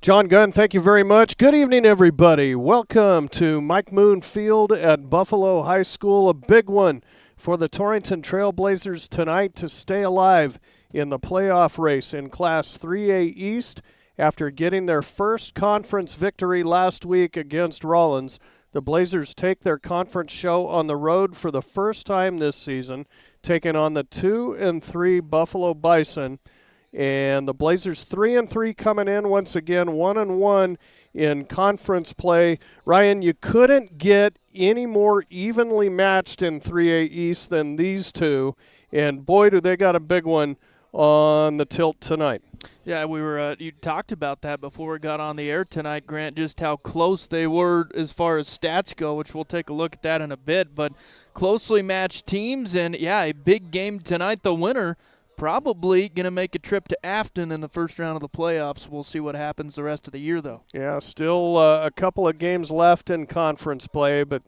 John Gunn, thank you very much. Good evening, everybody. Welcome to Mike Moon Field at Buffalo High School. A big one for the Torrington Trailblazers tonight to stay alive in the playoff race in Class 3A East after getting their first conference victory last week against Rollins. The Blazers take their conference show on the road for the first time this season, taking on the 2-3 Buffalo Bison. And the Blazers 3-3 coming in once again, 1-1 in conference play. Ryan, you couldn't get any more evenly matched in 3A East than these two. And boy, do they got a big one on the tilt tonight. Yeah, you talked about that before we got on the air tonight, Grant, just how close they were as far as stats go, which we'll take a look at that in a bit. But closely matched teams, and yeah, a big game tonight. The winner probably going to make a trip to Afton in the first round of the playoffs. We'll see what happens the rest of the year, though. Yeah, still a couple of games left in conference play, but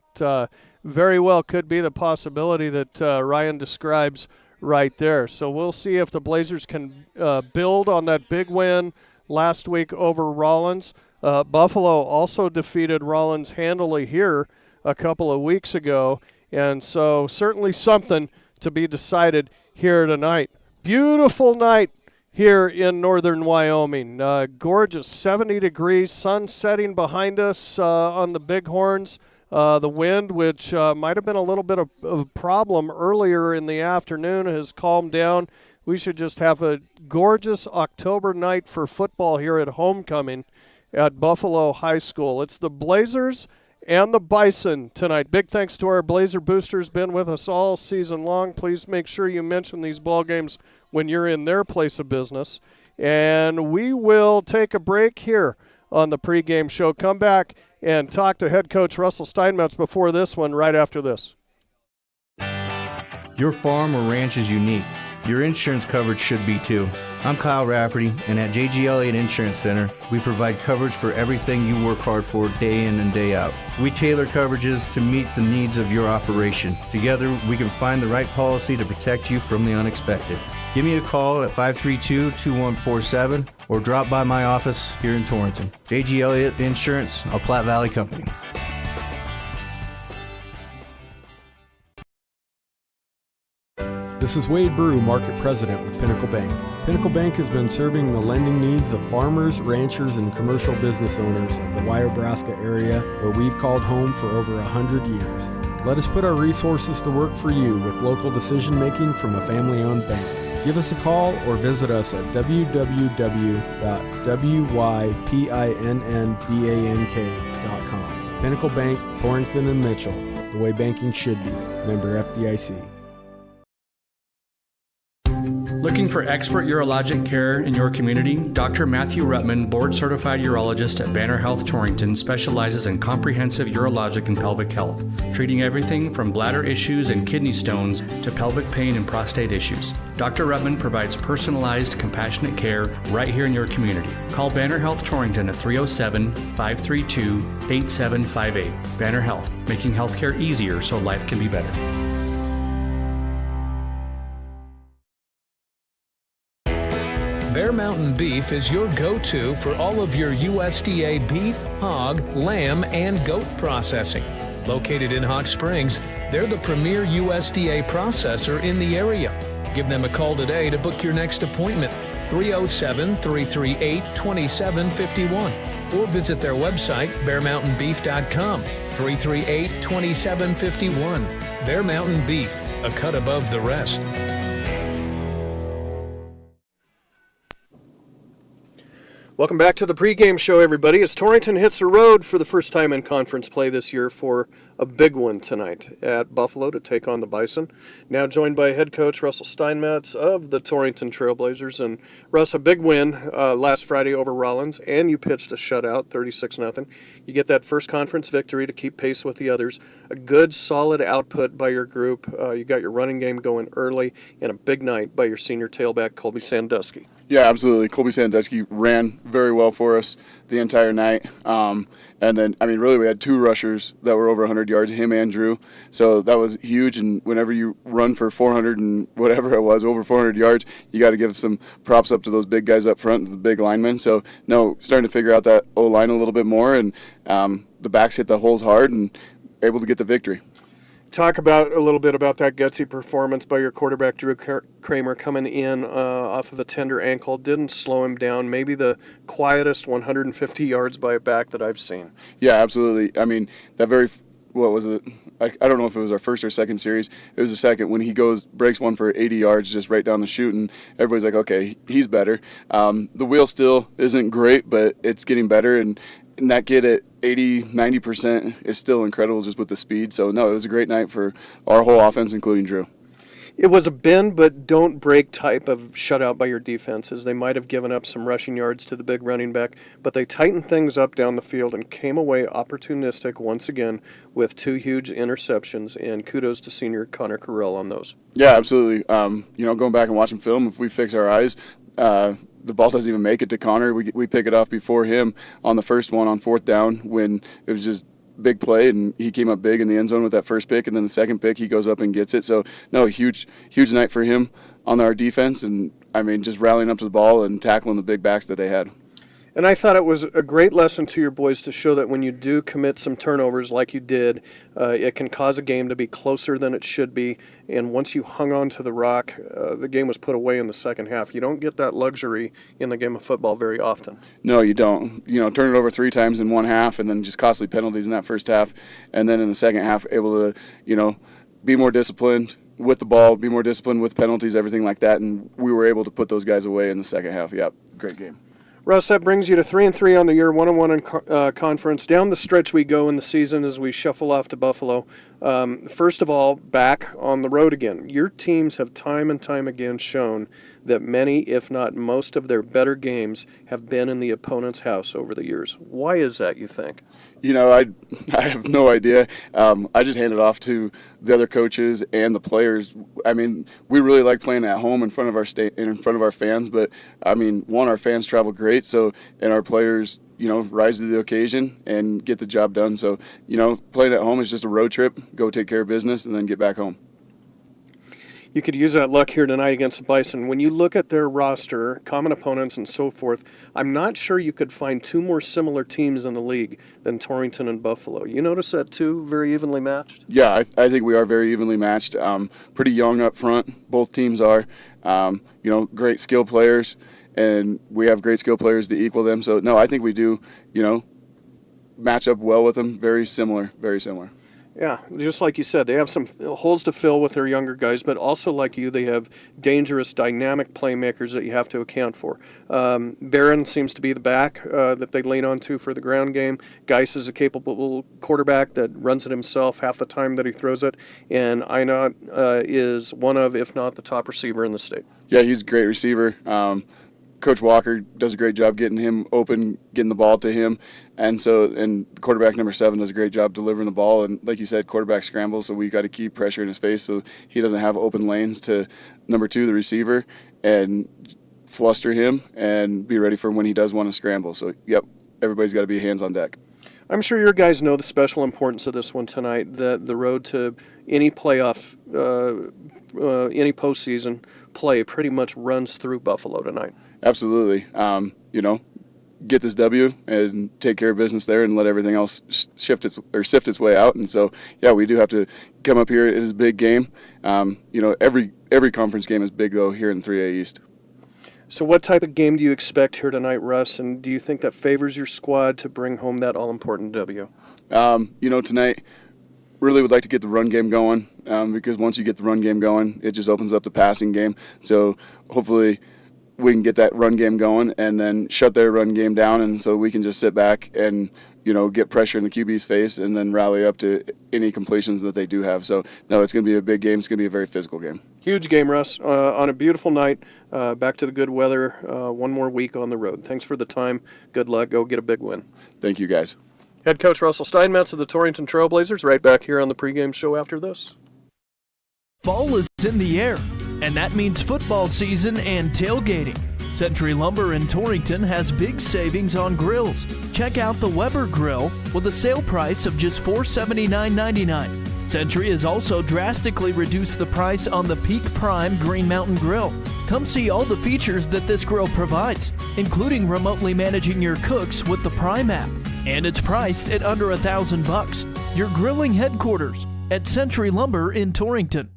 very well could be the possibility that Ryan describes right there. So we'll see if the Blazers can build on that big win last week over Rollins. Buffalo also defeated Rollins handily here a couple of weeks ago, and so certainly something to be decided here tonight. Beautiful night here in northern Wyoming. Gorgeous 70 degrees, sun setting behind us on the Bighorns. The wind, which might have been a little bit of a problem earlier in the afternoon, has calmed down. We should just have a gorgeous October night for football here at homecoming at Buffalo High School. It's the Blazers and the Bison tonight. Big thanks to our Blazer boosters, been with us all season long. Please make sure you mention these ball games when you're in their place of business. And we will take a break here on the pregame show. Come back and talk to head coach Russell Steinmetz before this one, right after this. Your farm or ranch is unique. Your insurance coverage should be too. I'm Kyle Rafferty, and at J.G. Elliott Insurance Center, we provide coverage for everything you work hard for day in and day out. We tailor coverages to meet the needs of your operation. Together, we can find the right policy to protect you from the unexpected. Give me a call at 532-2147 or drop by my office here in Torrington. J.G. Elliott Insurance, a Platte Valley company. This is Wade Brew, Market President with Pinnacle Bank. Pinnacle Bank has been serving the lending needs of farmers, ranchers, and commercial business owners of the Wyobraska area, where we've called home for over 100 years. Let us put our resources to work for you with local decision-making from a family-owned bank. Give us a call or visit us at www.wypinnbank.com. Pinnacle Bank, Torrington and Mitchell, the way banking should be. Member FDIC. Looking for expert urologic care in your community? Dr. Matthew Ruttman, board-certified urologist at Banner Health Torrington, specializes in comprehensive urologic and pelvic health, treating everything from bladder issues and kidney stones to pelvic pain and prostate issues. Dr. Ruttman provides personalized, compassionate care right here in your community. Call Banner Health Torrington at 307-532-8758. Banner Health, making healthcare easier so life can be better. Bear Mountain Beef is your go-to for all of your USDA beef, hog, lamb, and goat processing. Located in Hot Springs, they're the premier USDA processor in the area. Give them a call today to book your next appointment, 307-338-2751, or visit their website, bearmountainbeef.com, 338-2751. Bear Mountain Beef, a cut above the rest. Welcome back to the pregame show, everybody. As Torrington hits the road for the first time in conference play this year for a big one tonight at Buffalo to take on the Bison. Now joined by head coach Russell Steinmetz of the Torrington Trailblazers. And Russ, a big win last Friday over Rollins, and you pitched a shutout, 36-0. You get that first conference victory to keep pace with the others. A good, solid output by your group. You got your running game going early, and a big night by your senior tailback, Colby Sandusky. Yeah, absolutely. Colby Sandusky ran very well for us the entire night. And then, really, we had 2 rushers that were over 100 yards, him and Drew. So that was huge. And whenever you run for 400 and whatever it was, over 400 yards, you got to give some props up to those big guys up front, the big linemen. So, no, starting to figure out that O-line a little bit more. And the backs hit the holes hard and able to get the victory. Talk about a little bit about that gutsy performance by your quarterback, Drew Kramer, coming in off of a tender ankle. Didn't slow him down. Maybe the quietest 150 yards by a back that I've seen. Yeah, absolutely. What was it? I don't know if it was our first or second series. It was the second when he breaks one for 80 yards just right down the chute, and everybody's like, okay, he's better. The wheel still isn't great, but it's getting better, and that kid at 80, 90% is still incredible just with the speed. So, no, it was a great night for our whole offense, including Drew. It was a bend but don't break type of shutout by your defenses. They might have given up some rushing yards to the big running back, but they tightened things up down the field and came away opportunistic once again with 2 huge interceptions, and kudos to senior Connor Carell on those. Yeah, absolutely. Going back and watching film, if we fix our eyes, the ball doesn't even make it to Connor. We pick it off before him on the first one on 4th down when it was just big play, and he came up big in the end zone with that first pick, and then the second pick he goes up and gets it. So, no, huge night for him on our defense, and, just rallying up to the ball and tackling the big backs that they had. And I thought it was a great lesson to your boys to show that when you do commit some turnovers like you did, it can cause a game to be closer than it should be. And once you hung on to the rock, the game was put away in the second half. You don't get that luxury in the game of football very often. No, you don't. Turn it over 3 times in one half and then just costly penalties in that first half. And then in the second half, able to, be more disciplined with the ball, be more disciplined with penalties, everything like that. And we were able to put those guys away in the second half. Yeah, great game. Russ, that brings you to 3-3 on the year, 1-1 in conference. Down the stretch we go in the season as we shuffle off to Buffalo. First of all, back on the road again. Your teams have time and time again shown that many, if not most, of their better games have been in the opponent's house over the years. Why is that, you think? I have no idea. I just hand it off to the other coaches and the players. We really like playing at home in front of our in front of our fans. But our fans travel great, and our players, rise to the occasion and get the job done. So, playing at home is just a road trip. Go take care of business and then get back home. You could use that luck here tonight against the Bison. When you look at their roster, common opponents and so forth, I'm not sure you could find 2 more similar teams in the league than Torrington and Buffalo. You notice that too, very evenly matched? Yeah, I think we are very evenly matched. Pretty young up front, both teams are. Great skill players, and we have great skill players to equal them. So, no, I think we do, match up well with them. Very similar, very similar. Yeah, just like you said, they have some holes to fill with their younger guys, but also like you, they have dangerous, dynamic playmakers that you have to account for. Barron seems to be the back that they lean on to for the ground game. Geis is a capable quarterback that runs it himself half the time that he throws it, and Einot is one of, if not the top receiver in the state. Yeah, he's a great receiver. Coach Walker does a great job getting him open, getting the ball to him. And quarterback number 7 does a great job delivering the ball. And like you said, quarterback scrambles, so we got to keep pressure in his face so he doesn't have open lanes to number 2, the receiver, and fluster him and be ready for when he does want to scramble. So, yep, everybody's got to be hands on deck. I'm sure your guys know the special importance of this one tonight, that the road to any playoff, any postseason play pretty much runs through Buffalo tonight. Absolutely. Get this W and take care of business there and let everything else sift its way out. And so, yeah, we do have to come up here. It is a big game. Every conference game is big, though, here in 3A East. So what type of game do you expect here tonight, Russ? And do you think that favors your squad to bring home that all-important W? Tonight, really would like to get the run game going because once you get the run game going, it just opens up the passing game. So hopefully we can get that run game going and then shut their run game down, and so we can just sit back and get pressure in the QB's face and then rally up to any completions that they do have. So, no, it's going to be a big game. It's going to be a very physical game. Huge game, Russ. On a beautiful night, back to the good weather, one more week on the road. Thanks for the time. Good luck. Go get a big win. Thank you, guys. Head coach Russell Steinmetz of the Torrington Trailblazers right back here on the pregame show after this. Fall is in the air, and that means football season and tailgating. Century Lumber in Torrington has big savings on grills. Check out the Weber Grill with a sale price of just $479.99. Century has also drastically reduced the price on the Peak Prime Green Mountain Grill. Come see all the features that this grill provides, including remotely managing your cooks with the Prime app. And it's priced at under $1,000. Your grilling headquarters at Century Lumber in Torrington.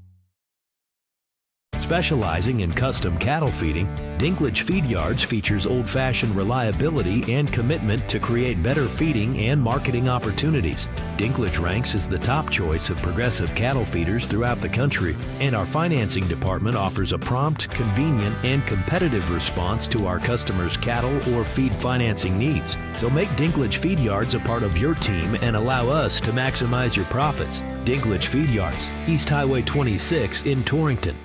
Specializing in custom cattle feeding, Dinklage Feed Yards features old-fashioned reliability and commitment to create better feeding and marketing opportunities. Dinklage ranks as the top choice of progressive cattle feeders throughout the country, and our financing department offers a prompt, convenient, and competitive response to our customers' cattle or feed financing needs. So make Dinklage Feed Yards a part of your team and allow us to maximize your profits. Dinklage Feed Yards, East Highway 26 in Torrington.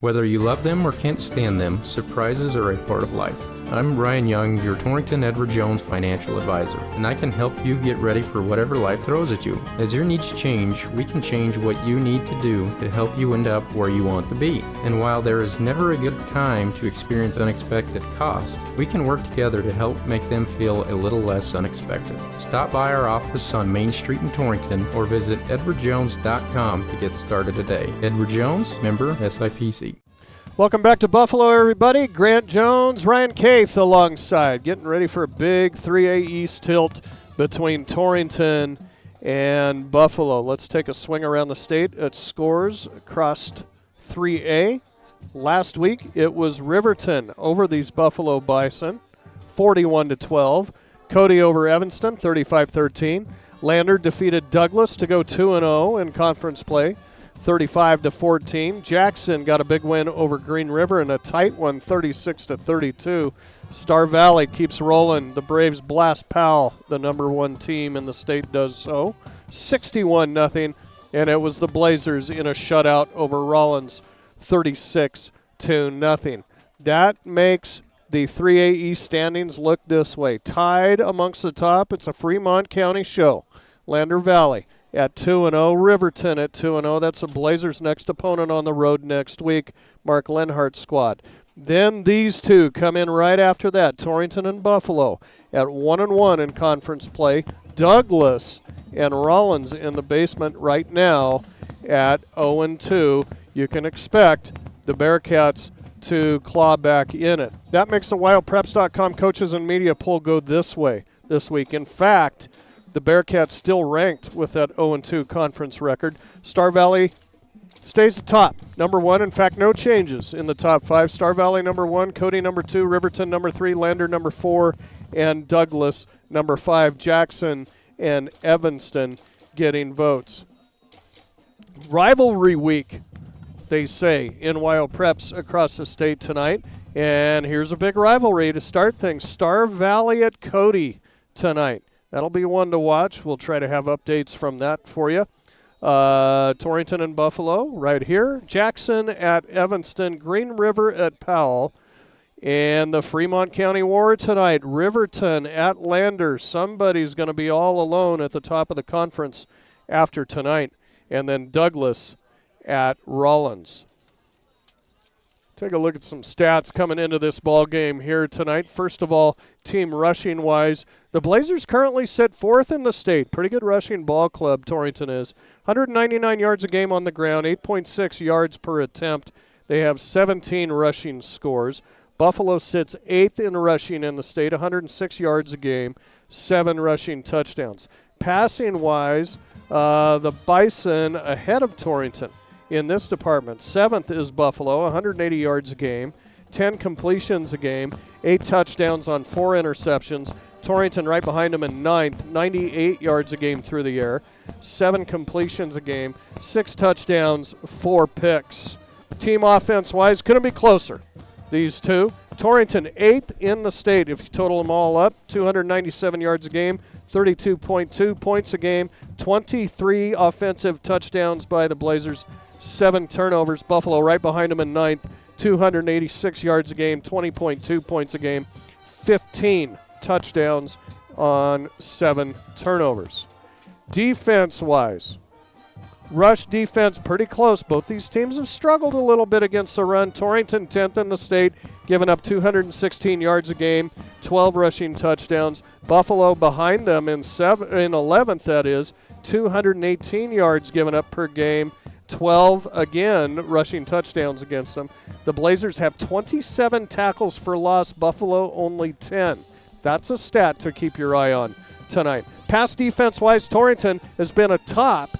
Whether you love them or can't stand them, surprises are a part of life. I'm Ryan Young, your Torrington Edward Jones financial advisor, and I can help you get ready for whatever life throws at you. As your needs change, we can change what you need to do to help you end up where you want to be. And while there is never a good time to experience unexpected costs, we can work together to help make them feel a little less unexpected. Stop by our office on Main Street in Torrington or visit edwardjones.com to get started today. Edward Jones, member SIPC. Welcome back to Buffalo, everybody. Grant Jones, Ryan Caith alongside, getting ready for a big 3A East tilt between Torrington and Buffalo. Let's take a swing around the state at scores across 3A. Last week, it was Riverton over these Buffalo Bison, 41-12. Cody over Evanston, 35-13. Lander defeated Douglas to go 2-0 in conference play, 35-14. Jackson got a big win over Green River in a tight one, 36-32. Star Valley keeps rolling. The Braves blast Powell, the number one team in the state does so, 61-0. And it was the Blazers in a shutout over Rollins, 36-0. That makes the 3A East standings look this way. Tied amongst the top, it's a Fremont County show. Lander Valley at 2-0, Riverton at 2-0. That's the Blazers' next opponent on the road next week, Mark Lenhart's squad. Then these two come in right after that, Torrington and Buffalo at 1-1 in conference play. Douglas and Rollins in the basement right now at 0-2. You can expect the Bearcats to claw back in it. That makes the WildPreps.com coaches and media poll go this way this week. In fact, the Bearcats still ranked with that 0-2 conference record. Star Valley stays atop, number one. In fact, no changes in the top five. Star Valley number one, Cody number two, Riverton number three, Lander number four, and Douglas number five. Jackson and Evanston getting votes. Rivalry week, they say, in Wild Preps across the state tonight. And here's a big rivalry to start things. Star Valley at Cody tonight. That'll be one to watch. We'll try to have updates from that for you. Torrington and Buffalo right here. Jackson at Evanston. Green River at Powell. And the Fremont County War tonight. Riverton at Lander. Somebody's going to be all alone at the top of the conference after tonight. And then Douglas at Rollins. Take a look at some stats coming into this ball game here tonight. First of all, team rushing wise, the Blazers currently sit fourth in the state. Pretty good rushing ball club, Torrington is. 199 yards a game on the ground, 8.6 yards per attempt. They have 17 rushing scores. Buffalo sits eighth in rushing in the state, 106 yards a game, 7 rushing touchdowns. Passing wise, the Bison ahead of Torrington in this department. Seventh is Buffalo, 180 yards a game, 10 completions a game, 8 touchdowns on 4 interceptions. Torrington right behind them in ninth, 98 yards a game through the air, 7 completions a game, 6 touchdowns, 4 picks. Team offense-wise, couldn't be closer, these two. Torrington 8th in the state if you total them all up, 297 yards a game, 32.2 points a game, 23 offensive touchdowns by the Blazers, 7 turnovers. Buffalo right behind them in ninth, 286 yards a game, 20.2 points a game, 15 touchdowns on 7 turnovers. Defense-wise, Rush defense pretty close. Both these teams have struggled a little bit against the run. Torrington 10th in the state, giving up 216 yards a game, 12 rushing touchdowns. Buffalo behind them in 11th, that is, 218 yards given up per game, 12 again rushing touchdowns against them. The Blazers have 27 tackles for loss, Buffalo only 10. That's a stat to keep your eye on tonight. Pass defense-wise, Torrington has been atop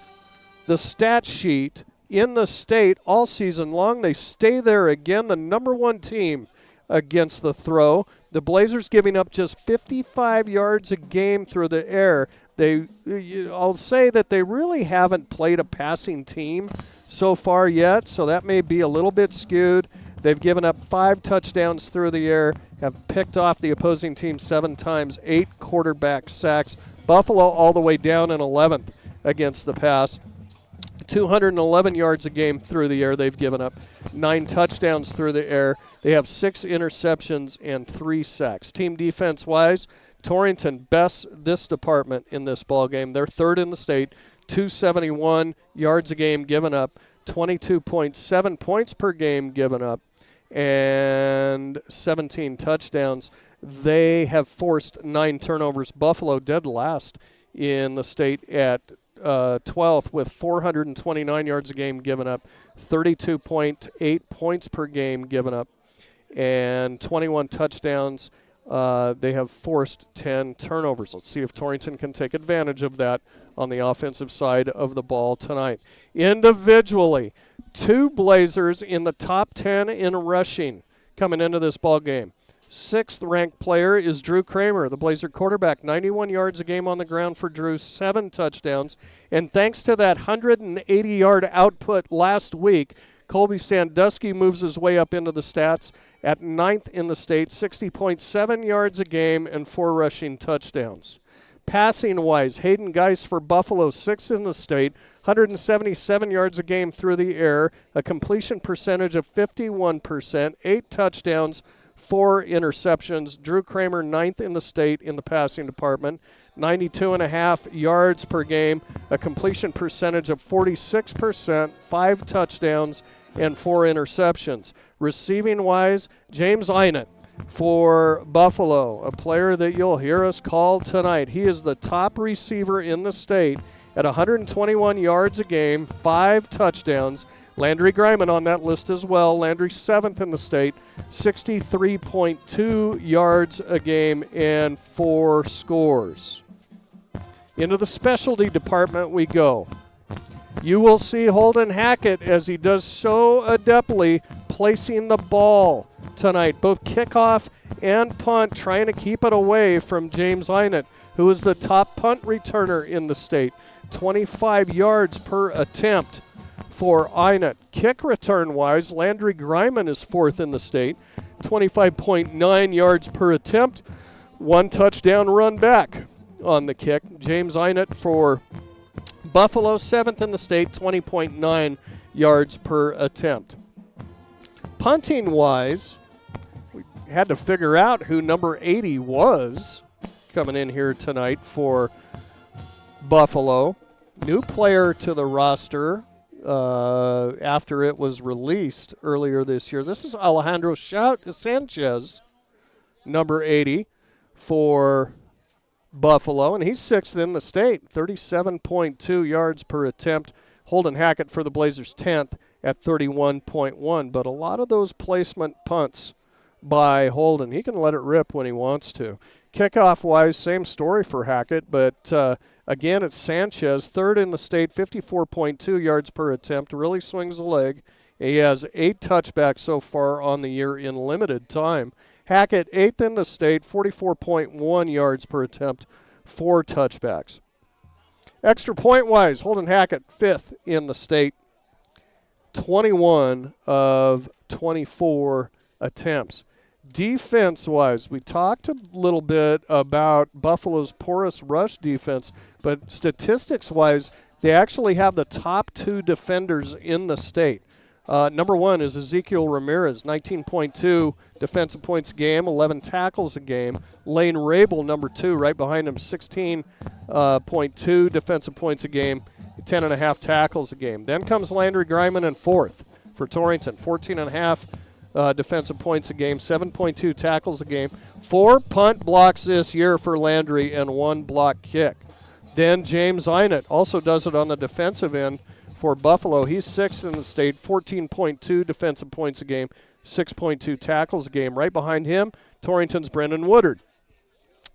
the stat sheet in the state all season long. They stay there again, the number one team against the throw. The Blazers giving up just 55 yards a game through the air. I'll say that they really haven't played a passing team so far yet, so that may be a little bit skewed. They've given up 5 touchdowns through the air, have picked off the opposing team 7 times, 8 quarterback sacks. Buffalo all the way down in 11th against the pass. 211 yards a game through the air they've given up, 9 touchdowns through the air. They have 6 interceptions and 3 sacks. Team defense-wise, Torrington best this department in this ball game. They're 3rd in the state, 271 yards a game given up, 22.7 points per game given up, and 17 touchdowns. They have forced 9 turnovers. Buffalo dead last in the state at 12th with 429 yards a game given up, 32.8 points per game given up, and 21 touchdowns. They have forced 10 turnovers. Let's see if Torrington can take advantage of that on the offensive side of the ball tonight. Individually, 2 Blazers in the top 10 in rushing coming into this ball game. 6th-ranked player is Drew Kramer, the Blazer quarterback. 91 yards a game on the ground for Drew, 7 touchdowns. And thanks to that 180-yard output last week, Colby Sandusky moves his way up into the stats at 9th in the state, 60.7 yards a game and 4 rushing touchdowns. Passing-wise, Hayden Geis for Buffalo, 6th in the state, 177 yards a game through the air, a completion percentage of 51%, 8 touchdowns, 4 interceptions. Drew Kramer, 9th in the state in the passing department, 92.5 yards per game, a completion percentage of 46%, 5 touchdowns, and 4 interceptions. Receiving-wise, James Einert for Buffalo, a player that you'll hear us call tonight. He is the top receiver in the state at 121 yards a game, 5 touchdowns. Landry Griman on that list as well. Landry 7th in the state, 63.2 yards a game and 4 scores. Into the specialty department we go. You will see Holden Hackett, as he does so adeptly, placing the ball tonight. Both kickoff and punt, trying to keep it away from James Einert, who is the top punt returner in the state. 25 yards per attempt for Einert. Kick return-wise, Landry Griman is 4th in the state, 25.9 yards per attempt, 1 touchdown run back on the kick. James Einert for Buffalo, 7th in the state, 20.9 yards per attempt. Punting-wise, we had to figure out who number 80 was coming in here tonight for Buffalo. New player to the roster after it was released earlier this year. This is Alejandro Sanchez, number 80 for Buffalo, and he's 6th in the state, 37.2 yards per attempt. Holden Hackett for the Blazers 10th at 31.1, but a lot of those placement punts by Holden. He can let it rip when he wants to. Kickoff-wise, same story for Hackett, but again, it's Sanchez, 3rd in the state, 54.2 yards per attempt, really swings the leg. He has 8 touchbacks so far on the year in limited time. Hackett, 8th in the state, 44.1 yards per attempt, 4 touchbacks. Extra point-wise, Holden Hackett, 5th in the state, 21 of 24 attempts. Defense-wise, we talked a little bit about Buffalo's porous rush defense, but statistics-wise, they actually have the top 2 defenders in the state. Number 1 is Ezekiel Ramirez, 19.2 defensive points a game, 11 tackles a game. Lane Rabel, number 2, right behind him, 16.2 defensive points a game, 10.5 tackles a game. Then comes Landry Griman in fourth for Torrington, 14.5 defensive points a game, 7.2 tackles a game, 4 punt blocks this year for Landry, and 1 block kick. Then James Einert also does it on the defensive end for Buffalo. He's 6th in the state, 14.2 defensive points a game, 6.2 tackles a game. Right behind him, Torrington's Brendan Woodard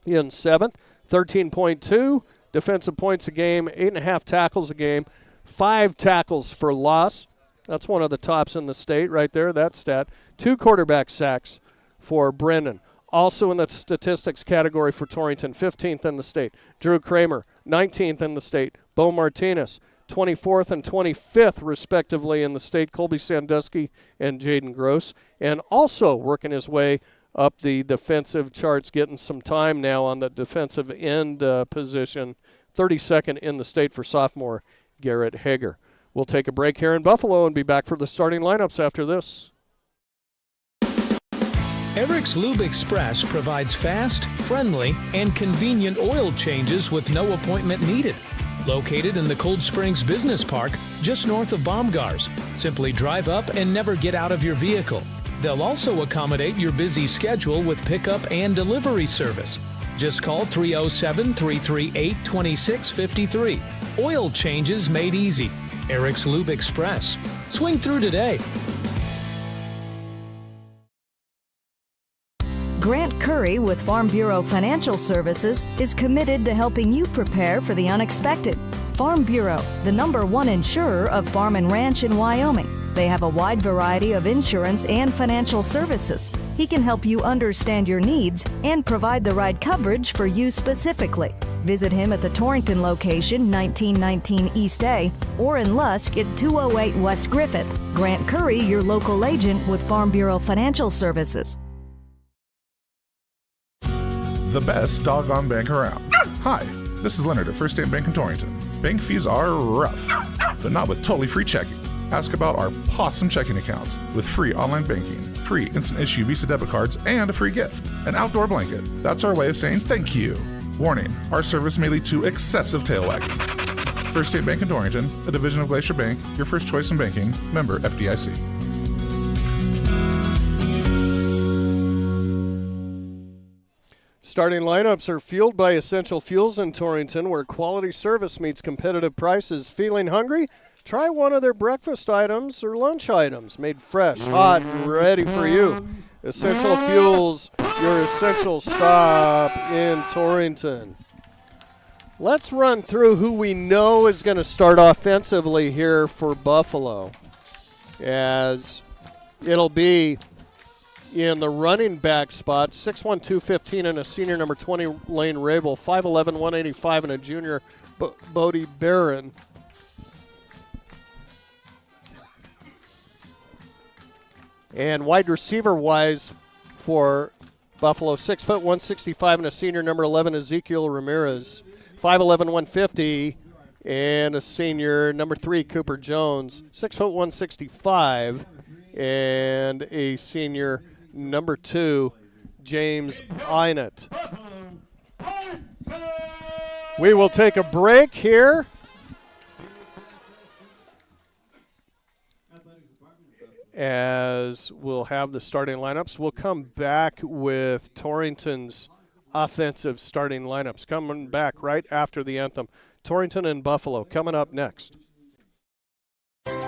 in 7th, 13.2 defensive points a game, 8.5 tackles a game, 5 tackles for loss. That's one of the tops in the state right there, that stat. 2 quarterback sacks for Brendan. Also in the statistics category for Torrington, 15th in the state. Drew Kramer, 19th in the state. Bo Martinez, 24th and 25th, respectively, in the state. Colby Sandusky and Jaden Gross. And also working his way up the defensive charts, getting some time now on the defensive end position. 32nd in the state for sophomore Garrett Hager. We'll take a break here in Buffalo and be back for the starting lineups after this. Eric's Lube Express provides fast, friendly, and convenient oil changes with no appointment needed. Located in the Cold Springs Business Park, just north of Baumgars. Simply drive up and never get out of your vehicle. They'll also accommodate your busy schedule with pickup and delivery service. Just call 307-338-2653. Oil changes made easy. Eric's Lube Express. Swing through today. Grant Curry with Farm Bureau Financial Services is committed to helping you prepare for the unexpected. Farm Bureau, the #1 insurer of farm and ranch in Wyoming. They have a wide variety of insurance and financial services. He can help you understand your needs and provide the right coverage for you specifically. Visit him at the Torrington location, 1919 East A, or in Lusk at 208 West Griffith. Grant Curry, your local agent with Farm Bureau Financial Services. The best doggone bank around. Hi, this is Leonard at First State Bank in Torrington. Bank fees are rough, but not with totally free checking. Ask about our awesome checking accounts with free online banking, free instant issue Visa debit cards, and a free gift, an outdoor blanket. That's our way of saying thank you. Warning, our service may lead to excessive tail wagging. First State Bank in Torrington, a division of Glacier Bank, your first choice in banking, member FDIC. Starting lineups are fueled by Essential Fuels in Torrington, where quality service meets competitive prices. Feeling hungry? Try one of their breakfast items or lunch items made fresh, hot, and ready for you. Essential Fuels, your essential stop in Torrington. Let's run through who we know is going to start offensively here for Buffalo, as it'll be in the running back spot, 6'1", 215, and a senior number 20, Lane Rabel, 5'11", 185, and a junior, Bodie Barron. And wide receiver-wise for Buffalo, 6', 165, and a senior number 11, Ezekiel Ramirez, 5'11", 150, and a senior number 3, Cooper Jones, 6', 165, and a senior number 2, James Einert. We will take a break here. As we'll have the starting lineups. We'll come back with Torrington's offensive starting lineups. Coming back right after the anthem. Torrington and Buffalo coming up next.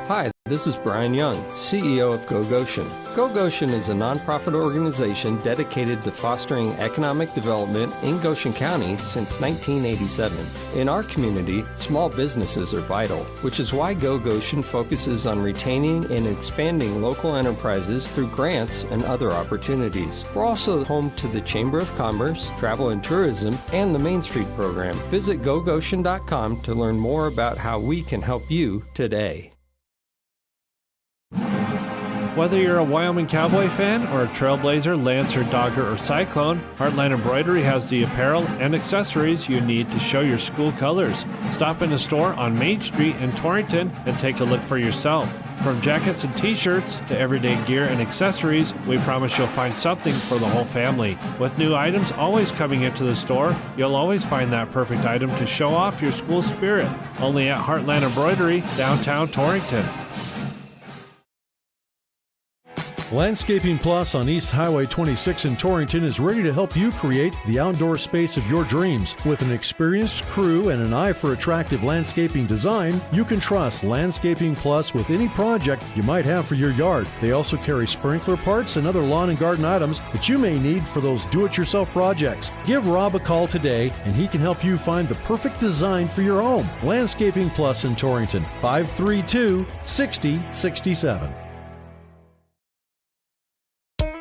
Hi, this is Brian Young, CEO of Go Goshen. Go Goshen is a nonprofit organization dedicated to fostering economic development in Goshen County since 1987. In our community, small businesses are vital, which is why Go Goshen focuses on retaining and expanding local enterprises through grants and other opportunities. We're also home to the Chamber of Commerce, Travel and Tourism, and the Main Street program. Visit gogoshen.com to learn more about how we can help you today. Whether you're a Wyoming Cowboy fan or a Trailblazer, Lancer, Dogger, or Cyclone, Heartland Embroidery has the apparel and accessories you need to show your school colors. Stop in the store on Main Street in Torrington and take a look for yourself. From jackets and t-shirts to everyday gear and accessories, we promise you'll find something for the whole family. With new items always coming into the store, you'll always find that perfect item to show off your school spirit. Only at Heartland Embroidery, downtown Torrington. Landscaping Plus on East Highway 26 in Torrington is ready to help you create the outdoor space of your dreams. With an experienced crew and an eye for attractive landscaping design, you can trust Landscaping Plus with any project you might have for your yard. They also carry sprinkler parts and other lawn and garden items that you may need for those do-it-yourself projects. Give Rob a call today and he can help you find the perfect design for your home. Landscaping Plus in Torrington, 532-6067.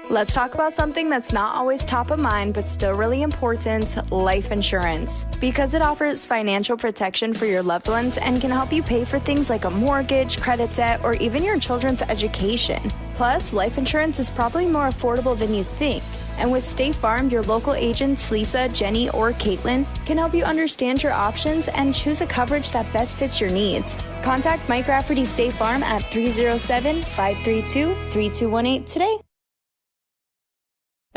Let's talk about something that's not always top of mind but still really important, life insurance. Because it offers financial protection for your loved ones and can help you pay for things like a mortgage, credit debt, or even your children's education. Plus, life insurance is probably more affordable than you think. And with State Farm, your local agents, Lisa, Jenny, or Caitlin, can help you understand your options and choose a coverage that best fits your needs. Contact Mike Rafferty State Farm at 307-532-3218 today.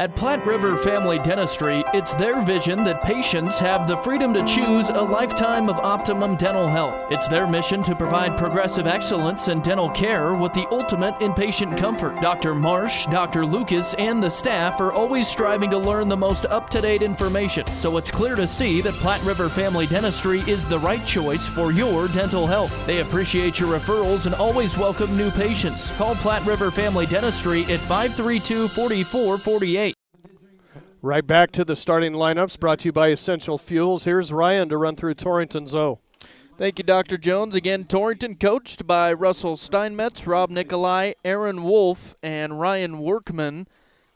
At Platte River Family Dentistry, it's their vision that patients have the freedom to choose a lifetime of optimum dental health. It's their mission to provide progressive excellence in dental care with the ultimate inpatient comfort. Dr. Marsh, Dr. Lucas, and the staff are always striving to learn the most up-to-date information, so it's clear to see that Platte River Family Dentistry is the right choice for your dental health. They appreciate your referrals and always welcome new patients. Call Platte River Family Dentistry at 532-4448. Right back to the starting lineups brought to you by Essential Fuels. Here's Ryan to run through Torrington's O. Thank you, Dr. Jones. Again, Torrington coached by Russell Steinmetz, Rob Nicolai, Aaron Wolf, and Ryan Workman.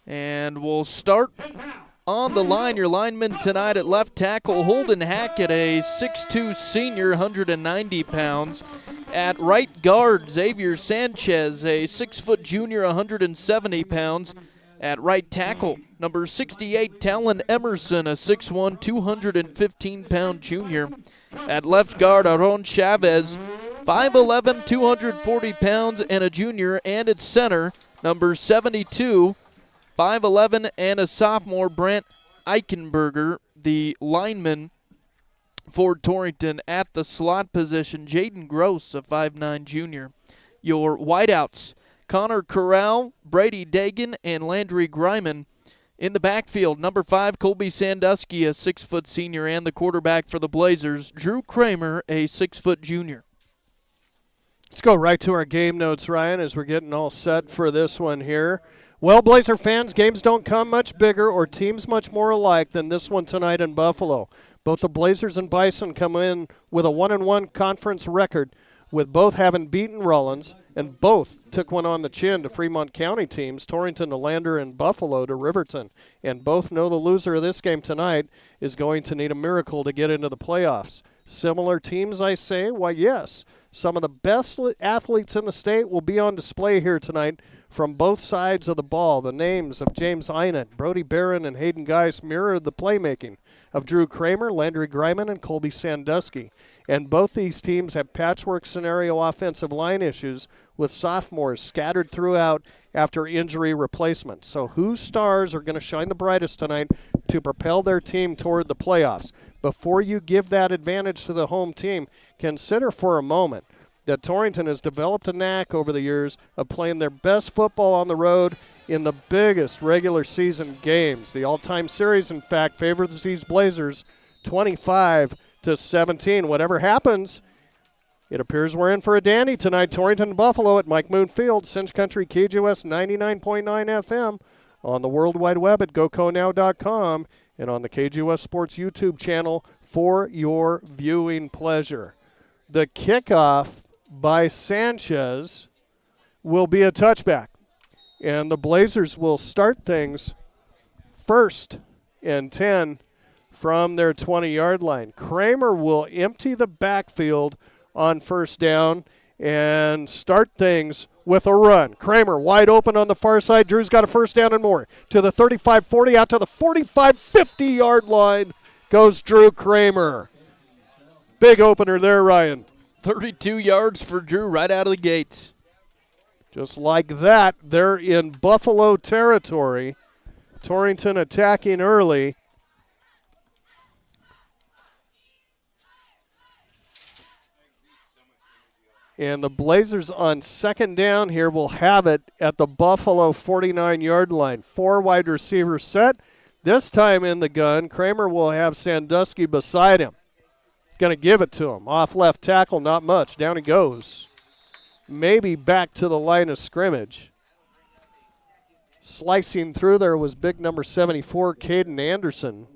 And we'll start on the line. Your lineman tonight at left tackle, Holden Hackett, a 6'2 senior, 190 pounds. At right guard, Xavier Sanchez, a 6' junior, 170 pounds. At right tackle, number 68, Talon Emerson, a 6'1", 215-pound junior. At left guard, Aaron Chavez, 5'11", 240 pounds, and a junior. And at center, number 72, 5'11", and a sophomore, Brant Eichenberger, the lineman for Torrington. At the slot position, Jaden Gross, a 5'9", junior. Your wideouts, Connor Corral, Brady Dagan, and Landry Griman. In the backfield, number 5, Colby Sandusky, a 6' senior, and the quarterback for the Blazers, Drew Kramer, a 6' junior. Let's go right to our game notes, Ryan, as we're getting all set for this one here. Well, Blazer fans, games don't come much bigger or teams much more alike than this one tonight in Buffalo. Both the Blazers and Bison come in with a 1-1 conference record, with both having beaten Rollins, and both took one on the chin to Fremont County teams, Torrington to Lander and Buffalo to Riverton. And both know the loser of this game tonight is going to need a miracle to get into the playoffs. Similar teams, I say? Why, yes. Some of the best athletes in the state will be on display here tonight from both sides of the ball. The names of James Einert, Brody Barron, and Hayden Geis mirrored the playmaking of Drew Kramer, Landry Griman, and Colby Sandusky. And both these teams have patchwork scenario offensive line issues with sophomores scattered throughout after injury replacement. So whose stars are going to shine the brightest tonight to propel their team toward the playoffs? Before you give that advantage to the home team, consider for a moment that Torrington has developed a knack over the years of playing their best football on the road in the biggest regular season games. The all-time series, in fact, favors these Blazers 25-17. Whatever happens, it appears we're in for a dandy tonight. Torrington and Buffalo at Mike Moon Field, Cinch Country, KGOS 99.9 FM, on the World Wide Web at GoCoNow.com, and on the KGOS Sports YouTube channel for your viewing pleasure. The kickoff by Sanchez will be a touchback, and the Blazers will start things 1st and 10 from their 20-yard line. Kramer will empty the backfield on 1st down and start things with a run. Kramer wide open on the far side. Drew's got a first down and more. To the 35-40, out to the 45-50 yard line goes Drew Kramer. Big opener there, Ryan. 32 yards for Drew right out of the gates. Just like that, they're in Buffalo territory. Torrington attacking early. And the Blazers on second down here will have it at the Buffalo 49-yard line. 4 wide receivers set. This time in the gun, Kramer will have Sandusky beside him. Going to give it to him. Off left tackle, not much. Down he goes. Maybe back to the line of scrimmage. Slicing through there was big number 74, Caden Anderson.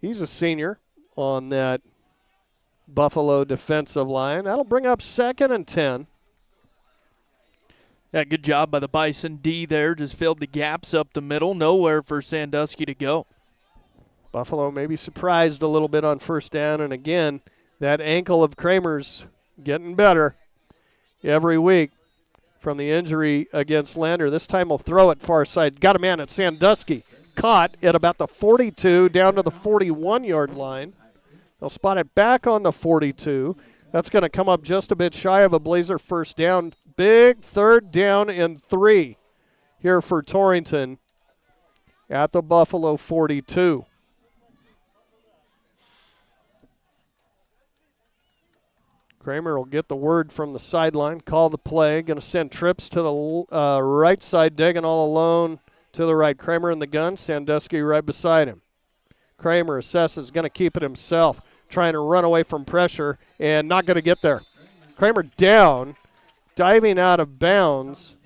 He's a senior on that Buffalo defensive line. That'll bring up 2nd and 10. Yeah, good job by the Bison D there. Just filled the gaps up the middle. Nowhere for Sandusky to go. Buffalo maybe surprised a little bit on first down. And again, that ankle of Kramer's getting better every week from the injury against Lander. This time he'll throw it far side. Got a man at Sandusky. Caught at about the 42 down to the 41-yard line. They'll spot it back on the 42. That's going to come up just a bit shy of a Blazer first down. Big 3rd down and 3 here for Torrington at the Buffalo 42. Kramer will get the word from the sideline, call the play. Going to send trips to the right side. Degan all alone to the right. Kramer in the gun. Sandusky right beside him. Kramer assesses, going to keep it himself. Trying to run away from pressure and not going to get there. Kramer down, diving out of bounds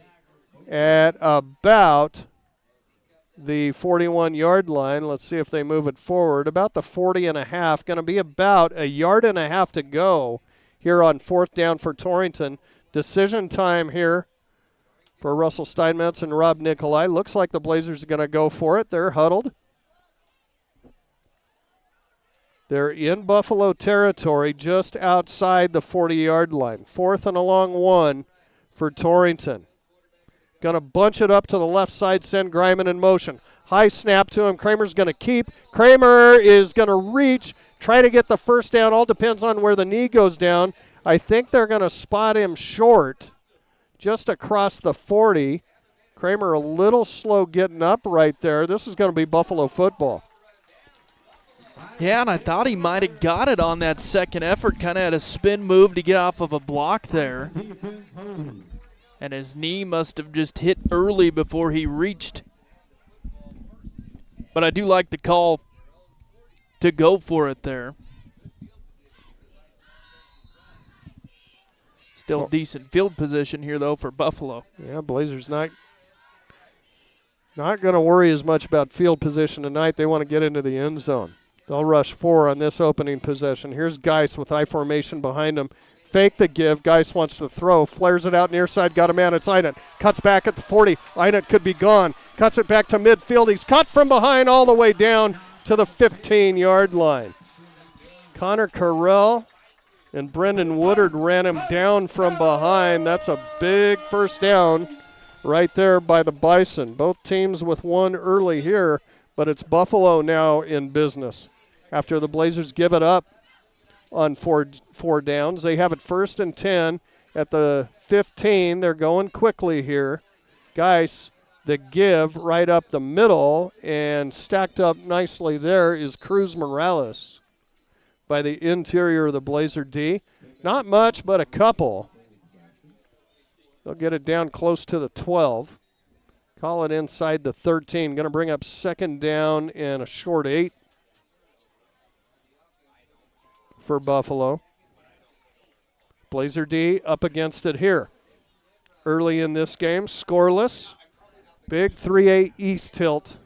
at about the 41-yard line. Let's see if they move it forward. About the 40.5. Going to be about a yard and a half to go here on 4th down for Torrington. Decision time here for Russell Steinmetz and Rob Nikolai. Looks like the Blazers are going to go for it. They're huddled. They're in Buffalo territory just outside the 40-yard line. 4th and a long 1 for Torrington. Going to bunch it up to the left side, send Greiman in motion. High snap to him. Kramer's going to keep. Kramer is going to reach, try to get the first down. All depends on where the knee goes down. I think they're going to spot him short just across the 40. Kramer a little slow getting up right there. This is going to be Buffalo football. Yeah, and I thought he might have got it on that second effort. Kind of had a spin move to get off of a block there. And his knee must have just hit early before he reached. But I do like the call to go for it there. Still decent field position here, though, for Buffalo. Yeah, Blazers not going to worry as much about field position tonight. They want to get into the end zone. They'll rush 4 on this opening possession. Here's Geis with I formation behind him. Fake the give. Geis wants to throw. Flares it out near side. Got a man. It's Einert. Cuts back at the 40. Einert could be gone. Cuts it back to midfield. He's cut from behind all the way down to the 15-yard line. Connor Carell and Brendan Woodard ran him down from behind. That's a big first down right there by the Bison. Both teams with one early here, but it's Buffalo now in business. After the Blazers give it up on four downs, they have it 1st and 10 at the 15. They're going quickly here. Geis, the give right up the middle, and stacked up nicely there is Cruz Morales by the interior of the Blazer D. Not much, but a couple. They'll get it down close to the 12. Call it inside the 13. Going to bring up 2nd down and a short 8 for Buffalo. Blazer D up against it here. Early in this game, scoreless. Big 3-8 East tilt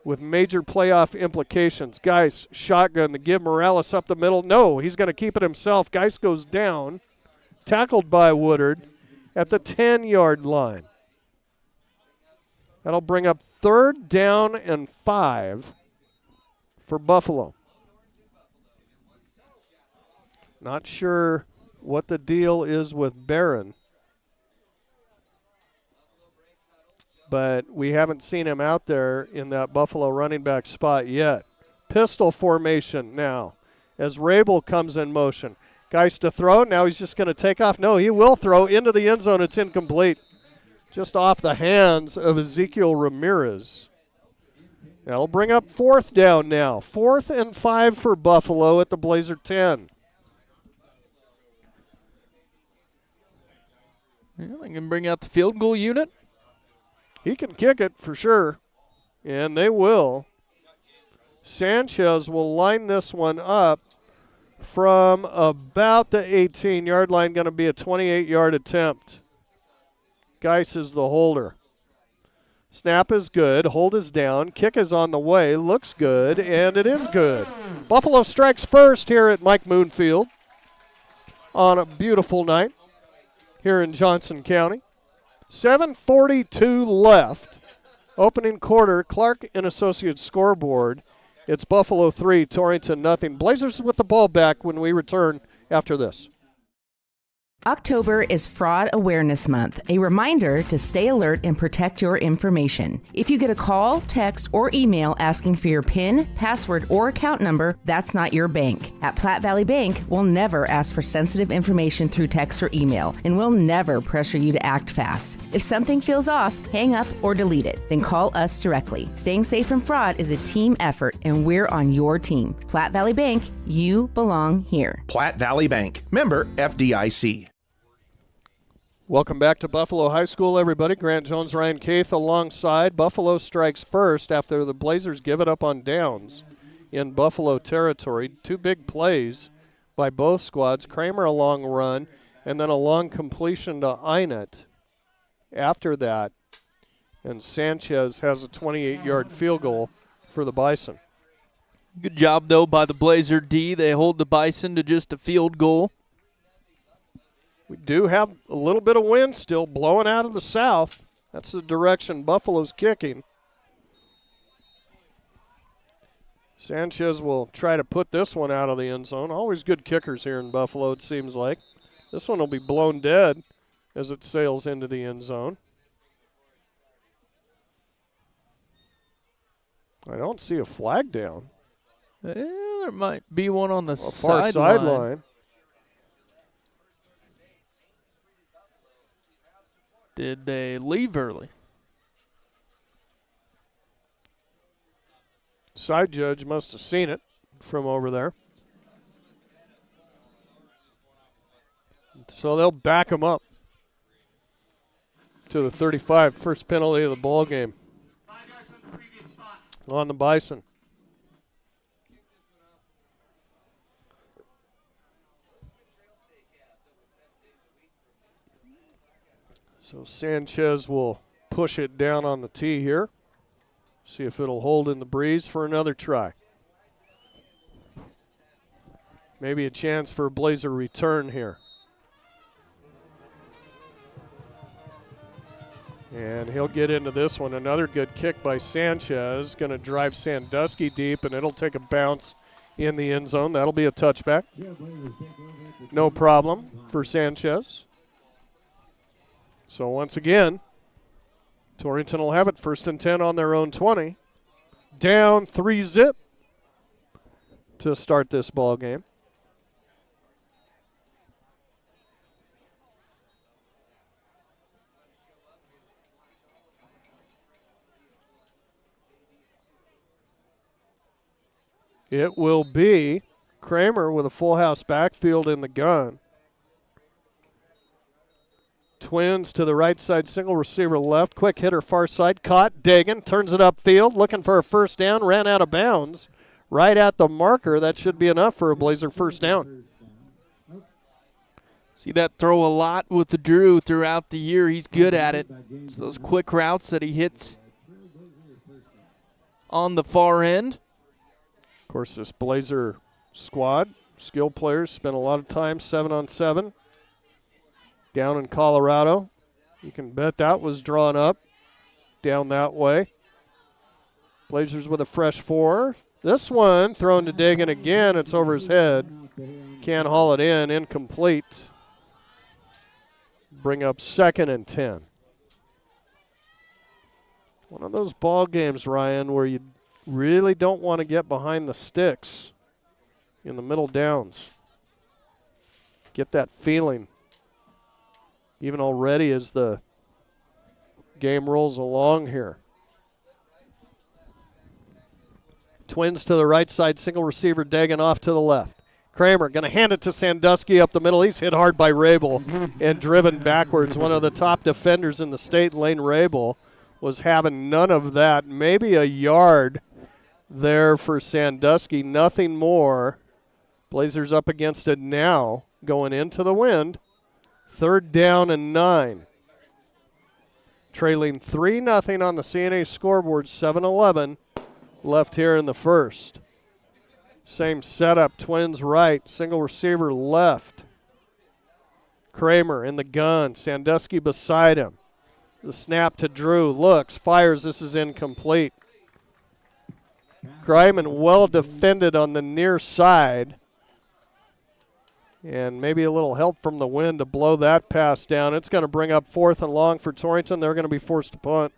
with major playoff implications. Geis, shotgun to give Morales up the middle. No, he's going to keep it himself. Geis goes down, tackled by Woodard at the 10-yard line. That'll bring up 3rd down and 5 for Buffalo. Not sure what the deal is with Barron. But we haven't seen him out there in that Buffalo running back spot yet. Pistol formation now as Rabel comes in motion. Geist to throw. Now he's just going to take off. No, he will throw into the end zone. It's incomplete. Just off the hands of Ezekiel Ramirez. That'll bring up 4th down now. 4th and 5 for Buffalo at the Blazer 10. Yeah, they can bring out the field goal unit. He can kick it for sure, and they will. Sanchez will line this one up from about the 18-yard line, going to be a 28-yard attempt. Geis is the holder. Snap is good, hold is down, kick is on the way, looks good, and it is good. Buffalo strikes first here at Mike Moon Field on a beautiful night here in Johnson County. 7:42 left. Opening quarter, Clark and Associates scoreboard. It's Buffalo 3, Torrington nothing. Blazers with the ball back when we return after this. October is Fraud Awareness Month, a reminder to stay alert and protect your information. If you get a call, text, or email asking for your PIN, password, or account number, that's not your bank. At Platte Valley Bank, we'll never ask for sensitive information through text or email, and we'll never pressure you to act fast. If something feels off, hang up or delete it. Then call us directly. Staying safe from fraud is a team effort, and we're on your team. Platte Valley Bank, you belong here. Platte Valley Bank, member FDIC. Welcome back to Buffalo High School, everybody. Grant Jones, Ryan Keith alongside. Buffalo strikes first after the Blazers give it up on downs in Buffalo territory. 2 big plays by both squads. Kramer a long run and then a long completion to Einert after that. And Sanchez has a 28-yard field goal for the Bison. Good job, though, by the Blazer D. They hold the Bison to just a field goal. We do have a little bit of wind still blowing out of the south. That's the direction Buffalo's kicking. Sanchez will try to put this one out of the end zone. Always good kickers here in Buffalo, it seems like. This one will be blown dead as it sails into the end zone. I don't see a flag down. There might be one on the far sideline. Did they leave early? Side judge must have seen it from over there. So they'll back him up to the 35, first penalty of the ball game on the Bison. So Sanchez will push it down on the tee here. See if it'll hold in the breeze for another try. Maybe a chance for a Blazer return here. And he'll get into this one. Another good kick by Sanchez. Going to drive Sandusky deep, and it'll take a bounce in the end zone. That'll be a touchback. No problem for Sanchez. So once again, Torrington will have it 1st and 10 on their own 20. Down 3-zip to start this ball game. It will be Kramer with a full house backfield in the gun. Twins to the right side, single receiver left, quick hitter far side, caught, Dagan, turns it upfield, looking for a first down, ran out of bounds, right at the marker. That should be enough for a Blazer first down. See that throw a lot with the Drew throughout the year. He's good at it. It's those quick routes that he hits on the far end. Of course, this Blazer squad, skilled players, spend a lot of time 7-on-7. Down in Colorado. You can bet that was drawn up down that way. Blazers with a fresh 4. This one thrown to Dagan again. It's over his head. Can't haul it in. Incomplete. bring up 2nd and 10. One of those ball games, Ryan, where you really don't want to get behind the sticks in the middle downs. Get that feeling, even already as the game rolls along here. Twins to the right side, single receiver, Dagan off to the left. Kramer going to hand it to Sandusky up the middle. He's hit hard by Rabel and driven backwards. One of the top defenders in the state, Lane Rabel, was having none of that. Maybe a yard there for Sandusky, nothing more. Blazers up against it now, going into the wind. 3rd down and 9. Trailing 3-0 on the CNA scoreboard, 7-11 left here in the first. Same setup, Twins right, single receiver left. Kramer in the gun, Sandusky beside him. The snap to Drew, looks, fires, this is incomplete. Greiman well defended on the near side. And maybe a little help from the wind to blow that pass down. It's going to bring up 4th and long for Torrington. They're going to be forced to punt.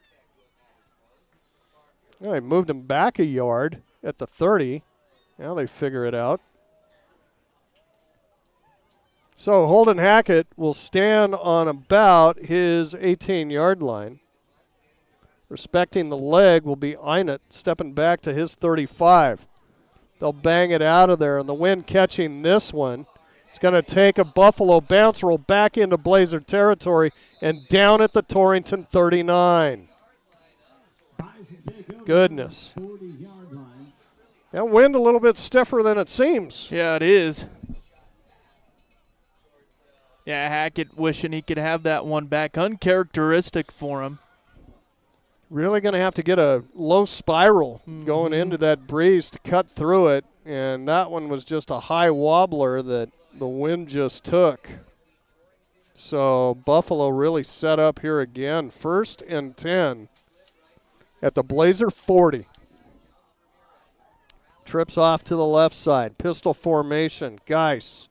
Well, they moved him back a yard at the 30. Now they figure it out. So Holden Hackett will stand on about his 18-yard line. Respecting the leg will be Einert, stepping back to his 35. They'll bang it out of there, and the wind catching this one. It's going to take a Buffalo bounce, roll back into Blazer territory, and down at the Torrington 39. Goodness. That wind a little bit stiffer than it seems. Yeah, it is. Yeah, Hackett wishing he could have that one back. Uncharacteristic for him. Really going to have to get a low spiral going into that breeze to cut through it. And that one was just a high wobbler that the wind just took. So Buffalo really set up here again. 1st and 10 at the Blazer 40. Trips off to the left side. Pistol formation. Geis.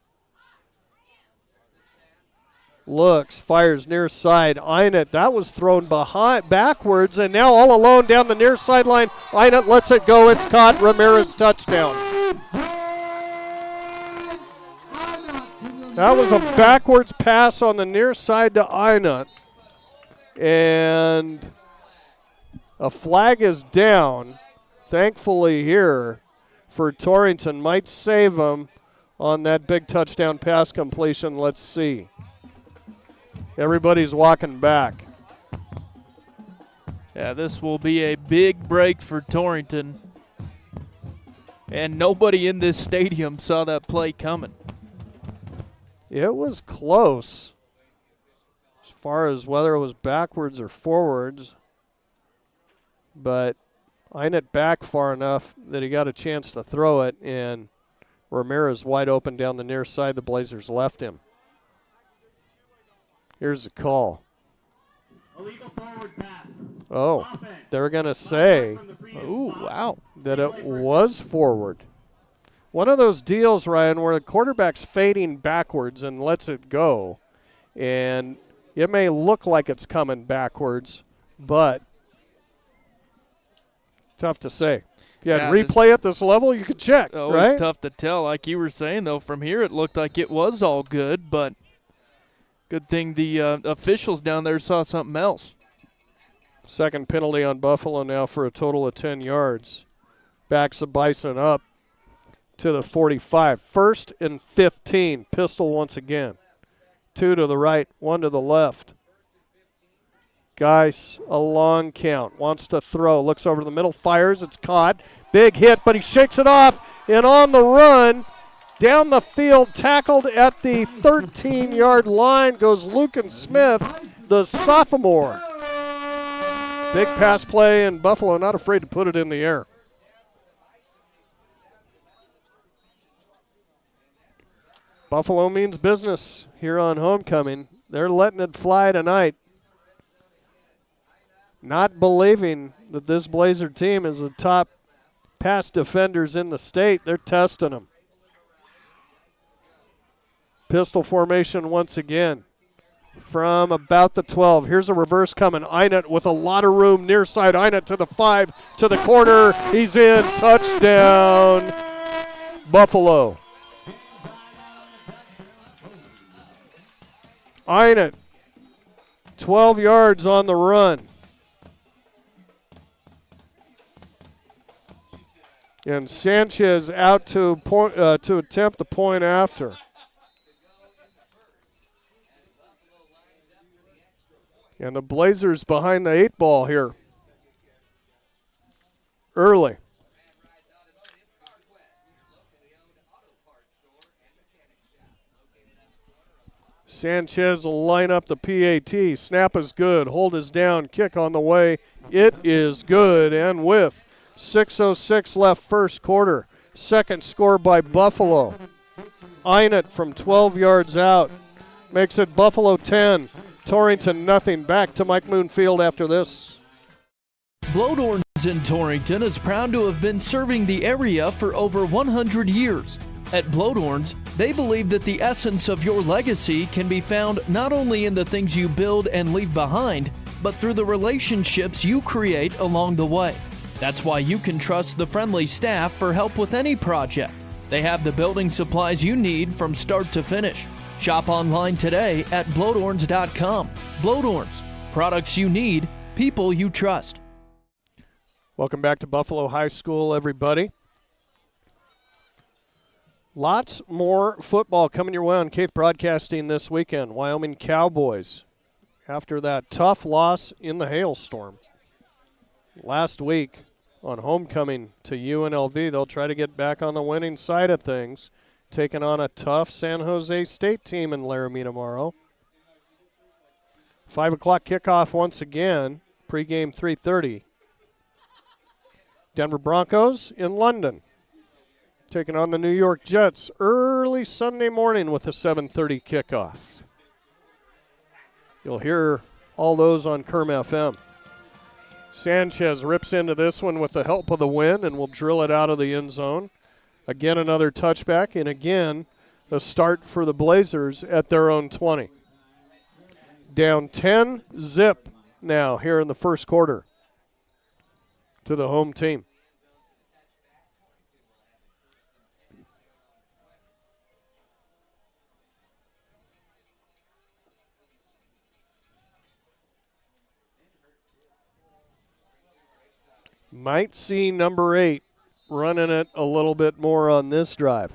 Looks, fires near side. Einert, that was thrown backwards, and now all alone down the near sideline. Einert lets it go. It's caught. Ramirez touchdown. That was a backwards pass on the near side to Einert. And a flag is down, thankfully here, for Torrington. Might save them on that big touchdown pass completion. Let's see. Everybody's walking back. Yeah, this will be a big break for Torrington. And nobody in this stadium saw that play coming. It was close as far as whether it was backwards or forwards. But Einert back far enough that he got a chance to throw it, and Ramirez wide open down the near side. The Blazers left him. Here's the call. Illegal forward pass. Oh, they're going to say that it was forward. One of those deals, Ryan, where the quarterback's fading backwards and lets it go. And it may look like it's coming backwards, but tough to say. If you had replay at this level, you could check, oh, right? It's tough to tell. Like you were saying, though, from here it looked like it was all good, but good thing the officials down there saw something else. Second penalty on Buffalo now for a total of 10 yards. Backs the Bison up to the 45. 1st and 15. Pistol once again. 2 to the right, 1 to the left. Geis, a long count. Wants to throw. Looks over the middle. Fires. It's caught. Big hit, but he shakes it off. And on the run, down the field, tackled at the 13-yard line, goes Lucan Smith, the sophomore. Big pass play, and Buffalo not afraid to put it in the air. Buffalo means business here on homecoming. They're letting it fly tonight. Not believing that this Blazer team is the top pass defenders in the state. They're testing them. Pistol formation once again. from about the 12. Here's a reverse coming. Einert with a lot of room near side. Einert to the 5, to the corner. He's in. Touchdown, Buffalo. Einert, 12 yards on the run. And Sanchez out to attempt the point after. And the Blazers behind the 8 ball here. Early. Sanchez will line up the PAT. Snap is good. Hold is down. Kick on the way. It is good. And with 6:06 left first quarter. Second score by Buffalo. Einert from 12 yards out. Makes it Buffalo 10. Torrington nothing. Back to Mike Moonfield after this. Blodorns in Torrington is proud to have been serving the area for over 100 years. At Blodorns, they believe that the essence of your legacy can be found not only in the things you build and leave behind, but through the relationships you create along the way. That's why you can trust the friendly staff for help with any project. They have the building supplies you need from start to finish. Shop online today at blodorns.com. Blodorns, products you need, people you trust. Welcome back to Buffalo High School, everybody. Lots more football coming your way on Cape Broadcasting this weekend. Wyoming Cowboys, after that tough loss in the hailstorm last week on homecoming to UNLV, they'll try to get back on the winning side of things, taking on a tough San Jose State team in Laramie tomorrow. 5 o'clock kickoff once again, pregame 3:30. Denver Broncos in London, taking on the New York Jets early Sunday morning with a 7:30 kickoff. You'll hear all those on Kerm FM. Sanchez rips into this one with the help of the wind and will drill it out of the end zone. Again, another touchback, and again, a start for the Blazers at their own 20. Down 10-zip now here in the first quarter to the home team. Might see number 8 running it a little bit more on this drive.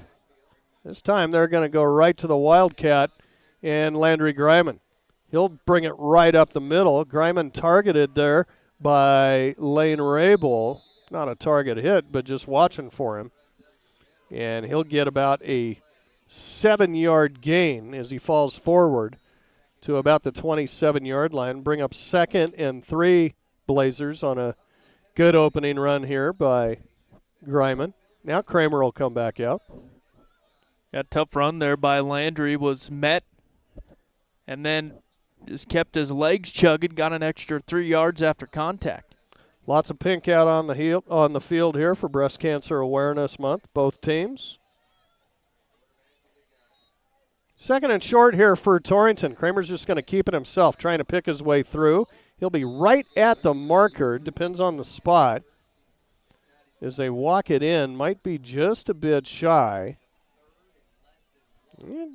This time they're going to go right to the Wildcat and Landry Griman. He'll bring it right up the middle. Griman targeted there by Lane Rabel. Not a target hit, but just watching for him. And he'll get about a 7-yard gain as he falls forward to about the 27-yard line. Bring up 2nd and 3 Blazers on a good opening run here by Griman. Now Kramer will come back out. That tough run there by Landry was met and then just kept his legs chugging, got an extra 3 yards after contact. Lots of pink out on the field here for Breast Cancer Awareness Month, both teams. Second and short here for Torrington. Kramer's just going to keep it himself, trying to pick his way through. He'll be right at the marker, depends on the spot. As they walk it in, might be just a bit shy. It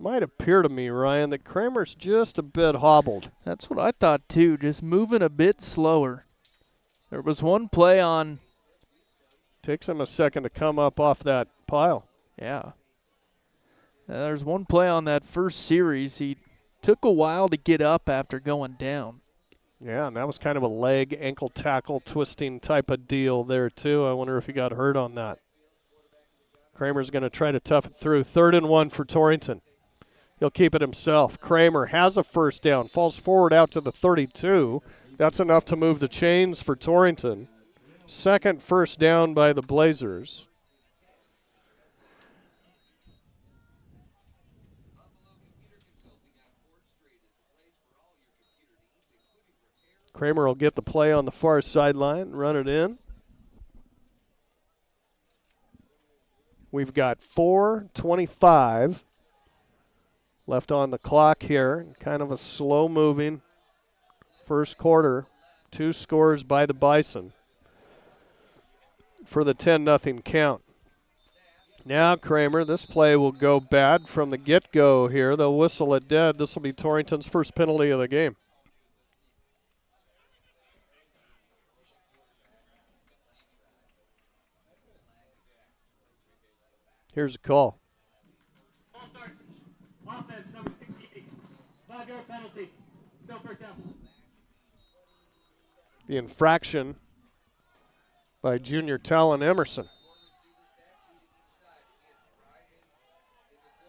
might appear to me, Ryan, that Kramer's just a bit hobbled. That's what I thought too, just moving a bit slower. There was one play on. Takes him a second to come up off that pile. Yeah. There's one play on that first series. He took a while to get up after going down. Yeah, and that was kind of a leg, ankle tackle, twisting type of deal there, too. I wonder if he got hurt on that. Kramer's going to try to tough it through. 3rd and 1 for Torrington. He'll keep it himself. Kramer has a first down, falls forward out to the 32. That's enough to move the chains for Torrington. Second first down by the Blazers. Kramer will get the play on the far sideline, run it in. We've got 4:25 left on the clock here. Kind of a slow-moving first quarter. 2 scores by the Bison for the 10-0 count. Now Kramer, this play will go bad from the get-go here. They'll whistle it dead. This will be Torrington's first penalty of the game. Here's a call. Ball start. Offense, number 68. 5-yard penalty. Still first down. The infraction by junior Talon Emerson.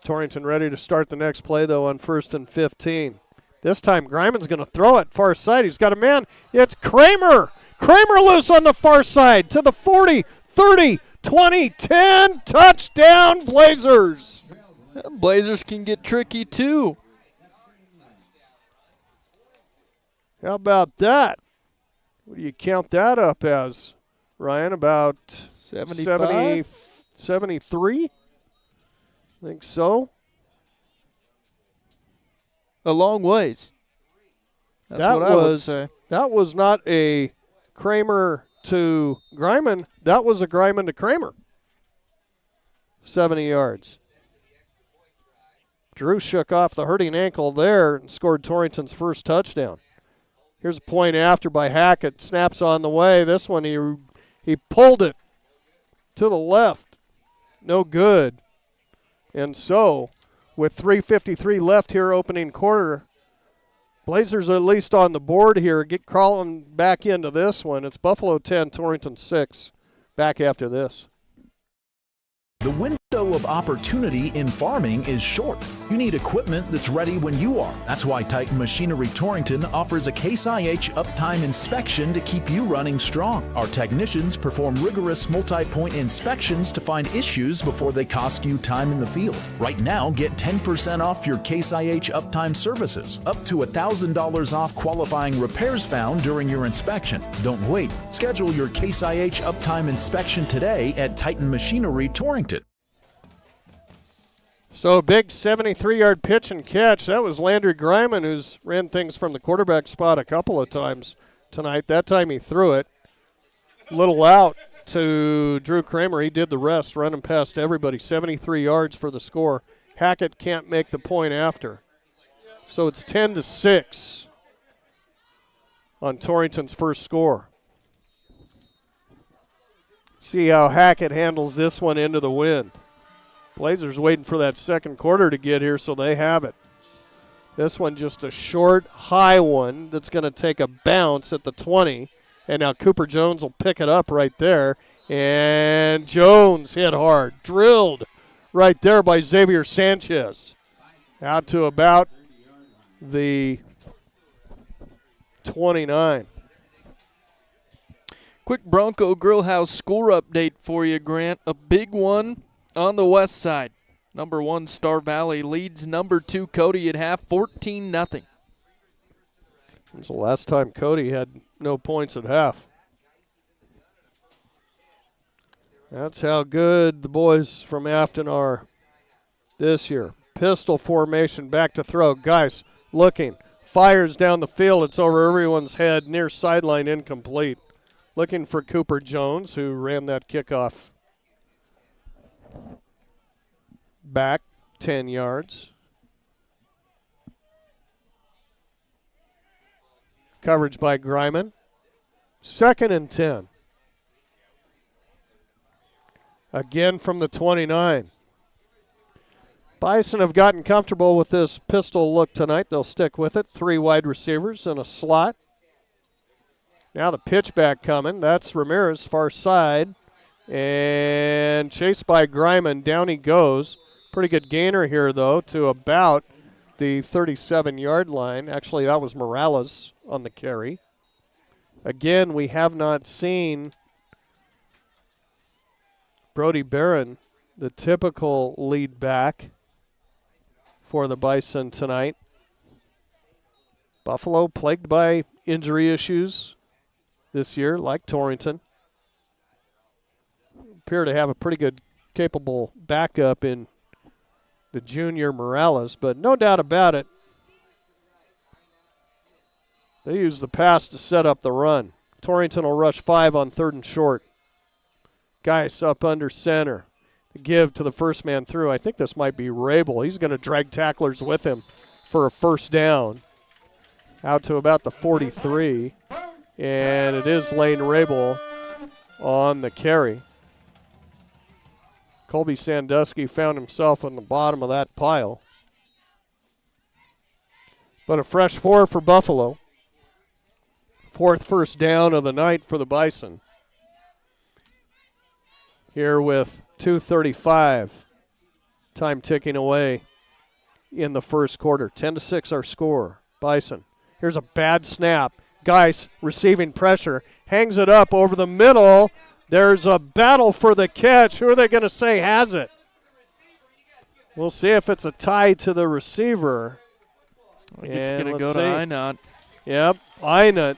Torrington ready to start the next play, though, on 1st and 15. This time, Griman's going to throw it far side. He's got a man. It's Kramer. Kramer loose on the far side to the 40, 30, 20, 10. Touchdown, Blazers. Blazers can get tricky, too. How about that? What do you count that up as, Ryan? About 75? 73? I think so. A long ways. That's what I would say. That was not a Kramer to Griman. That was a Griman to Kramer. 70 yards. Drew shook off the hurting ankle there and scored Torrington's first touchdown. Here's a point after by Hackett. Snaps on the way. This one he pulled it to the left. No good. And so, with 3:53 left here opening quarter, Blazers are at least on the board here. Get crawling back into this one. It's Buffalo 10, Torrington 6. Back after this. The window of opportunity in farming is short. You need equipment that's ready when you are. That's why Titan Machinery Torrington offers a Case IH uptime inspection to keep you running strong. Our technicians perform rigorous multi-point inspections to find issues before they cost you time in the field. Right now, get 10% off your Case IH uptime services, up to $1,000 off qualifying repairs found during your inspection. Don't wait. Schedule your Case IH uptime inspection today at Titan Machinery Torrington. So a big 73-yard pitch and catch. That was Landry Griman, who's ran things from the quarterback spot a couple of times tonight. That time he threw it. Little out to Drew Kramer. He did the rest, running past everybody. 73 yards for the score. Hackett can't make the point after. So it's 10-6 on Torrington's first score. See how Hackett handles this one into the wind. Blazers waiting for that second quarter to get here, so they have it. This one just a short, high one that's going to take a bounce at the 20. And now Cooper Jones will pick it up right there. And Jones hit hard. Drilled right there by Xavier Sanchez. Out to about the 29. Quick Bronco Grillhouse score update for you, Grant. A big one on the west side. Number 1 Star Valley leads number 2 Cody at half, 14-0. It's the last time Cody had no points at half. That's how good the boys from Afton are this year. Pistol formation, back to throw. Guys looking, fires down the field. It's over everyone's head, near sideline, incomplete. Looking for Cooper Jones, who ran that kickoff back 10 yards. Coverage by Griman. 2nd and 10. Again from the 29. Bison have gotten comfortable with this pistol look tonight. They'll stick with it. 3 wide receivers in a slot. Now the pitch back coming. That's Ramirez, far side. And chased by Griman. Down he goes. Pretty good gainer here, though, to about the 37-yard line. Actually, that was Morales on the carry. Again, we have not seen Brody Barron, the typical lead back for the Bison tonight. Buffalo plagued by injury issues this year, like Torrington. Appear to have a pretty good, capable backup in the junior Morales, but no doubt about it, they use the pass to set up the run. Torrington will rush 5 on 3rd and short. Geis up under center. The give to the first man through. I think this might be Rabel. He's going to drag tacklers with him for a first down. Out to about the 43. And it is Lane Rabel on the carry. Colby Sandusky found himself on the bottom of that pile. But a fresh 4 for Buffalo. 4th first down of the night for the Bison. Here with 2:35. Time ticking away in the first quarter. 10-6 our score. Bison. Here's a bad snap. Geis receiving pressure. Hangs it up over the middle. There's a battle for the catch. Who are they going to say has it? We'll see if it's a tie to the receiver. I think it's going to go to Einot. Yep, Einot.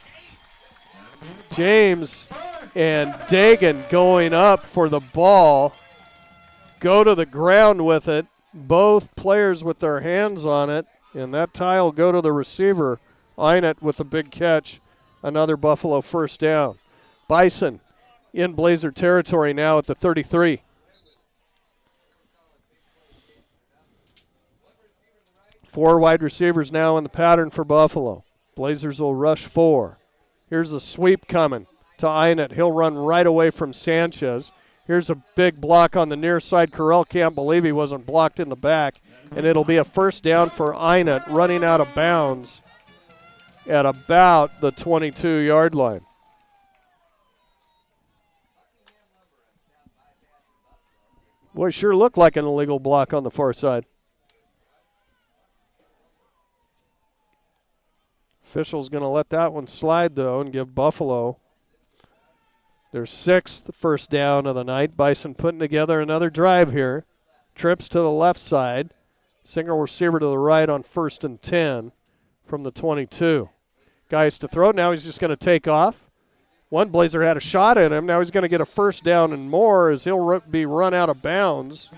James and Dagan going up for the ball. Go to the ground with it. Both players with their hands on it. And that tie will go to the receiver. Einot with a big catch. Another Buffalo first down. Bison in Blazer territory now at the 33. Four wide receivers now in the pattern for Buffalo. Blazers will rush 4. Here's a sweep coming to Einot. He'll run right away from Sanchez. Here's a big block on the near side. Carell can't believe he wasn't blocked in the back. And it'll be a first down for Einot, running out of bounds at about the 22-yard line. Boy, sure looked like an illegal block on the far side. Official's going to let that one slide, though, and give Buffalo their 6th first down of the night. Bison putting together another drive here. Trips to the left side. Single receiver to the right on 1st and 10 from the 22. Guys to throw. Now he's just going to take off. One Blazer had a shot at him. Now he's going to get a first down and more as he'll be run out of bounds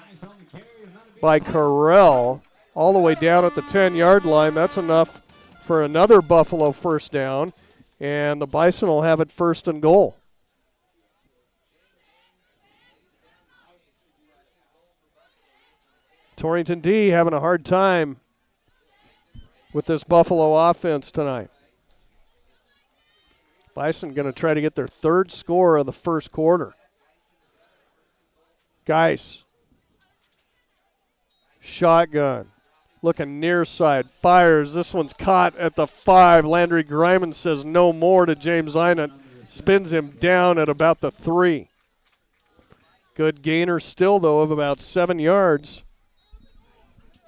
by Carell all the way down at the 10-yard line. That's enough for another Buffalo first down, and the Bison will have it 1st and goal. Torrington D having a hard time with this Buffalo offense tonight. Bison going to try to get their 3rd score of the first quarter. Geis. Shotgun. Looking near side. Fires. This one's caught at the 5. Landry Griman says no more to James Einot. Spins him down at about the 3. Good gainer still, though, of about 7 yards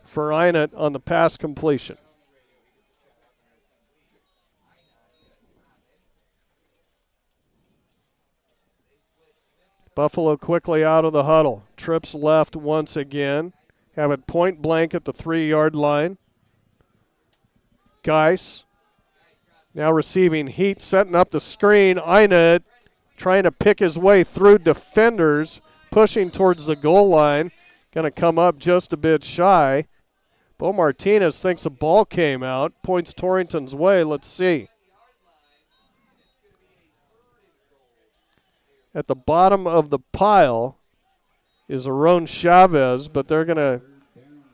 for Einot on the pass completion. Buffalo quickly out of the huddle. Trips left once again. Have it point blank at the 3-yard line. Geis now receiving heat, setting up the screen. Einot trying to pick his way through defenders, pushing towards the goal line. Going to come up just a bit shy. Bo Martinez thinks the ball came out. Points Torrington's way. Let's see. At the bottom of the pile is Aron Chavez, but they're going to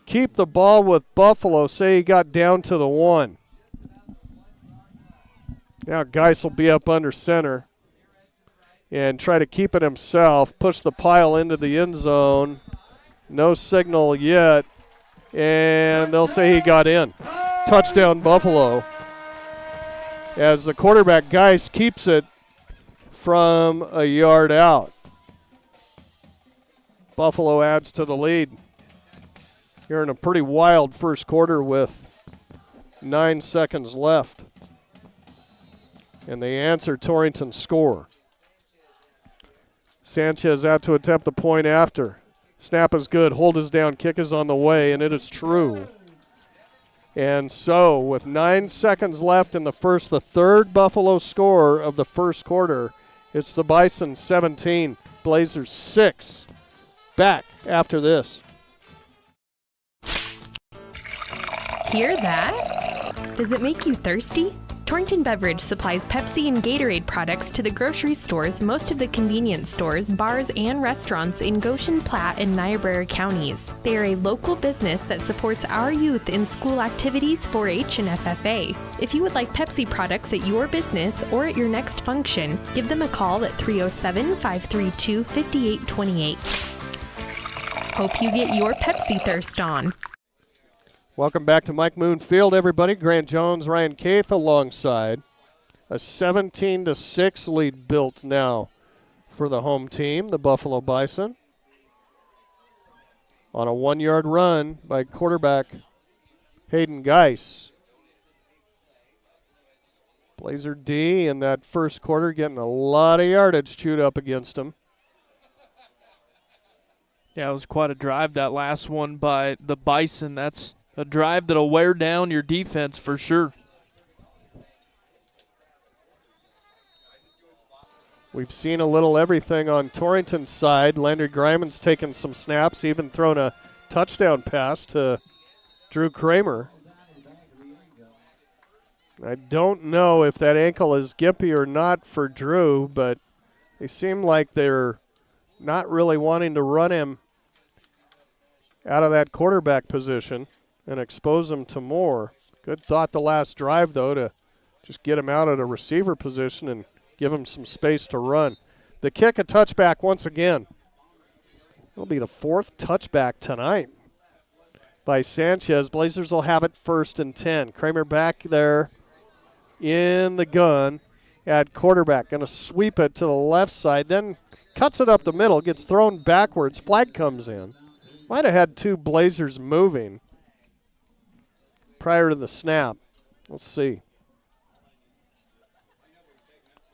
keep the ball with Buffalo. Say he got down to the 1. Now Geis will be up under center and try to keep it himself. Push the pile into the end zone. No signal yet. And they'll say he got in. Touchdown Buffalo. As the quarterback Geis keeps it from a yard out. Buffalo adds to the lead. You're in a pretty wild first quarter with 9 seconds left. And they answer Torrington's score. Sanchez out to attempt the point after. Snap is good, hold is down, kick is on the way, and it is true. And so with 9 seconds left in the first, the 3rd Buffalo score of the first quarter, it's the Bison 17, Blazers 6. Back after this. Hear that? Does it make you thirsty? Torrington Beverage supplies Pepsi and Gatorade products to the grocery stores, most of the convenience stores, bars, and restaurants in Goshen, Platte, and Niobrara counties. They are a local business that supports our youth in school activities, 4-H, and FFA. If you would like Pepsi products at your business or at your next function, give them a call at 307-532-5828. Hope you get your Pepsi thirst on. Welcome back to Mike Moon Field, everybody. Grant Jones, Ryan Keith alongside. A 17-6 lead built now for the home team, the Buffalo Bison. On a 1-yard run by quarterback Hayden Geis. Blazer D in that first quarter getting a lot of yardage chewed up against him. Yeah, it was quite a drive, that last one by the Bison. That's a drive that'll wear down your defense for sure. We've seen a little everything on Torrington's side. Landry Griman's taken some snaps, even thrown a touchdown pass to Drew Kramer. I don't know if that ankle is gimpy or not for Drew, but they seem like they're not really wanting to run him out of that quarterback position and expose him to more. Good thought the last drive, though, to just get him out at a receiver position and give him some space to run. The kick, a touchback once again. It'll be the 4th touchback tonight by Sanchez. Blazers will have it 1st and 10. Kramer back there in the gun at quarterback. Going to sweep it to the left side, then cuts it up the middle, gets thrown backwards. Flag comes in. Might have had 2 Blazers moving prior to the snap. Let's see.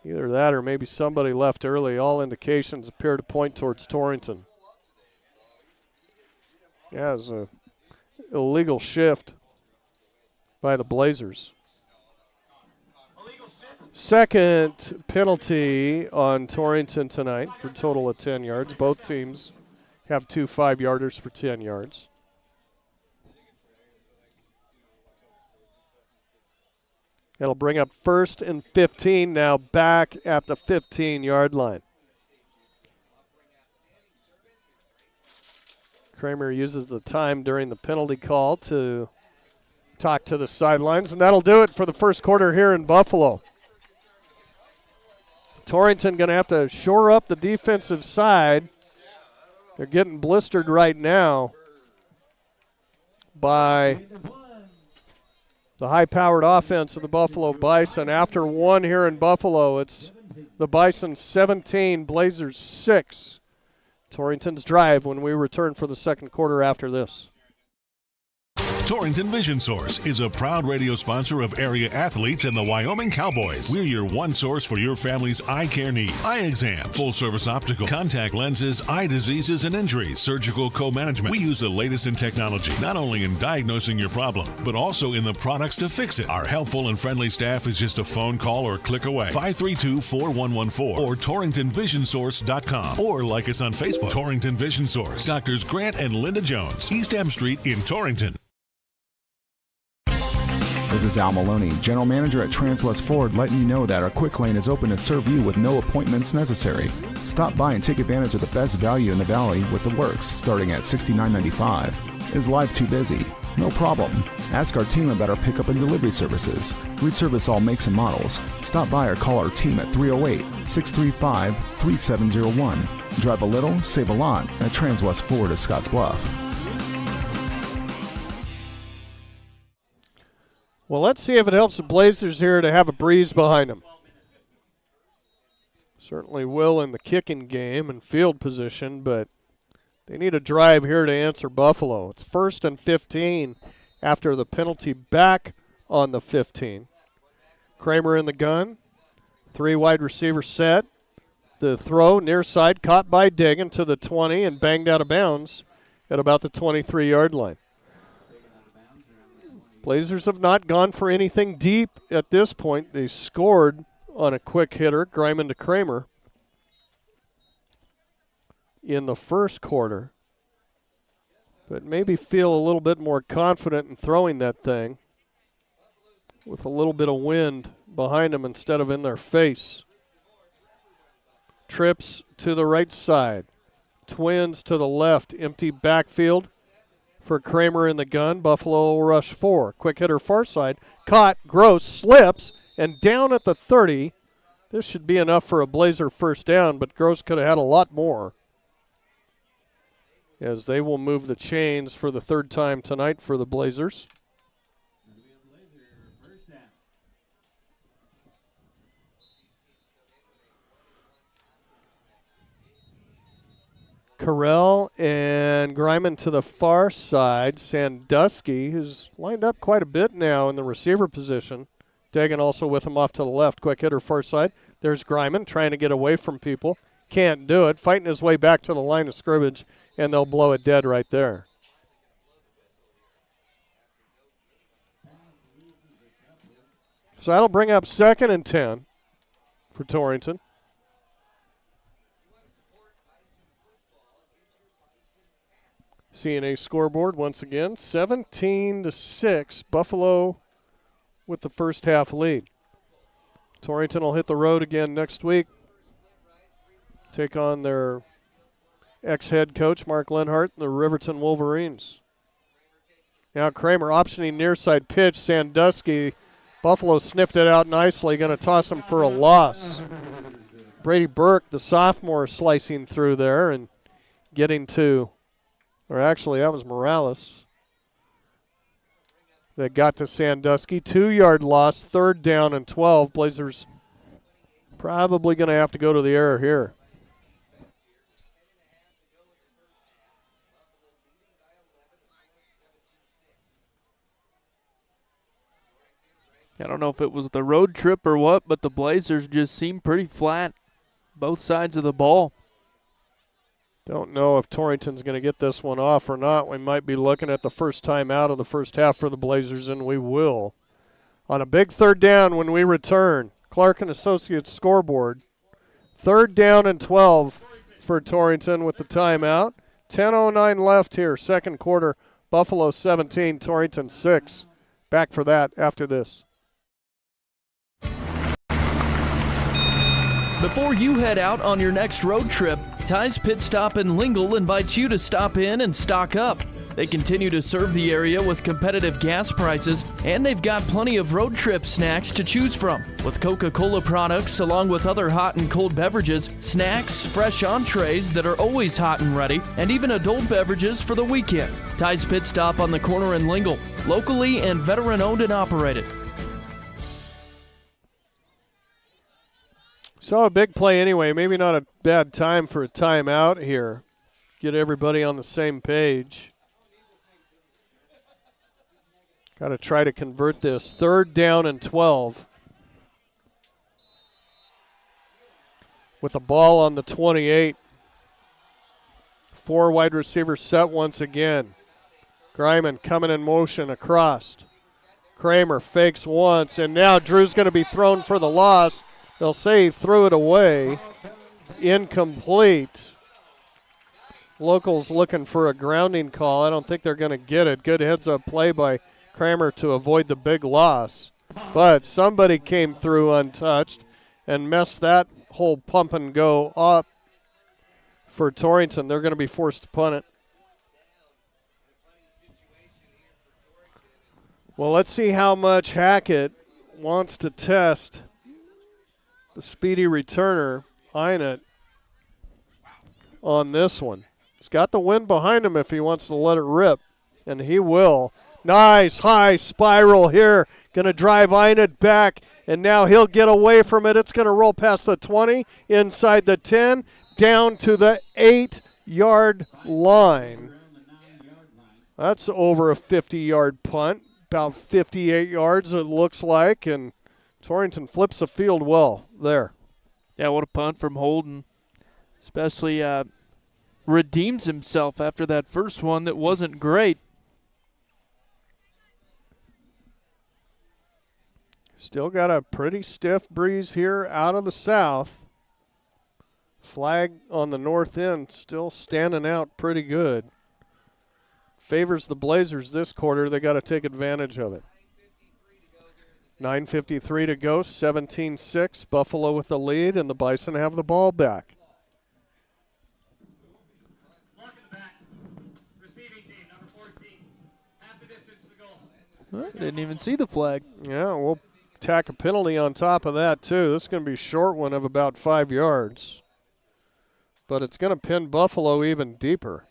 Either that or maybe somebody left early. All indications appear to point towards Torrington. Yeah, it's an illegal shift by the Blazers. Second penalty on Torrington tonight for a total of 10 yards. Both teams have 2 5-yarders for 10 yards. It'll bring up 1st and 15 now, back at the 15-yard line. Kramer uses the time during the penalty call to talk to the sidelines, and that'll do it for the first quarter here in Buffalo. Torrington going to have to shore up the defensive side. They're getting blistered right now by the high-powered offense of the Buffalo Bison. After one here in Buffalo, it's the Bison 17, Blazers 6. Torrington's drive when we return for the second quarter after this. Torrington Vision Source is a proud radio sponsor of area athletes and the Wyoming Cowboys. We're your one source for your family's eye care needs. Eye exam, full-service optical, contact lenses, eye diseases and injuries, surgical co-management. We use the latest in technology, not only in diagnosing your problem, but also in the products to fix it. Our helpful and friendly staff is just a phone call or click away. 532-4114 or TorringtonVisionSource.com, or like us on Facebook. Torrington Vision Source. Doctors Grant and Linda Jones, East M Street in Torrington. This is Al Maloney, General Manager at Transwest Ford, letting you know that our quick lane is open to serve you with no appointments necessary. Stop by and take advantage of the best value in the Valley with the works starting at $69.95. Is life too busy? No problem. Ask our team about our pickup and delivery services. We service all makes and models. Stop by or call our team at 308-635-3701. Drive a little, save a lot at Transwest Ford of Scotts Bluff. Well, let's see if it helps the Blazers here to have a breeze behind them. Certainly will in the kicking game and field position, but they need a drive here to answer Buffalo. It's 1st and 15 after the penalty, back on the 15. Kramer in the gun. 3 wide receivers set. The throw near side caught by Dagan to the 20 and banged out of bounds at about the 23-yard line. Blazers have not gone for anything deep at this point. They scored on a quick hitter, Griman to Kramer, in the first quarter. but maybe feel a little bit more confident in throwing that thing with a little bit of wind behind them instead of in their face. Trips to the right side. Twins to the left. Empty backfield for Kramer in the gun. Buffalo will rush 4. Quick hitter far side. Caught. Gross slips and down at the 30. This should be enough for a Blazer first down, but Gross could have had a lot more, as they will move the chains for the third time tonight for the Blazers. Carell and Greiman to the far side. Sandusky, who's lined up quite a bit now in the receiver position. Dagan also with him off to the left. Quick hitter far side. There's Greiman trying to get away from people. Can't do it. Fighting his way back to the line of scrimmage, and they'll blow it dead right there. So that'll bring up 2nd and 10 for Torrington. CNA scoreboard once again, 17-6. Buffalo with the first half lead. Torrington will hit the road again next week. Take on their ex-head coach, Mark Lenhart, and the Riverton Wolverines. Now Kramer optioning near side pitch. Sandusky. Buffalo sniffed it out nicely. Going to toss him for a loss. Brady Burke, the sophomore, slicing through there and getting to, or actually that was Morales that got to Sandusky. 2-yard loss, 3rd down and 12. Blazers probably going to have to go to the air here. I don't know if it was the road trip or what, but the Blazers just seem pretty flat, both sides of the ball. Don't know if Torrington's going to get this one off or not. We might be looking at the first time out of the first half for the Blazers, and we will. On a big 3rd down when we return. Clark and Associates scoreboard. 3rd down and 12 for Torrington with the timeout. 10:09 left here, 2nd quarter. Buffalo 17, Torrington 6. Back for that after this. Before you head out on your next road trip, Ty's Pit Stop in Lingle invites you to stop in and stock up. They continue to serve the area with competitive gas prices, and they've got plenty of road trip snacks to choose from. With Coca-Cola products along with other hot and cold beverages, snacks, fresh entrees that are always hot and ready, and even adult beverages for the weekend. Ty's Pit Stop on the corner in Lingle, locally and veteran owned and operated. So a big play anyway. Maybe not a bad time for a timeout here. Get everybody on the same page. Got to try to convert this. 3rd down and 12. With the ball on the 28. 4 wide receivers set once again. Greiman coming in motion across. Kramer fakes once, and now Drew's going to be thrown for the loss. They'll say he threw it away. Incomplete. Locals looking for a grounding call. I don't think they're going to get it. Good heads-up play by Kramer to avoid the big loss. But somebody came through untouched and messed that whole pump and go up for Torrington. They're going to be forced to punt it. Well, let's see how much Hackett wants to test the speedy returner, Einert, on this one. He's got the wind behind him if he wants to let it rip, and he will. Nice high spiral here. Going to drive Einert back, and now he'll get away from it. It's going to roll past the 20, inside the 10, down to the 8-yard line. That's over a 50-yard punt, about 58 yards it looks like, and Torrington flips the field well there. Yeah, what a punt from Holden. Especially redeems himself after that first one that wasn't great. Still got a pretty stiff breeze here out of the south. Flag on the north end still standing out pretty good. favors the Blazers this quarter. They got to take advantage of it. 9:53 to go, 17-6. Buffalo with the lead, and the Bison have the ball back. Didn't even see the flag. Yeah, we'll tack a penalty on top of that, too. This is going to be a short one of about 5 yards. But it's going to pin Buffalo even deeper.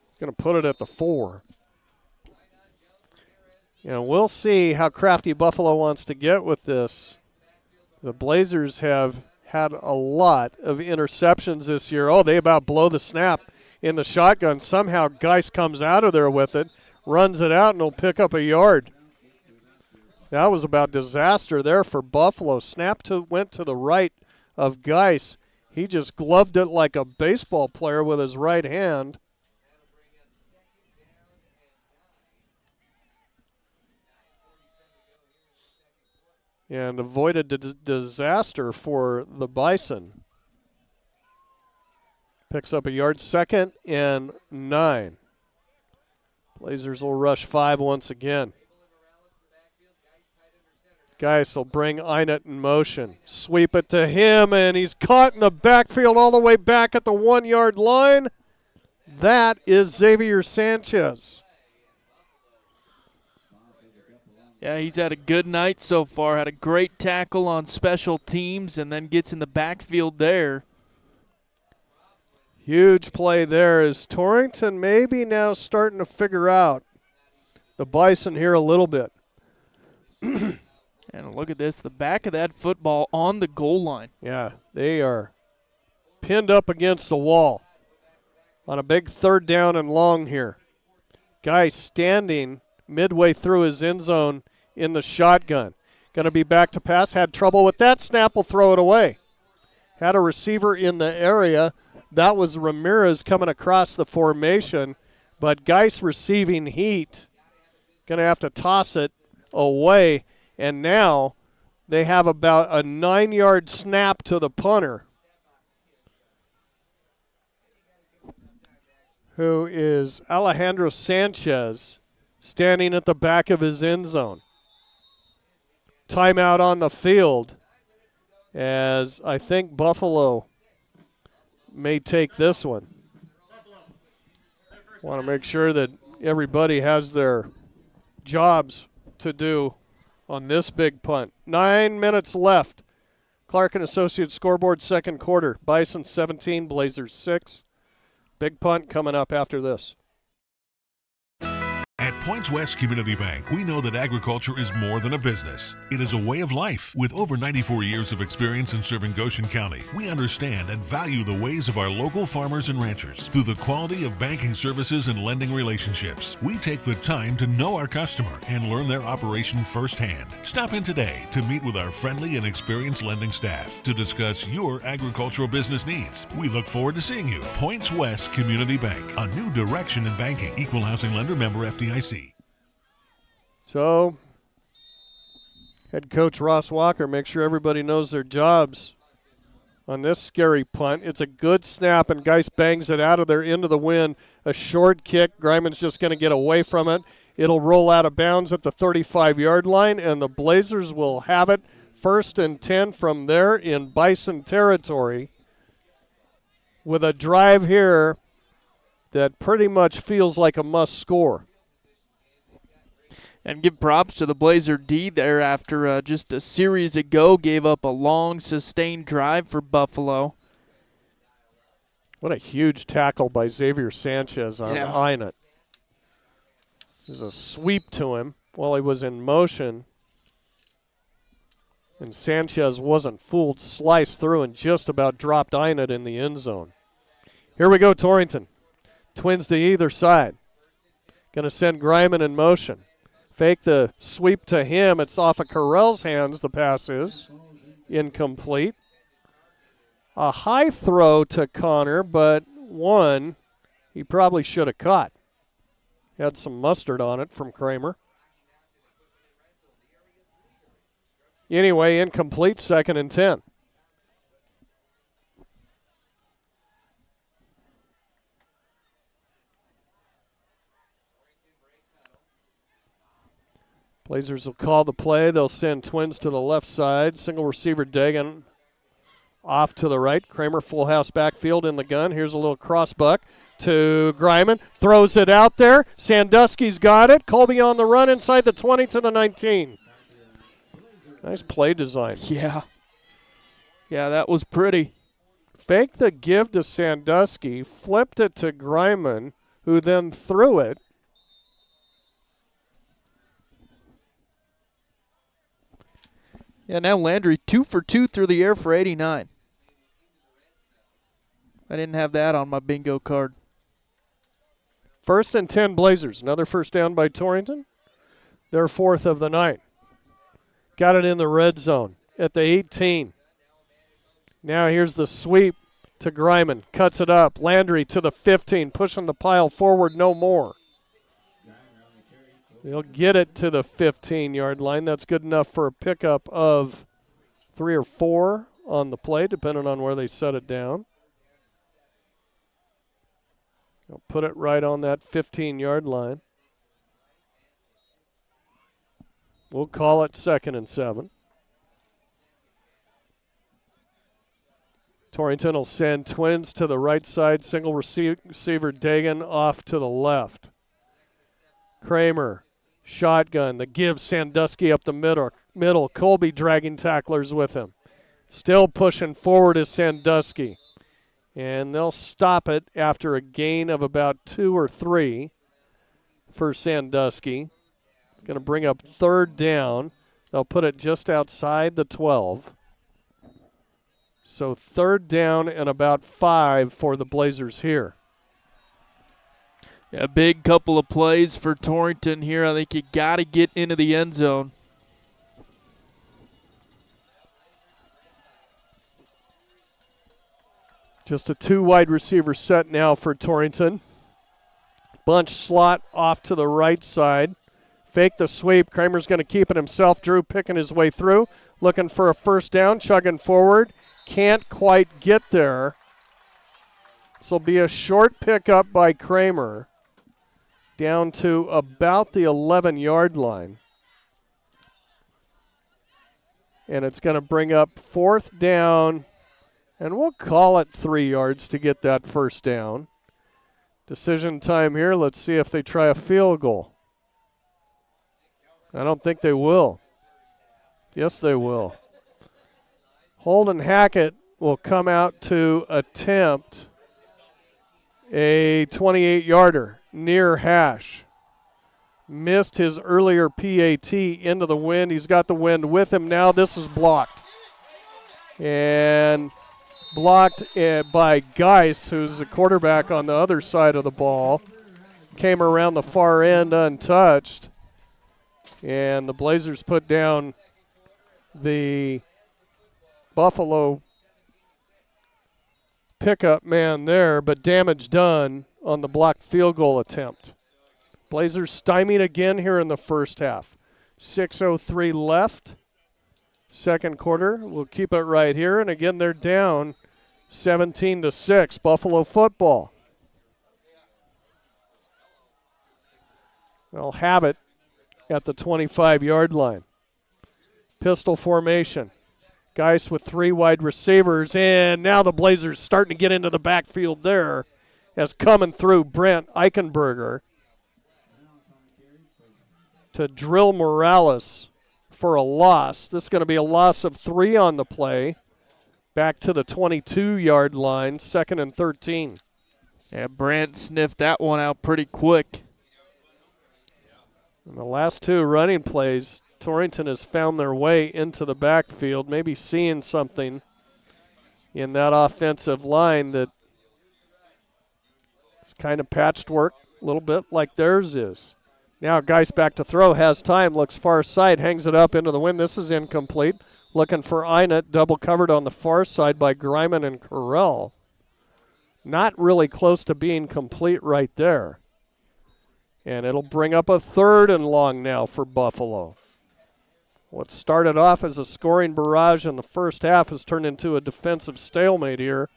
It's going to put it at the 4. We'll see how crafty Buffalo wants to get with this. The Blazers have had a lot of interceptions this year. Oh, they about blow the snap in the shotgun. Somehow Geis comes out of there with it, runs it out, and he'll pick up a yard. That was about disaster there for Buffalo. Went to the right of Geis. He just gloved it like a baseball player with his right hand. And avoided the disaster for the Bison. Picks up a yard, 2nd and 9. Blazers will rush 5 once again. Geis will bring Einert in motion. Sweep it to him, and he's caught in the backfield all the way back at the 1-yard line. That is Xavier Sanchez. Yeah, he's had a good night so far. Had a great tackle on special teams and then gets in the backfield there. Huge play there as Torrington maybe now starting to figure out the Bison here a little bit. And look at this, the back of that football on the goal line. Yeah, they are pinned up against the wall on a big 3rd down and long here. Guy standing midway through his end zone in the shotgun. Going to be back to pass. Had trouble with that snap. Will throw it away. Had a receiver in the area. That was Ramirez coming across the formation. But Geis receiving heat. Going to have to toss it away. And now they have about a 9-yard snap to the punter, who is Alejandro Sanchez, standing at the back of his end zone. Timeout on the field, as I think Buffalo may take this one. Want to make sure that everybody has their jobs to do on this big punt. 9 minutes left. Clark and Associates scoreboard, 2nd quarter. Bison 17, Blazers 6. Big punt coming up after this. At Points West Community Bank, we know that agriculture is more than a business. It is a way of life. With over 94 years of experience in serving Goshen County, we understand and value the ways of our local farmers and ranchers. Through the quality of banking services and lending relationships, we take the time to know our customer and learn their operation firsthand. Stop in today to meet with our friendly and experienced lending staff to discuss your agricultural business needs. We look forward to seeing you. Points West Community Bank, a new direction in banking. Equal housing lender, member FDIC. So, head coach Ross Walker, make sure everybody knows their jobs on this scary punt. It's a good snap, and Geis bangs it out of there into the wind. A short kick. Griman's just going to get away from it. It'll roll out of bounds at the 35-yard line, and the Blazers will have it 1st and 10 from there in Bison territory, with a drive here that pretty much feels like a must score. And give props to the Blazer D there after just a series ago gave up a long, sustained drive for Buffalo. What a huge tackle by Xavier Sanchez on Einert. There's a sweep to him while he was in motion. And Sanchez wasn't fooled, sliced through and just about dropped Einert in the end zone. Here we go, Torrington. Twins to either side. Going to send Griman in motion. Fake the sweep to him. It's off of Carell's hands. The pass is incomplete. A high throw to Connor, but one he probably should have caught. Had some mustard on it from Kramer. Anyway, incomplete, 2nd and 10. Blazers will call the play. They'll send Twins to the left side. Single receiver Dagan off to the right. Kramer full house backfield in the gun. Here's a little cross buck to Greiman. Throws it out there. Sandusky's got it. Colby on the run inside the 20 to the 19. Nice play design. Yeah. Yeah, that was pretty. Fake the give to Sandusky. Flipped it to Greiman, who then threw it. Yeah, now Landry 2 for 2 through the air for 89. I didn't have that on my bingo card. 1st and 10 Blazers. Another first down by Torrington. Their 4th of the night. Got it in the red zone at the 18. Now here's the sweep to Greiman. Cuts it up. Landry to the 15. Pushing the pile forward no more. They'll get it to the 15-yard line. That's good enough for a pickup of 3 or 4 on the play, depending on where they set it down. They'll put it right on that 15-yard line. We'll call it 2nd and 7. Torrington will send Twins to the right side. Single receiver Dagan off to the left. Kramer, shotgun that gives Sandusky up the middle. Colby dragging tacklers with him. Still pushing forward is Sandusky. And they'll stop it after a gain of about 2 or 3 for Sandusky. Going to bring up 3rd down. They'll put it just outside the 12. So 3rd down and about 5 for the Blazers here. Yeah, big couple of plays for Torrington here. I think you got to get into the end zone. Just a 2 wide receiver set now for Torrington. Bunch slot off to the right side. Fake the sweep. Kramer's going to keep it himself. Drew picking his way through. Looking for a first down. Chugging forward. Can't quite get there. This will be a short pickup by Kramer. Down to about the 11-yard line. And it's going to bring up 4th down. And we'll call it 3 yards to get that first down. Decision time here. Let's see if they try a field goal. I don't think they will. Yes, they will. Holden Hackett will come out to attempt a 28-yarder near hash. Missed his earlier PAT into the wind. He's got the wind with him now. This is blocked. And blocked by Geis, who's the quarterback on the other side of the ball. Came around the far end untouched. And the Blazers put down the Buffalo pickup man there, but damage done on the blocked field goal attempt. Blazers stymied again here in the first half. 6:03 left. Second quarter. We'll keep it right here. And again, they're down 17-6. Buffalo football. They'll have it at the 25-yard line. Pistol formation. Geis with 3 wide receivers. And now the Blazers starting to get into the backfield there as coming through Brent Eichenberger to drill Morales for a loss. This is going to be a loss of 3 on the play. Back to the 22-yard line, 2nd and 13. Yeah, Brant sniffed that one out pretty quick. And the last 2 running plays, Torrington has found their way into the backfield, maybe seeing something in that offensive line that is kind of patchwork, a little bit like theirs is. Now Geis back to throw, has time, looks far side, hangs it up into the wind. This is incomplete. Looking for Einert, double covered on the far side by Greiman and Carell. Not really close to being complete right there. And it'll bring up a 3rd and long now for Buffalo. What started off as a scoring barrage in the first half has turned into a defensive stalemate here.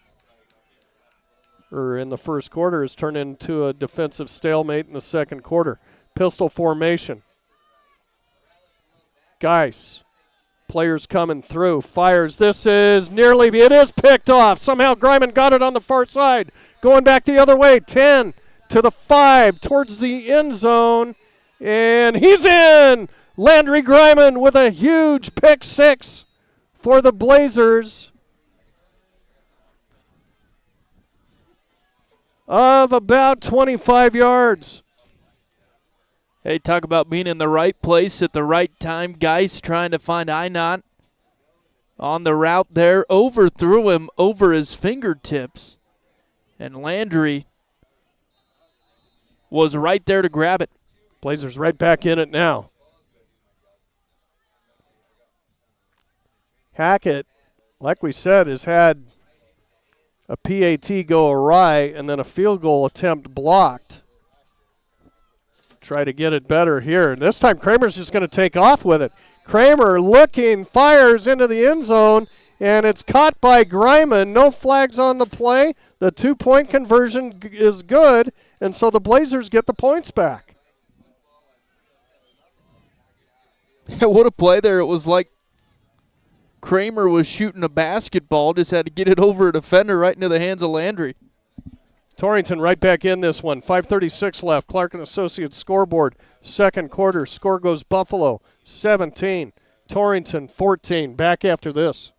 Or in the first quarter has turned into a defensive stalemate in the second quarter. Pistol formation. Geis. Players coming through. Fires. This is it is picked off. Somehow Greiman got it on the far side. Going back the other way. 10 to the 5 towards the end zone. And he's in! Landry Greiman with a huge pick 6 for the Blazers of about 25 yards. Hey, talk about being in the right place at the right time. Geis trying to find Einot on the route there. Overthrew him over his fingertips. And Landry was right there to grab it. Blazers right back in it now. Hackett, like we said, has had a PAT go awry and then a field goal attempt blocked. Try to get it better here. This time Kramer's just going to take off with it. Kramer looking, fires into the end zone, and it's caught by Greiman. No flags on the play. The 2-point conversion is good, and so the Blazers get the points back. What a play there. It was like Kramer was shooting a basketball, just had to get it over a defender right into the hands of Landry. Torrington right back in this one. 5:36 left. Clark and Associates scoreboard. Second quarter. Score goes Buffalo 17. Torrington 14. Back after this.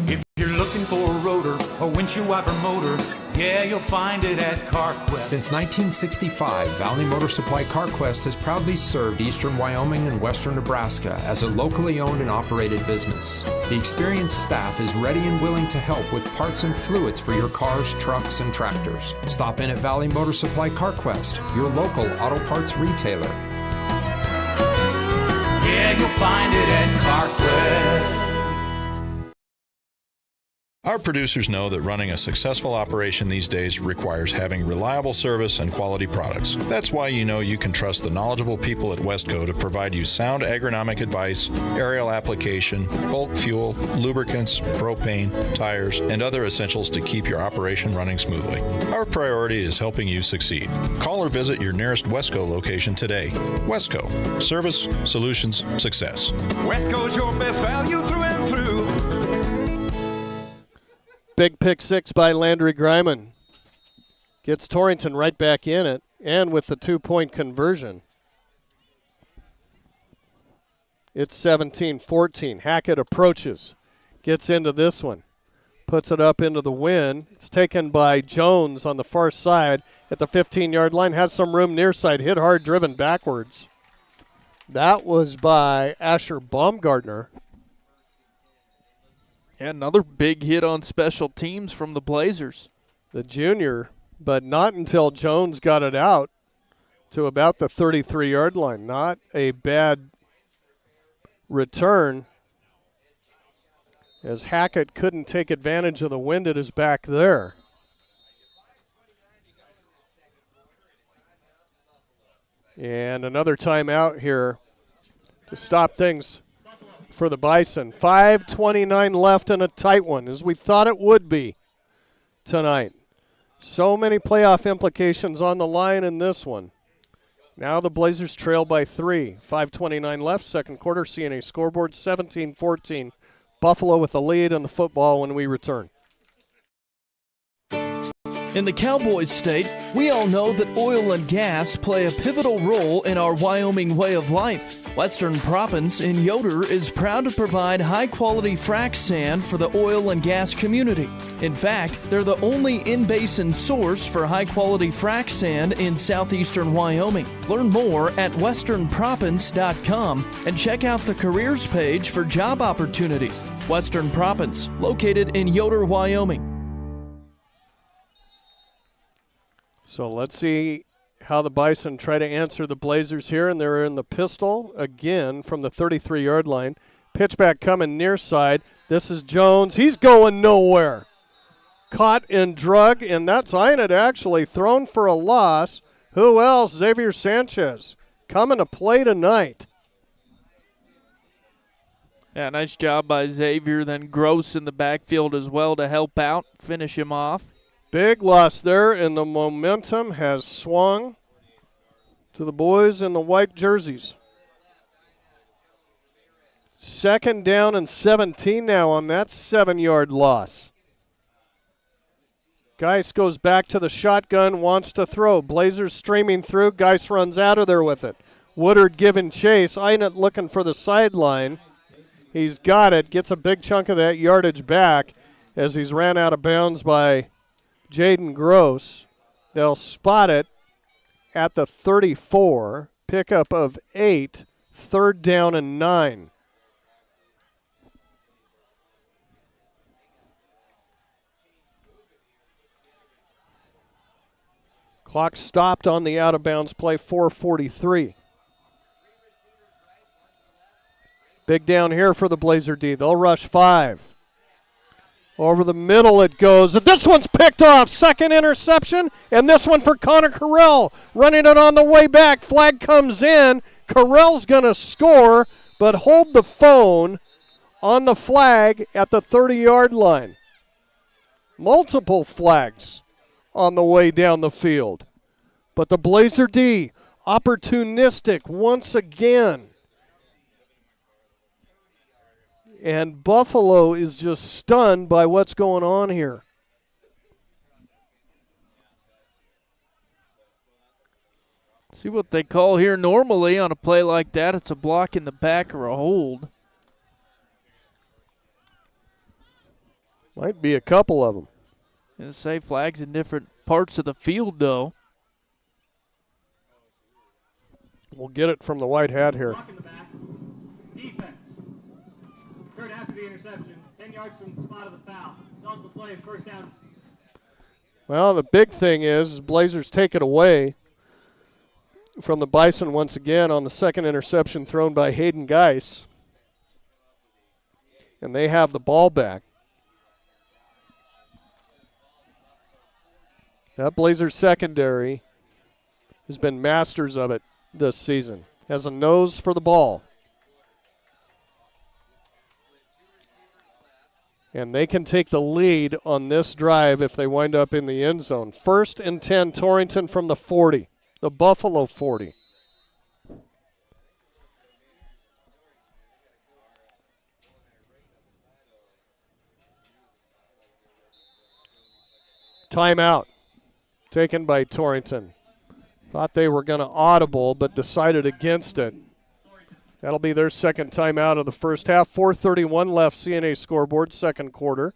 If you're looking for a rotor, a windshield wiper motor, yeah, you'll find it at CarQuest. Since 1965, Valley Motor Supply CarQuest has proudly served eastern Wyoming and western Nebraska as a locally owned and operated business. The experienced staff is ready and willing to help with parts and fluids for your cars, trucks, and tractors. Stop in at Valley Motor Supply CarQuest, your local auto parts retailer. Yeah, you'll find it at CarQuest. Our producers know that running a successful operation these days requires having reliable service and quality products. That's why you know you can trust the knowledgeable people at Westco to provide you sound agronomic advice, aerial application, bulk fuel, lubricants, propane, tires, and other essentials to keep your operation running smoothly. Our priority is helping you succeed. Call or visit your nearest Westco location today. Westco. Service, solutions, success. Westco's your best value through and through. Big pick 6 by Landry Greiman. Gets Torrington right back in it, and with the 2-point conversion. It's 17-14. Hackett approaches. Gets into this one. Puts it up into the wind. It's taken by Jones on the far side at the 15-yard line. Has some room near side. Hit hard, driven backwards. That was by Asher Baumgartner. And another big hit on special teams from the Blazers. The junior, but not until Jones got it out to about the 33-yard line. Not a bad return, as Hackett couldn't take advantage of the wind at his back there. And another timeout here to stop things for the Bison. 5:29 left and a tight one, as we thought it would be tonight. So many playoff implications on the line in this one. Now the Blazers trail by 3. 5:29 left, second quarter. CNA scoreboard 17-14. Buffalo with the lead in the football when we return. In the Cowboys state, we all know that oil and gas play a pivotal role in our Wyoming way of life. Western Proppants in Yoder is proud to provide high-quality frac sand for the oil and gas community. In fact, they're the only in-basin source for high-quality frac sand in southeastern Wyoming. Learn more at westernproppants.com and check out the careers page for job opportunities. Western Proppants, located in Yoder, Wyoming. So let's see how the Bison try to answer the Blazers here, and they're in the pistol again from the 33-yard line. Pitchback coming near side. This is Jones. He's going nowhere. Caught and drug, and that's Einat actually thrown for a loss. Who else? Xavier Sanchez coming to play tonight. Yeah, nice job by Xavier. Then Gross in the backfield as well to help out, finish him off. Big loss there, and the momentum has swung to the boys in the white jerseys. 2nd down and 17 now on that 7-yard loss. Geis goes back to the shotgun, wants to throw. Blazers streaming through. Geis runs out of there with it. Woodard giving chase. Einert looking for the sideline. He's got it. Gets a big chunk of that yardage back as he's ran out of bounds by Jaden Gross. They'll spot it at the 34. Pickup of 8. 3rd down and 9. Clock stopped on the out-of-bounds play, 4:43. Big down here for the Blazer D. They'll rush 5. Over the middle it goes. This one's picked off. 2nd interception, and this one for Connor Carell. Running it on the way back. Flag comes in. Carell's going to score, but hold the phone on the flag at the 30-yard line. Multiple flags on the way down the field. But the Blazer D, opportunistic once again. And Buffalo is just stunned by what's going on here. See what they call here normally on a play like that. It's a block in the back or a hold. Might be a couple of them. And say flags in different parts of the field, though. We'll get it from the white hat here. Defense. Third after the interception. 10 yards from the spot of the foul. Result of the play is 1st down. Well, the big thing is Blazers take it away from the Bison once again on the 2nd interception thrown by Hayden Geis. And they have the ball back. That Blazers secondary has been masters of it this season. Has a nose for the ball. And they can take the lead on this drive if they wind up in the end zone. 1st and 10, Torrington from the 40, the Buffalo 40. Timeout taken by Torrington. Thought they were going to audible, but decided against it. That'll be their 2nd timeout of the first half. 4:31 left, CNA scoreboard, 2nd quarter.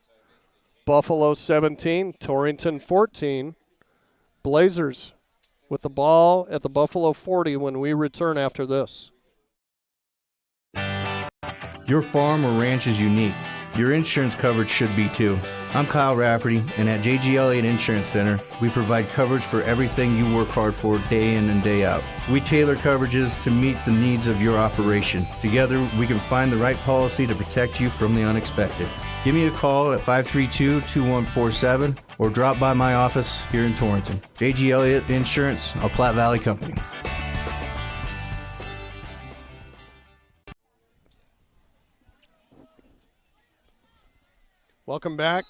Buffalo 17, Torrington 14. Blazers with the ball at the Buffalo 40 when we return after this. Your farm or ranch is unique. Your insurance coverage should be too. I'm Kyle Rafferty, and at JG Elliott Insurance Center, we provide coverage for everything you work hard for day in and day out. We tailor coverages to meet the needs of your operation. Together, we can find the right policy to protect you from the unexpected. Give me a call at 532-2147 or drop by my office here in Torrington. JG Elliott Insurance, a Platte Valley company. Welcome back.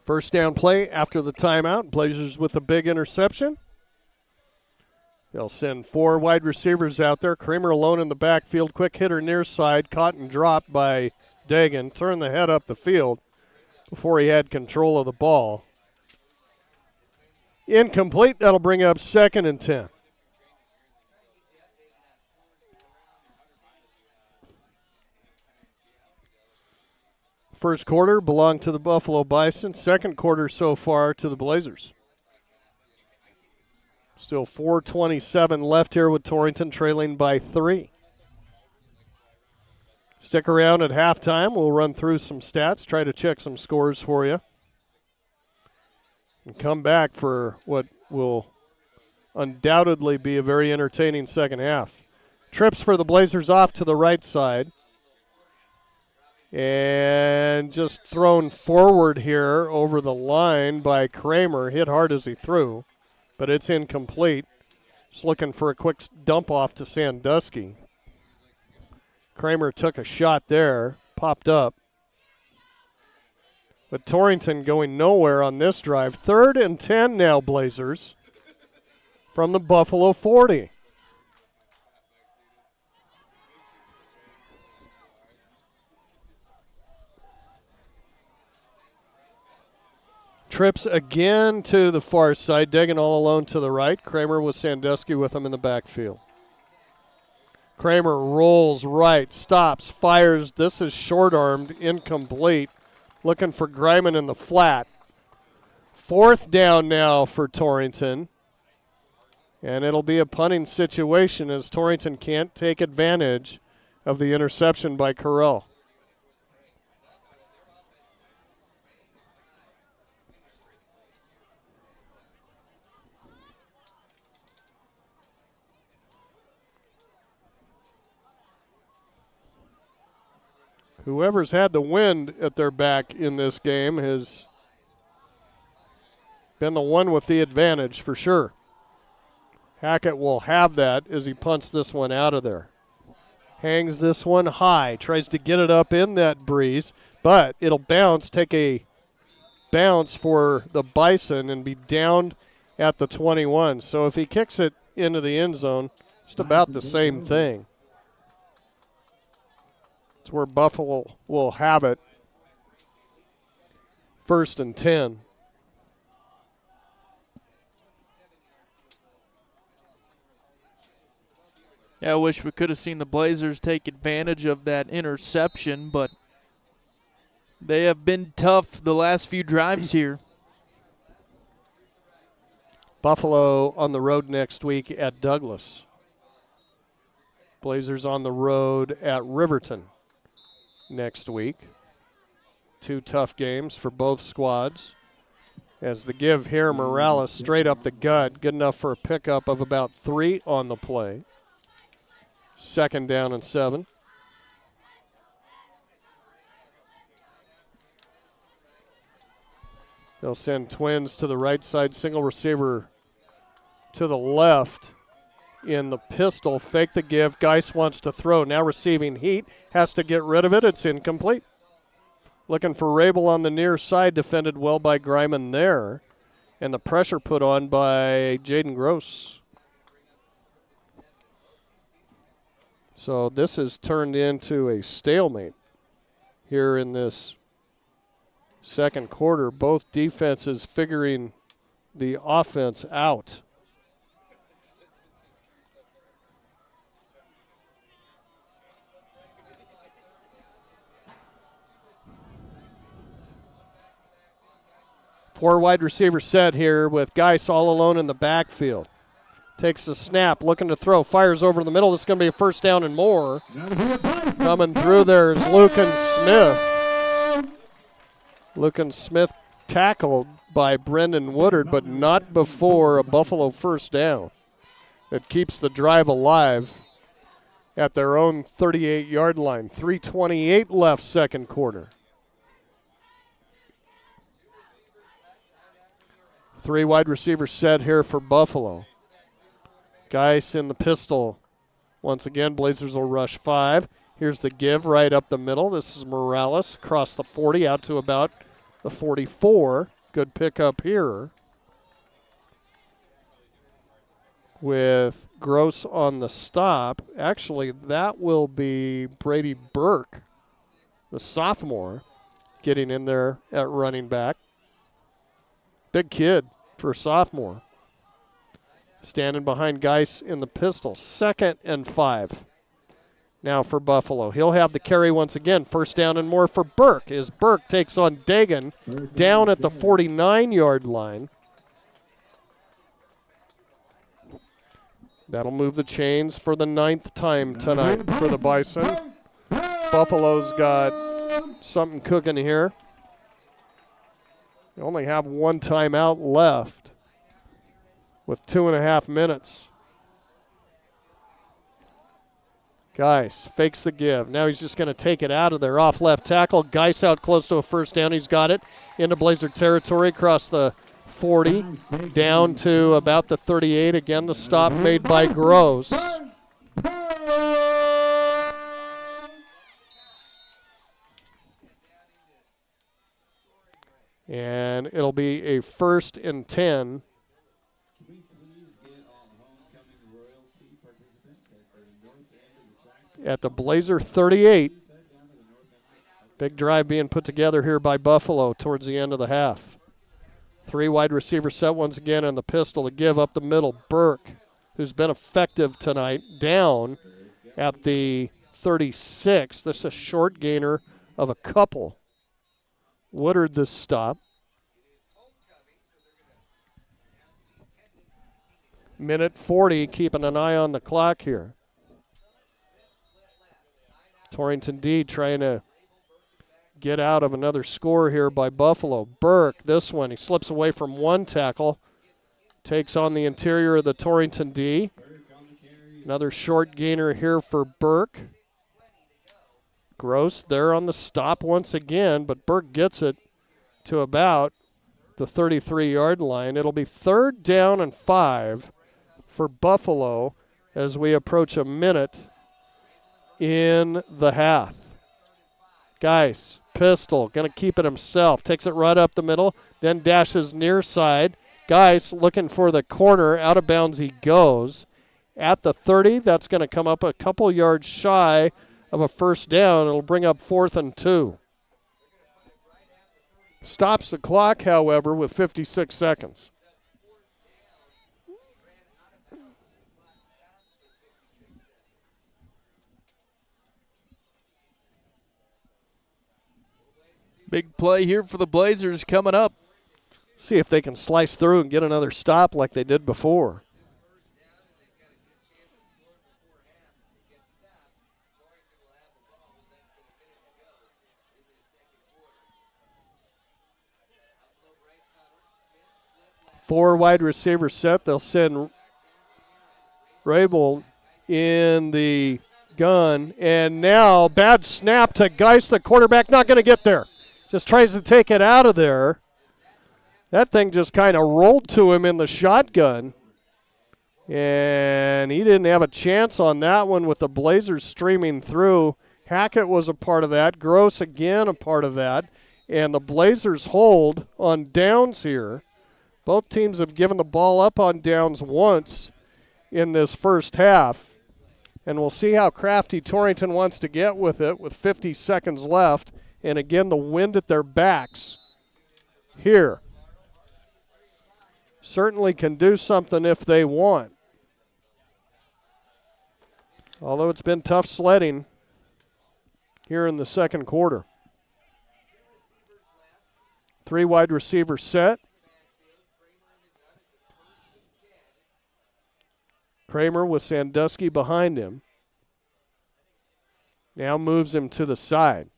First down play after the timeout. Blazers with a big interception. They'll send 4 wide receivers out there. Kramer alone in the backfield. Quick hitter near side. Caught and dropped by Dagan. Turned the head up the field before he had control of the ball. Incomplete. That'll bring up 2nd and 10. First quarter belonged to the Buffalo Bison. 2nd quarter so far to the Blazers. Still 4:27 left here with Torrington trailing by 3. Stick around at halftime. We'll run through some stats, try to check some scores for you. And come back for what will undoubtedly be a very entertaining second half. Trips for the Blazers off to the right side. And just thrown forward here over the line by Kramer. Hit hard as he threw, but it's incomplete. Just looking for a quick dump off to Sandusky. Kramer took a shot there, popped up. But Torrington going nowhere on this drive. 3rd and 10 now, Blazers, from the Buffalo 40. Trips again to the far side. Degan all alone to the right. Kramer with Sandusky with him in the backfield. Kramer rolls right, stops, fires. This is short-armed, incomplete. Looking for Greiman in the flat. 4th down now for Torrington. And it'll be a punting situation as Torrington can't take advantage of the interception by Carell. Whoever's had the wind at their back in this game has been the one with the advantage for sure. Hackett will have that as he punts this one out of there. Hangs this one high, tries to get it up in that breeze, but it'll bounce, take a bounce for the Bison and be down at the 21. So if he kicks it into the end zone, just about the same thing. It's where Buffalo will have it. 1st and 10. Yeah, I wish we could have seen the Blazers take advantage of that interception, but they have been tough the last few drives here. Buffalo on the road next week at Douglas. Blazers on the road at Riverton next week. 2 tough games for both squads. As the give here, Morales straight up the gut, good enough for a pickup of about 3 on the play. 2nd down and 7. They'll send Twins to the right side, single receiver to the left in the pistol. Fake the give. Geis wants to throw. Now receiving heat. Has to get rid of it. It's incomplete. Looking for Rabel on the near side. Defended well by Greiman there. And the pressure put on by Jaden Gross. So this has turned into a stalemate here in this second quarter. Both defenses figuring the offense out. Four wide receiver set here with Geis all alone in the backfield. Takes the snap, looking to throw, fires over the middle. This is going to be a 1st down and more. Coming through there is Lucan Smith. Lucan Smith tackled by Brendan Woodard, but not before a Buffalo 1st down. It keeps the drive alive at their own 38-yard line. 3:28 left, second quarter. 3 wide receivers set here for Buffalo. Geis in the pistol. Once again, Blazers will rush 5. Here's the give right up the middle. This is Morales across the 40 out to about the 44. Good pickup here. With Gross on the stop. Actually, that will be Brady Burke, the sophomore, getting in there at running back. Big kid for a sophomore. Standing behind Geis in the pistol. 2nd and 5. Now for Buffalo. He'll have the carry once again. 1st down and more for Burke as Burke takes on Dagan down at the 49-yard line. That'll move the chains for the 9th time tonight for the Bison. Buffalo's got something cooking here. They only have 1 timeout left with 2.5 minutes. Geis fakes the give. Now he's just going to take it out of there. Off left tackle. Geis out close to a 1st down. He's got it into Blazer territory across the 40. Down to about the 38. Again, the stop made by Gross. And it'll be a 1st and 10. At the Blazer 38. Big drive being put together here by Buffalo towards the end of the half. Three wide receiver set once again, and the pistol to give up the middle. Burke, who's been effective tonight, down at the 36. This is a short gainer of a couple. Woodard this stop. Minute 40, keeping an eye on the clock here. Torrington D trying to get out of another score here by Buffalo. Burke, this one, he slips away from one tackle, takes on the interior of the Torrington D. Another short gainer here for Burke. Gross there on the stop once again, but Burke gets it to about the 33-yard line. It'll be 3rd down and 5 for Buffalo as we approach a minute in the half. Geis, pistol, going to keep it himself. Takes it right up the middle, then dashes near side. Geis looking for the corner. Out of bounds he goes. At the 30, that's going to come up a couple yards shy of a first down. It'll bring up 4th and 2. Stops the clock, however, with 56 seconds. Big play here for the Blazers coming up. See if they can slice through and get another stop like they did before. Four wide receiver set. They'll send Rabel in the gun. And now bad snap to Geis, the quarterback, not going to get there. Just tries to take it out of there. That thing just kind of rolled to him in the shotgun. And he didn't have a chance on that one with the Blazers streaming through. Hackett was a part of that. Gross again a part of that. And the Blazers hold on downs here. Both teams have given the ball up on downs once in this first half. And we'll see how crafty Torrington wants to get with it with 50 seconds left. And again, the wind at their backs here. Certainly can do something if they want. Although it's been tough sledding here in the second quarter. Three wide receiver set. Kramer with Sandusky behind him. Now moves him to the side.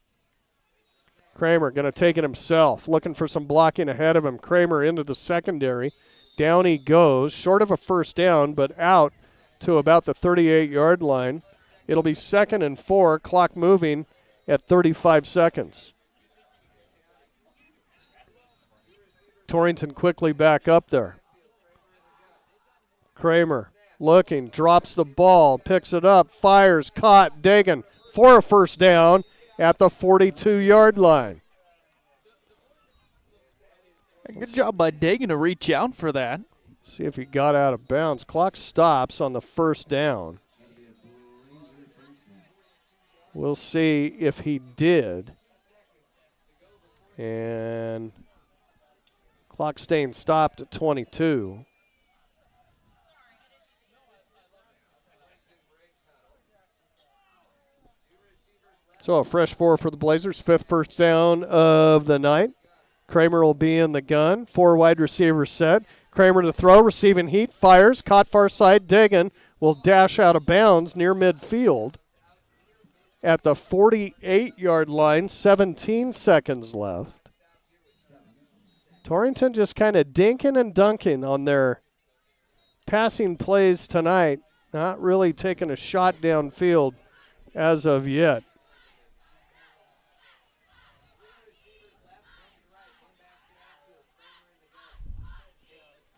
Kramer going to take it himself, looking for some blocking ahead of him. Kramer into the secondary. Down he goes, short of a first down, but out to about the 38-yard line. It'll be 2nd and 4, clock moving at 35 seconds. Torrington quickly back up there. Kramer looking, drops the ball, picks it up, fires, caught, Dagan for a first down at the 42-yard line. Good job by Dagan to reach out for that. See if he got out of bounds. Clock stops on the first down. We'll see if he did. And clock staying stopped at 22. So a fresh 4 for the Blazers. 5th first down of the night. Kramer will be in the gun. 4 wide receivers set. Kramer to throw, receiving heat, fires, caught far side. Dagan will dash out of bounds near midfield at the 48-yard line. 17 seconds left. Torrington just kind of dinking and dunking on their passing plays tonight. Not really taking a shot downfield as of yet.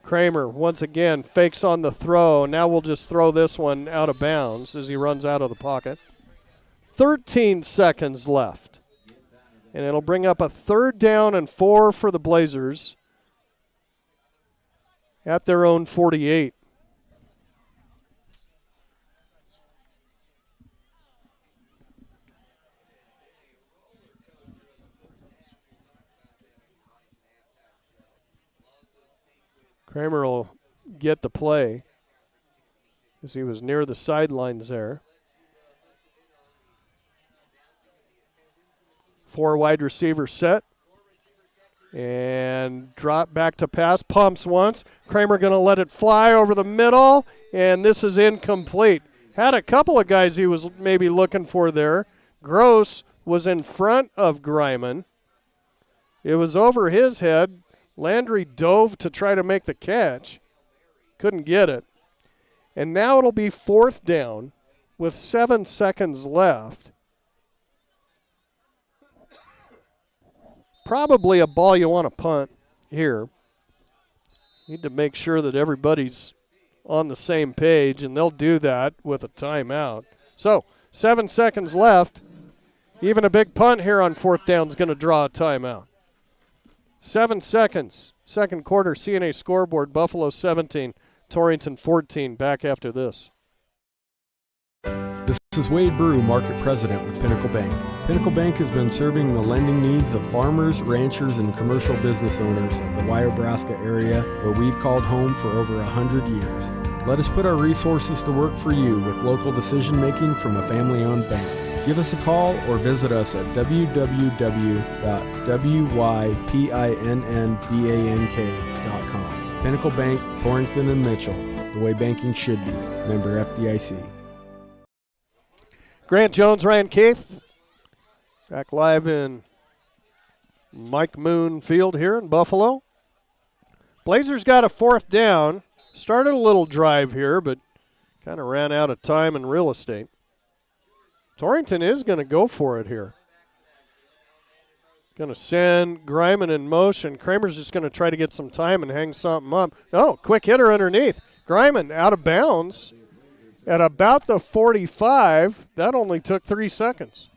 Kramer once again fakes on the throw. Now we'll just throw this one out of bounds as he runs out of the pocket. 13 seconds left. And it'll bring up a 3rd down and 4 for the Blazers at their own 48. Kramer will get the play as he was near the sidelines there. 4 wide receiver set. And drop back to pass. Pumps once. Kramer going to let it fly over the middle. And this is incomplete. Had a couple of guys he was maybe looking for there. Gross was in front of Greiman. It was over his head. Landry dove to try to make the catch. Couldn't get it. And now it'll be 4th down with 7 seconds left. Probably a ball you want to punt here. Need to make sure that everybody's on the same page, and they'll do that with a timeout. So, 7 seconds left. Even a big punt here on 4th down is going to draw a timeout. 7 seconds. Second quarter, CNA scoreboard, Buffalo 17, Torrington 14. Back after this. This is Wade Brew, Market President with Pinnacle Bank. Pinnacle Bank has been serving the lending needs of farmers, ranchers, and commercial business owners of the Wyobraska area, where we've called home for over 100 years. Let us put our resources to work for you with local decision-making from a family-owned bank. Give us a call or visit us at www.wypinnbank.com. Pinnacle Bank, Torrington and Mitchell, the way banking should be. Member FDIC. Grant Jones, Ryan Keith, back live in Mike Moon Field here in Buffalo. Blazers got a 4th down. Started a little drive here, but kind of ran out of time and real estate. Torrington is going to go for it here. Going to send Greiman in motion. Kramer's just going to try to get some time and hang something up. Oh, quick hitter underneath. Greiman out of bounds. At about the 45, that only took 3 seconds.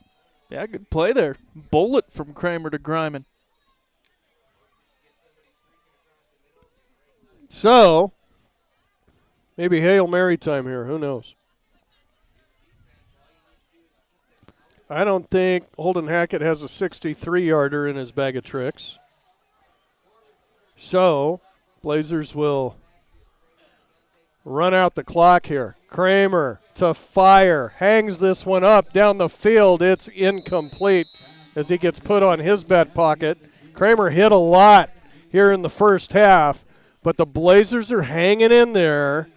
Yeah, good play there. Bullet from Kramer to Greiman. So, maybe Hail Mary time here. Who knows? I don't think Holden Hackett has a 63-yarder in his bag of tricks. So, Blazers will run out the clock here. Kramer to fire. Hangs this one up down the field. It's incomplete as he gets put on his back pocket. Kramer hit a lot here in the first half, but the Blazers are hanging in there,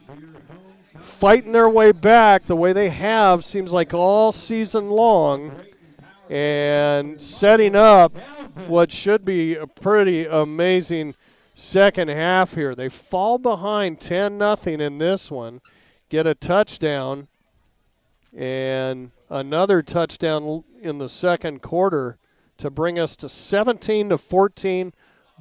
fighting their way back the way they have, seems like all season long, and setting up what should be a pretty amazing second half here. They fall behind 10-0 in this one, get a touchdown, and another touchdown in the second quarter to bring us to 17-14.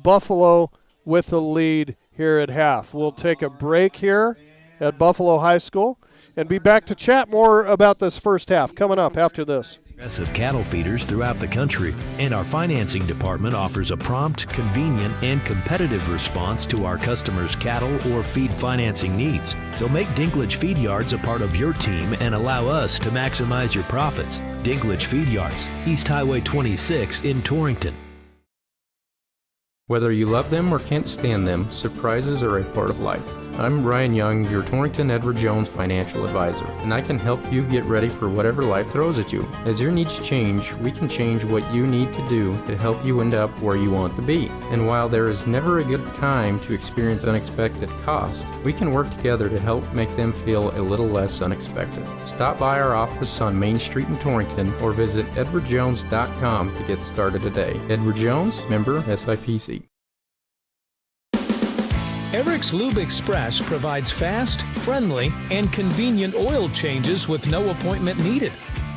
Buffalo with the lead here at half. We'll take a break here at Buffalo High School and be back to chat more about this first half coming up after this. Of cattle feeders throughout the country, and our financing department offers a prompt, convenient, and competitive response to our customers' cattle or feed financing needs. So make Dinklage Feed Yards a part of your team and allow us to maximize your profits. Dinklage Feed Yards, East Highway 26 in Torrington. Whether you love them or can't stand them, surprises are a part of life. I'm Ryan Young, your Torrington Edward Jones financial advisor, and I can help you get ready for whatever life throws at you. As your needs change, we can change what you need to do to help you end up where you want to be. And while there is never a good time to experience unexpected costs, we can work together to help make them feel a little less unexpected. Stop by our office on Main Street in Torrington or visit edwardjones.com to get started today. Edward Jones, member SIPC. Eric's Lube Express provides fast, friendly, and convenient oil changes with no appointment needed.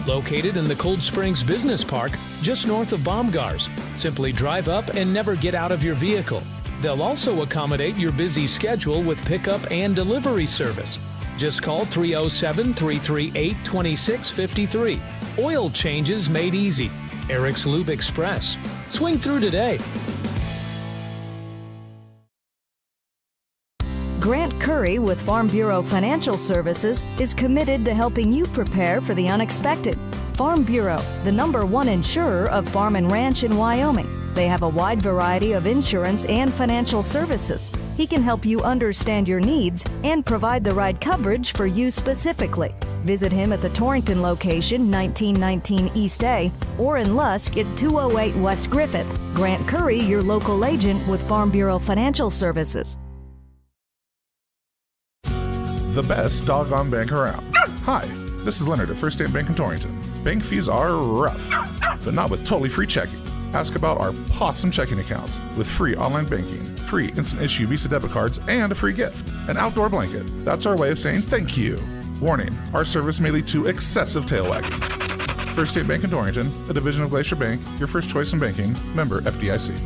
Located in the Cold Springs Business Park, just north of Baumgars. Simply drive up and never get out of your vehicle. They'll also accommodate your busy schedule with pickup and delivery service. Just call 307-338-2653. Oil changes made easy. Eric's Lube Express. Swing through today. Grant Curry with Farm Bureau Financial Services is committed to helping you prepare for the unexpected. Farm Bureau, the #1 insurer of farm and ranch in Wyoming. They have a wide variety of insurance and financial services. He can help you understand your needs and provide the right coverage for you specifically. Visit him at the Torrington location, 1919 East A, or in Lusk at 208 West Griffith. Grant Curry, your local agent with Farm Bureau Financial Services. The best doggone bank around. Hi, this is Leonard at First State Bank in Torrington. Bank fees are rough, but not with totally free checking. Ask about our awesome checking accounts with free online banking, free instant issue Visa debit cards, and a free gift, an outdoor blanket. That's our way of saying thank you. Warning, our service may lead to excessive tail wagging. First State Bank in Torrington, a division of Glacier Bank, your first choice in banking, member FDIC.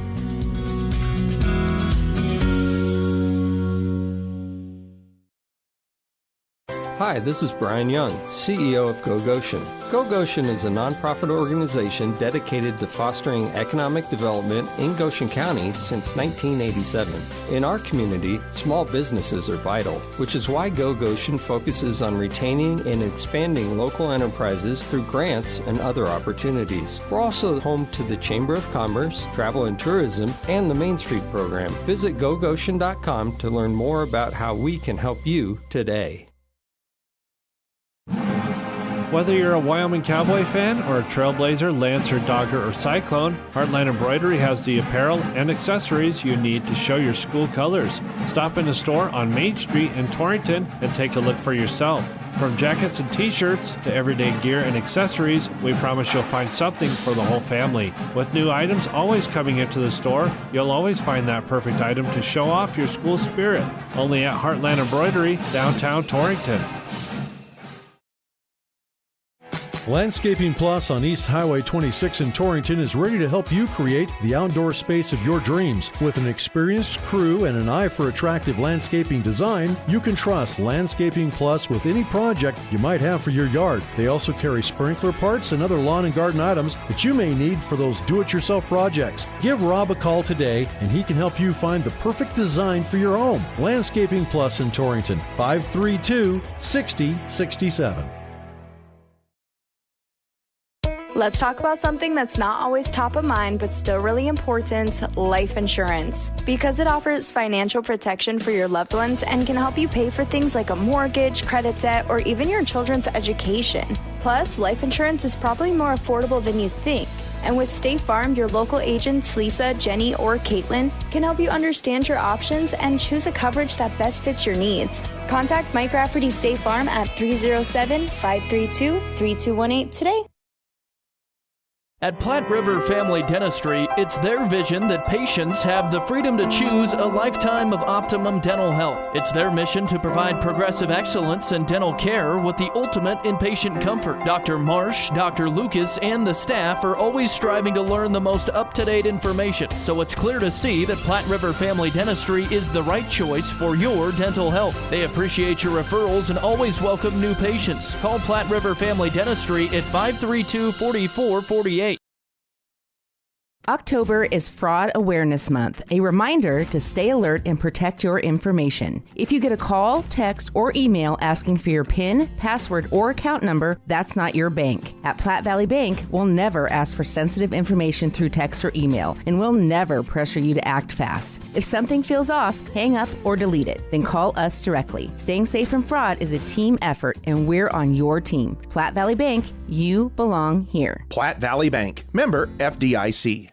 Hi, this is Brian Young, CEO of Go Goshen. Go Goshen is a nonprofit organization dedicated to fostering economic development in Goshen County since 1987. In our community, small businesses are vital, which is why Go Goshen focuses on retaining and expanding local enterprises through grants and other opportunities. We're also home to the Chamber of Commerce, Travel and Tourism, and the Main Street program. Visit gogoshen.com to learn more about how we can help you today. Whether you're a Wyoming Cowboy fan or a Trailblazer, Lancer, Dogger, or Cyclone, Heartline Embroidery has the apparel and accessories you need to show your school colors. Stop in the store on Main Street in Torrington and take a look for yourself. From jackets and t-shirts to everyday gear and accessories, we promise you'll find something for the whole family. With new items always coming into the store, you'll always find that perfect item to show off your school spirit. Only at Heartland Embroidery, downtown Torrington. Landscaping Plus on East Highway 26 in Torrington is ready to help you create the outdoor space of your dreams. With an experienced crew and an eye for attractive landscaping design, you can trust Landscaping Plus with any project you might have for your yard. They also carry sprinkler parts and other lawn and garden items that you may need for those do-it-yourself projects. Give Rob a call today and he can help you find the perfect design for your home. Landscaping Plus in Torrington, 532-6067. Let's talk about something that's not always top of mind, but still really important, life insurance. Because it offers financial protection for your loved ones and can help you pay for things like a mortgage, credit debt, or even your children's education. Plus, life insurance is probably more affordable than you think. And with State Farm, your local agents, Lisa, Jenny, or Caitlin, can help you understand your options and choose a coverage that best fits your needs. Contact Mike Rafferty State Farm at 307-532-3218 today. At Platte River Family Dentistry, it's their vision that patients have the freedom to choose a lifetime of optimum dental health. It's their mission to provide progressive excellence in dental care with the ultimate inpatient comfort. Dr. Marsh, Dr. Lucas, and the staff are always striving to learn the most up-to-date information, so it's clear to see that Platte River Family Dentistry is the right choice for your dental health. They appreciate your referrals and always welcome new patients. Call Platte River Family Dentistry at 532-4448. October is Fraud Awareness Month, a reminder to stay alert and protect your information. If you get a call, text, or email asking for your PIN, password, or account number, that's not your bank. At Platte Valley Bank, we'll never ask for sensitive information through text or email, and we'll never pressure you to act fast. If something feels off, hang up or delete it, then call us directly. Staying safe from fraud is a team effort, and we're on your team. Platte Valley Bank, you belong here. Platte Valley Bank, member FDIC.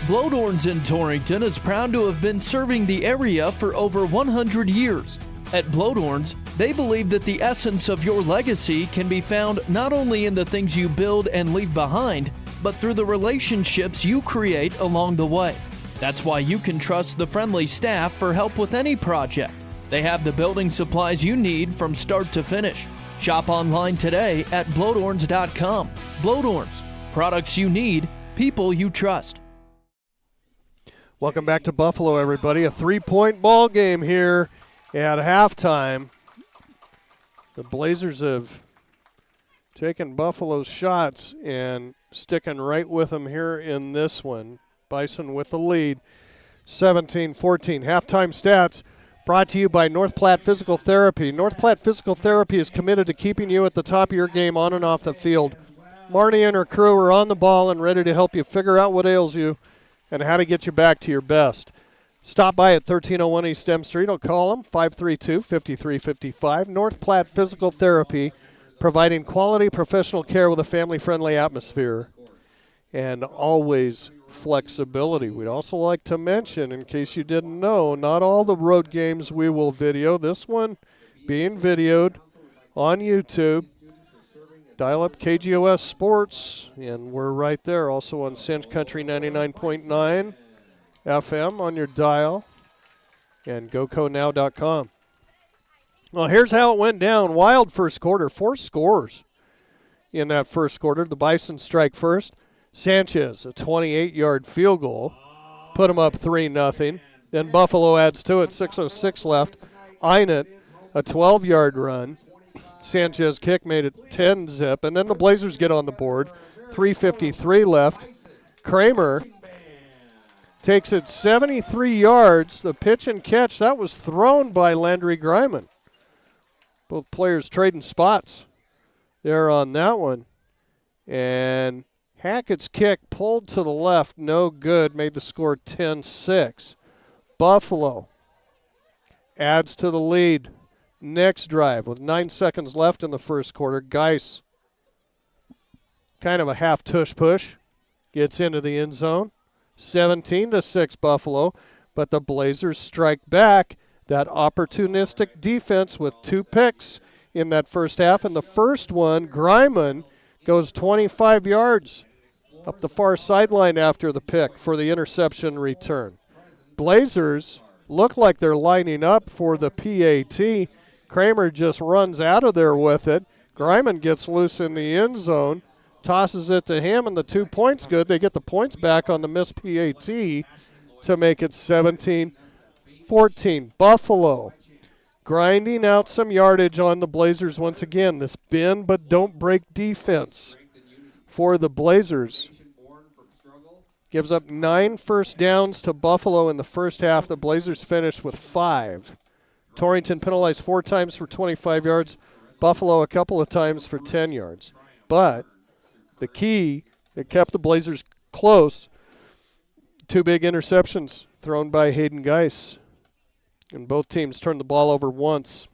Blodorns in Torrington is proud to have been serving the area for over 100 years. At Blodorns, they believe that the essence of your legacy can be found not only in the things you build and leave behind, but through the relationships you create along the way. That's why you can trust the friendly staff for help with any project. They have the building supplies you need from start to finish. Shop online today at blodorns.com. Blodorns, products you need, people you trust. Welcome back to Buffalo, everybody. A 3-point ball game here at halftime. The Blazers have taken Buffalo's shots and sticking right with them here in this one. Bison with the lead, 17-14. Halftime stats brought to you by North Platte Physical Therapy. North Platte Physical Therapy is committed to keeping you at the top of your game on and off the field. Marnie and her crew are on the ball and ready to help you figure out what ails you and how to get you back to your best. Stop by at 1301 East M Street or call them 532-5355. North Platte Physical Therapy, providing quality professional care with a family-friendly atmosphere and always flexibility. We'd also like to mention, in case you didn't know, not all the road games we will video. This one being videoed on YouTube. Dial up KGOS Sports, and we're right there. Also on Cinch Country 99.9 FM on your dial, and GoCoNow.com. Well, here's how it went down. Wild first quarter, 4 scores in that first quarter. The Bison strike first. Sanchez, a 28-yard field goal, put them up 3-0. Then Buffalo adds to it, 6:06 left. Einert, a 12-yard run. Sanchez kick made it 10-zip, and then the Blazers get on the board. 3:53 left. Kramer takes it 73 yards. The pitch and catch, that was thrown by Landry Griman. Both players trading spots there on that one. And Hackett's kick pulled to the left, no good, made the score 10-6. Buffalo adds to the lead. Next drive with 9 seconds left in the first quarter. Geis, kind of a half tush push, gets into the end zone. 17-6 Buffalo, but the Blazers strike back. That opportunistic defense with 2 picks in that first half. And the first one, Griman, goes 25 yards up the far sideline after the pick for the interception return. Blazers look like they're lining up for the PAT. Kramer just runs out of there with it. Griman gets loose in the end zone, tosses it to him, and the 2 points good. They get the points back on the missed PAT to make it 17-14. Buffalo grinding out some yardage on the Blazers once again. This bend but don't break defense for the Blazers gives up 9 first downs to Buffalo in the first half. The Blazers finished with 5. Torrington penalized 4 times for 25 yards. Buffalo a couple of times for 10 yards. But the key that kept the Blazers close, 2 big interceptions thrown by Hayden Geis. And both teams turned the ball over once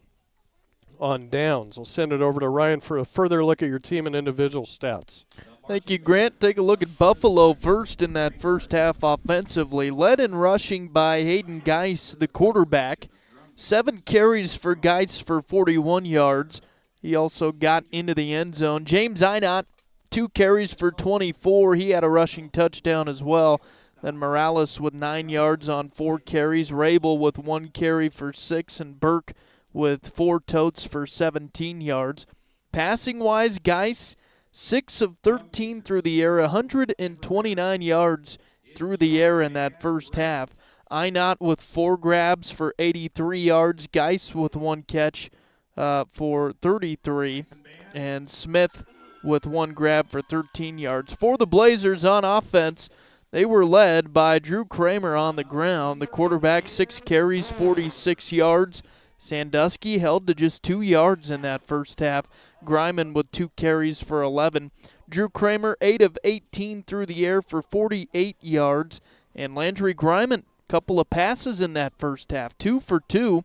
on downs. I'll send it over to Ryan for a further look at your team and individual stats. Thank you, Grant. Take a look at Buffalo first in that first half offensively. Led in rushing by Hayden Geis, the quarterback. 7 carries for Geis for 41 yards. He also got into the end zone. James Einert, 2 carries for 24. He had a rushing touchdown as well. Then Morales with 9 yards on 4 carries. Rabel with 1 carry for 6. And Burke with 4 totes for 17 yards. Passing-wise, Geis, 6 of 13 through the air, 129 yards through the air in that first half. Einert with 4 grabs for 83 yards. Geis with 1 catch for 33. And Smith with 1 grab for 13 yards. For the Blazers on offense, they were led by Drew Kramer on the ground. The quarterback, 6 carries, 46 yards. Sandusky held to just 2 yards in that first half. Griman with 2 carries for 11. Drew Kramer, 8 of 18 through the air for 48 yards. And Landry Griman, couple of passes in that first half, 2 for 2.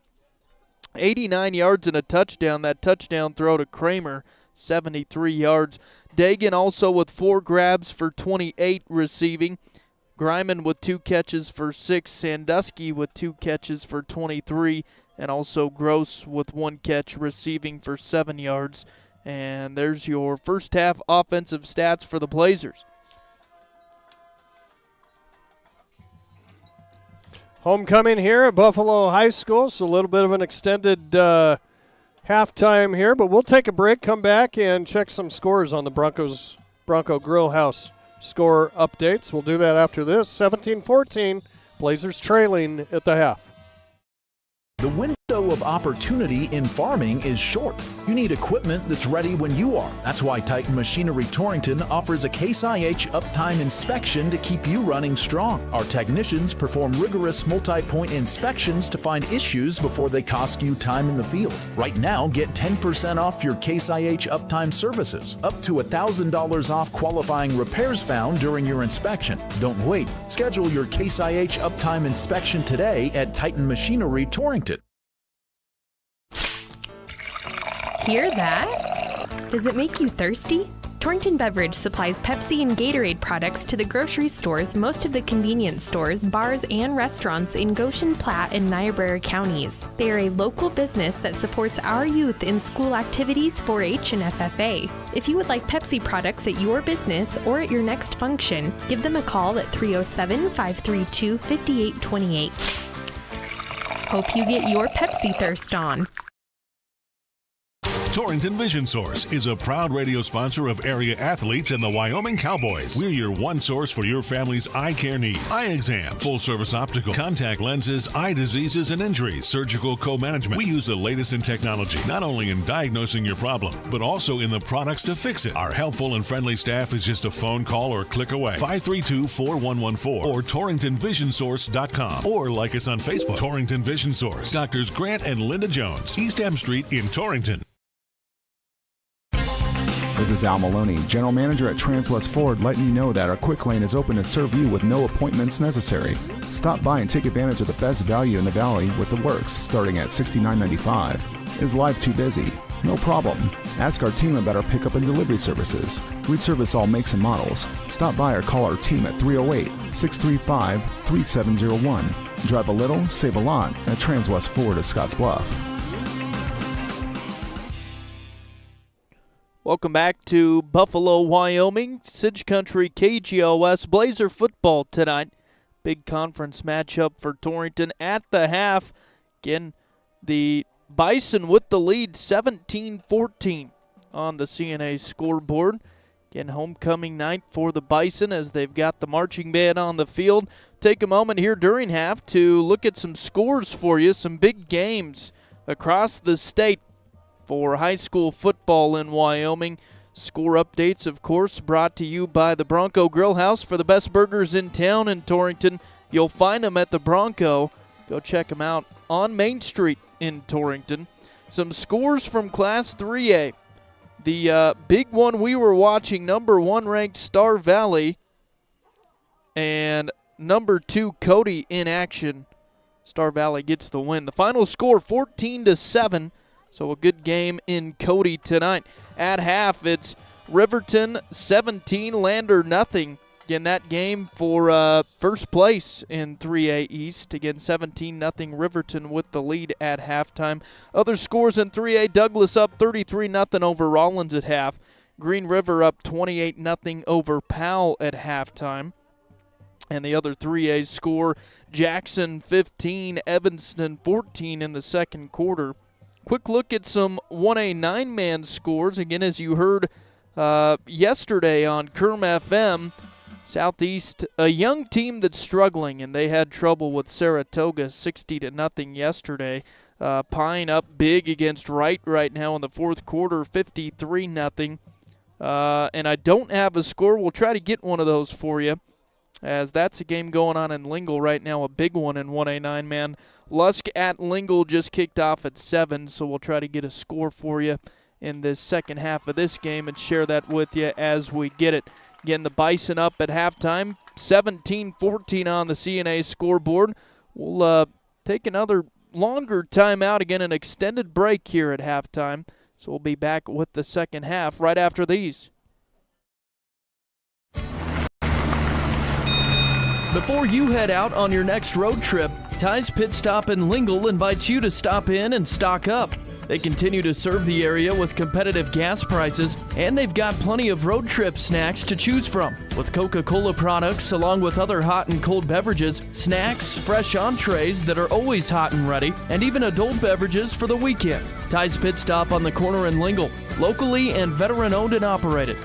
89 yards and a touchdown. That touchdown throw to Kramer, 73 yards. Dagan also with 4 grabs for 28 receiving. Griman with 2 catches for 6. Sandusky with 2 catches for 23. And also Gross with 1 catch receiving for 7 yards. And there's your first half offensive stats for the Blazers. Homecoming here at Buffalo High School, so a little bit of an extended halftime here, but we'll take a break, come back, and check some scores on the Bronco Grill House score updates. We'll do that after this. 17-14, Blazers trailing at the half. The win window of opportunity in farming is short. You need equipment that's ready when you are. That's why Titan Machinery Torrington offers a Case IH uptime inspection to keep you running strong. Our technicians perform rigorous multi-point inspections to find issues before they cost you time in the field. Right now, get 10% off your Case IH uptime services, up to $1,000 off qualifying repairs found during your inspection. Don't wait. Schedule your Case IH uptime inspection today at Titan Machinery Torrington. Hear that? Does it make you thirsty? Torrington Beverage supplies Pepsi and Gatorade products to the grocery stores, most of the convenience stores, bars, and restaurants in Goshen, Platte, and Niobrara counties. They are a local business that supports our youth in school activities, 4-H, and FFA. If you would like Pepsi products at your business or at your next function, give them a call at 307-532-5828. Hope you get your Pepsi thirst on. Torrington Vision Source is a proud radio sponsor of area athletes and the Wyoming Cowboys. We're your one source for your family's eye care needs. Eye exam, full service optical, contact lenses, eye diseases and injuries, surgical co-management. We use the latest in technology, not only in diagnosing your problem, but also in the products to fix it. Our helpful and friendly staff is just a phone call or click away. 532-4114 or TorringtonVisionSource.com, or like us on Facebook. Torrington Vision Source. Doctors Grant and Linda Jones, East M Street in Torrington. This is Al Maloney, General Manager at Transwest Ford, letting you know that our quick lane is open to serve you with no appointments necessary. Stop by and take advantage of the best value in the valley with the works starting at $69.95. Is life too busy? No problem. Ask our team about our pickup and delivery services. We service all makes and models. Stop by or call our team at 308-635-3701. Drive a little, save a lot at Transwest Ford of Scotts Bluff. Welcome back to Buffalo, Wyoming. Sidge Country KGOS Blazer football tonight. Big conference matchup for Torrington at the half. Again, the Bison with the lead, 17-14 on the CNA scoreboard. Again, homecoming night for the Bison as they've got the marching band on the field. Take a moment here during half to look at some scores for you, some big games across the state for high school football in Wyoming. Score updates, of course, brought to you by the Bronco Grill House. For the best burgers in town in Torrington, you'll find them at the Bronco. Go check them out on Main Street in Torrington. Some scores from Class 3A. The big one we were watching, number 1 ranked Star Valley and number 2 Cody in action. Star Valley gets the win. The final score, 14-7. So a good game in Cody tonight. At half, it's Riverton 17, Lander nothing. Again, that game for first place in 3A East. Again, 17-0 Riverton with the lead at halftime. Other scores in 3A, Douglas up 33-0 over Rollins at half. Green River up 28-0 over Powell at halftime. And the other 3A score, Jackson 15, Evanston 14 in the second quarter. Quick look at some 1A 9-man scores. Again, as you heard yesterday on Kerm FM, Southeast, a young team that's struggling, and they had trouble with Saratoga 60-0 yesterday. Pine up big against Wright right now in the fourth quarter, 53-0. And I don't have a score. We'll try to get one of those for you, as that's a game going on in Lingle right now, a big one in 1A 9-man. Lusk at Lingle just kicked off at 7, so we'll try to get a score for you in this second half of this game and share that with you as we get it. Again, the Bison up at halftime, 17-14 on the CNA scoreboard. We'll take another longer timeout, again, an extended break here at halftime. So we'll be back with the second half right after these. Before you head out on your next road trip, Ty's Pit Stop in Lingle invites you to stop in and stock up. They continue to serve the area with competitive gas prices, and they've got plenty of road trip snacks to choose from. With Coca-Cola products, along with other hot and cold beverages, snacks, fresh entrees that are always hot and ready, and even adult beverages for the weekend. Ty's Pit Stop on the corner in Lingle, locally and veteran-owned and operated.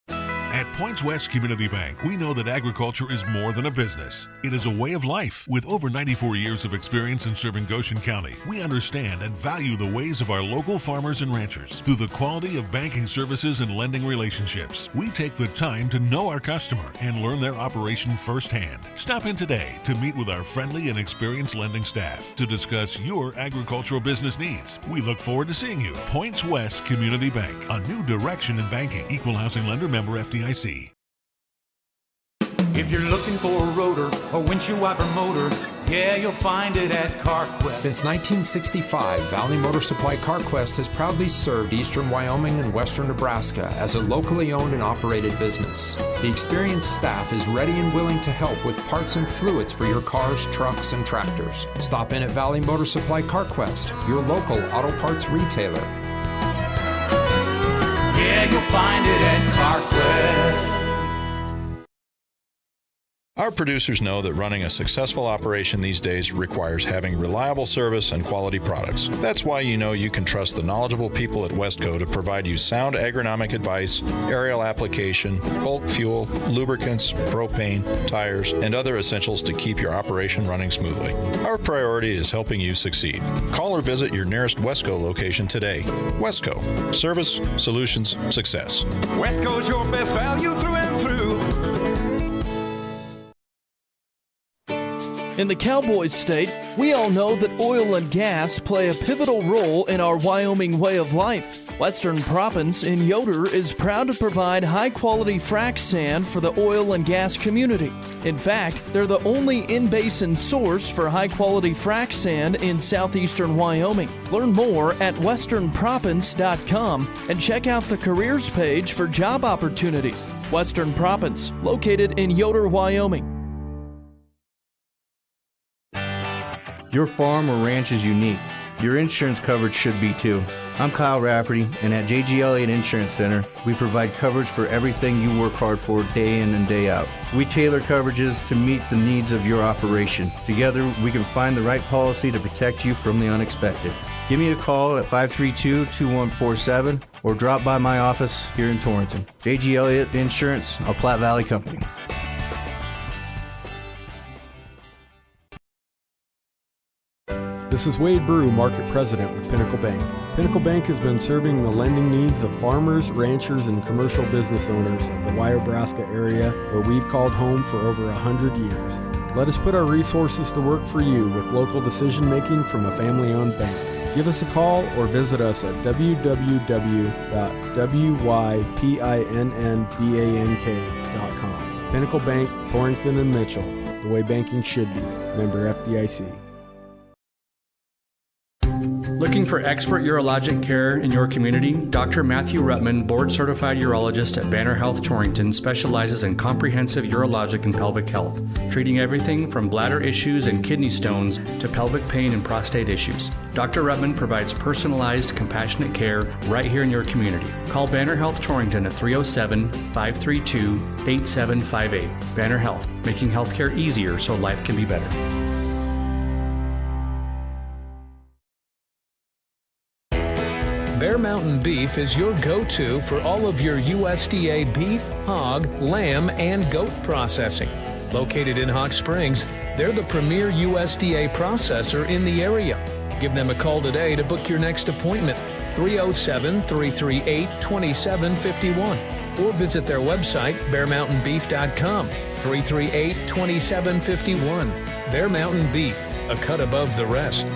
At Points West Community Bank, we know that agriculture is more than a business. It is a way of life. With over 94 years of experience in serving Goshen County, we understand and value the ways of our local farmers and ranchers. Through the quality of banking services and lending relationships, we take the time to know our customer and learn their operation firsthand. Stop in today to meet with our friendly and experienced lending staff to discuss your agricultural business needs. We look forward to seeing you. Points West Community Bank, a new direction in banking. Equal housing lender, member FDIC. If you're looking for a rotor or windshield wiper motor, yeah, you'll find it at CarQuest. Since 1965, Valley Motor Supply CarQuest has proudly served eastern Wyoming and western Nebraska as a locally owned and operated business. The experienced staff is ready and willing to help with parts and fluids for your cars, trucks, and tractors. Stop in at Valley Motor Supply CarQuest, your local auto parts retailer. Yeah, you'll find it at CarQuest. Our producers know that running a successful operation these days requires having reliable service and quality products. That's why you know you can trust the knowledgeable people at Westco to provide you sound agronomic advice, aerial application, bulk fuel, lubricants, propane, tires, and other essentials to keep your operation running smoothly. Our priority is helping you succeed. Call or visit your nearest Westco location today. Westco. Service, solutions, success. Westco's your best value through and through. In the Cowboys state, we all know that oil and gas play a pivotal role in our Wyoming way of life. Western Proppants in Yoder is proud to provide high-quality frac sand for the oil and gas community. In fact, they're the only in-basin source for high-quality frac sand in southeastern Wyoming. Learn more at westernproppants.com and check out the careers page for job opportunities. Western Proppants, located in Yoder, Wyoming. Your farm or ranch is unique. Your insurance coverage should be too. I'm Kyle Rafferty, and at J.G. Elliott Insurance Center, we provide coverage for everything you work hard for day in and day out. We tailor coverages to meet the needs of your operation. Together, we can find the right policy to protect you from the unexpected. Give me a call at 532-2147 or drop by my office here in Torrington. J.G. Elliott Insurance, a Platte Valley company. This is Wade Brew, Market President with Pinnacle Bank. Pinnacle Bank has been serving the lending needs of farmers, ranchers, and commercial business owners of the Wyobraska area, where we've called home for over 100 years. Let us put our resources to work for you with local decision-making from a family-owned bank. Give us a call or visit us at www.wypinnbank.com. Pinnacle Bank, Torrington and Mitchell, the way banking should be. Member FDIC. Looking for expert urologic care in your community? Dr. Matthew Ruttman, board-certified urologist at Banner Health Torrington, specializes in comprehensive urologic and pelvic health, treating everything from bladder issues and kidney stones to pelvic pain and prostate issues. Dr. Ruttman provides personalized, compassionate care right here in your community. Call Banner Health Torrington at 307-532-8758. Banner Health, making healthcare easier so life can be better. Bear Mountain Beef is your go-to for all of your USDA beef, hog, lamb, and goat processing. Located in Hot Springs, they're the premier USDA processor in the area. Give them a call today to book your next appointment, 307-338-2751, or visit their website, bearmountainbeef.com, 338-2751. Bear Mountain Beef, a cut above the rest.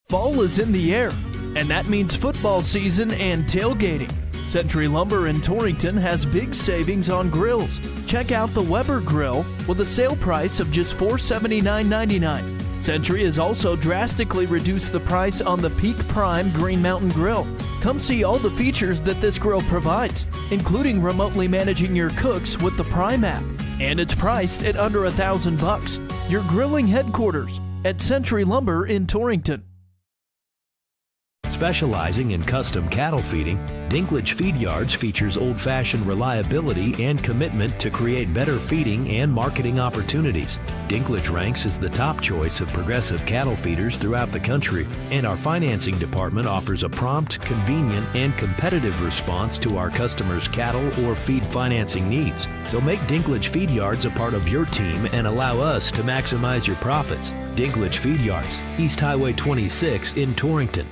Fall is in the air, and that means football season and tailgating. Century Lumber in Torrington has big savings on grills. Check out the Weber Grill with a sale price of just $479.99. Century has also drastically reduced the price on the Peak Prime Green Mountain Grill. Come see all the features that this grill provides, including remotely managing your cooks with the Prime app. And it's priced at under $1,000. Your grilling headquarters at Century Lumber in Torrington. Specializing in custom cattle feeding, Dinklage Feed Yards features old-fashioned reliability and commitment to create better feeding and marketing opportunities. Dinklage ranks as the top choice of progressive cattle feeders throughout the country, and our financing department offers a prompt, convenient, and competitive response to our customers' cattle or feed financing needs. So make Dinklage Feed Yards a part of your team and allow us to maximize your profits. Dinklage Feed Yards, East Highway 26 in Torrington.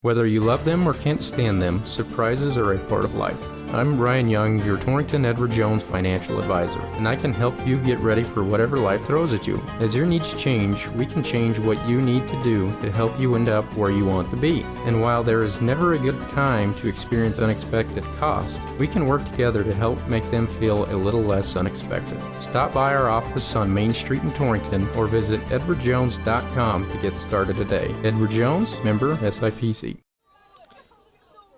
Whether you love them or can't stand them, surprises are a part of life. I'm Ryan Young, your Torrington Edward Jones financial advisor, and I can help you get ready for whatever life throws at you. As your needs change, we can change what you need to do to help you end up where you want to be. And while there is never a good time to experience unexpected costs, we can work together to help make them feel a little less unexpected. Stop by our office on Main Street in Torrington or visit edwardjones.com to get started today. Edward Jones, member SIPC.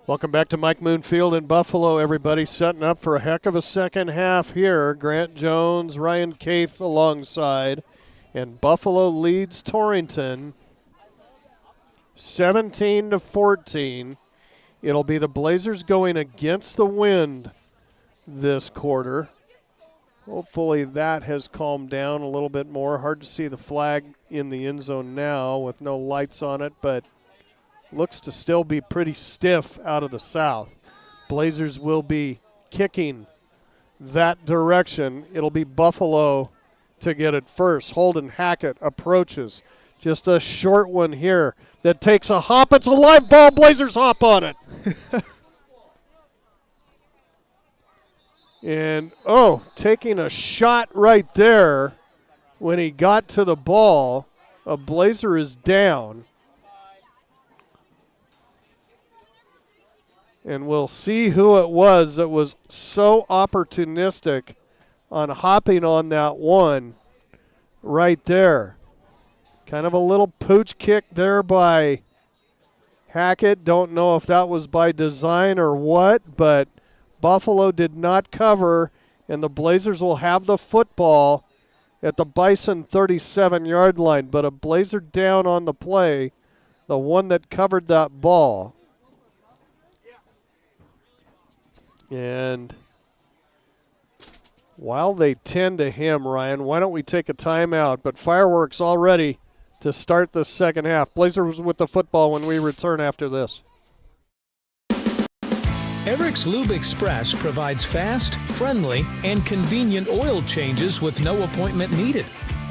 Welcome back to Mike Moon Field in Buffalo, everybody. Setting up for a heck of a second half here. Grant Jones, Ryan Caith alongside. And Buffalo leads Torrington 17-14. It'll be the Blazers going against the wind this quarter. Hopefully that has calmed down a little bit more. Hard to see the flag in the end zone now with no lights on it, but looks to still be pretty stiff out of the south. Blazers will be kicking that direction. It'll be Buffalo to get it first. Holden Hackett approaches. Just a short one here that takes a hop. It's a live ball. Blazers hop on it. And, taking a shot right there when he got to the ball. A Blazer is down. And we'll see who it was that was so opportunistic on hopping on that one right there. Kind of a little pooch kick there by Hackett. Don't know if that was by design or what, but Buffalo did not cover, and the Blazers will have the football at the Bison 37-yard line. But a Blazer down on the play, the one that covered that ball. And while they tend to him, Ryan, why don't we take a timeout? But fireworks all ready to start the second half. Blazers with the football when we return after this. Eric's Lube Express provides fast, friendly, and convenient oil changes with no appointment needed.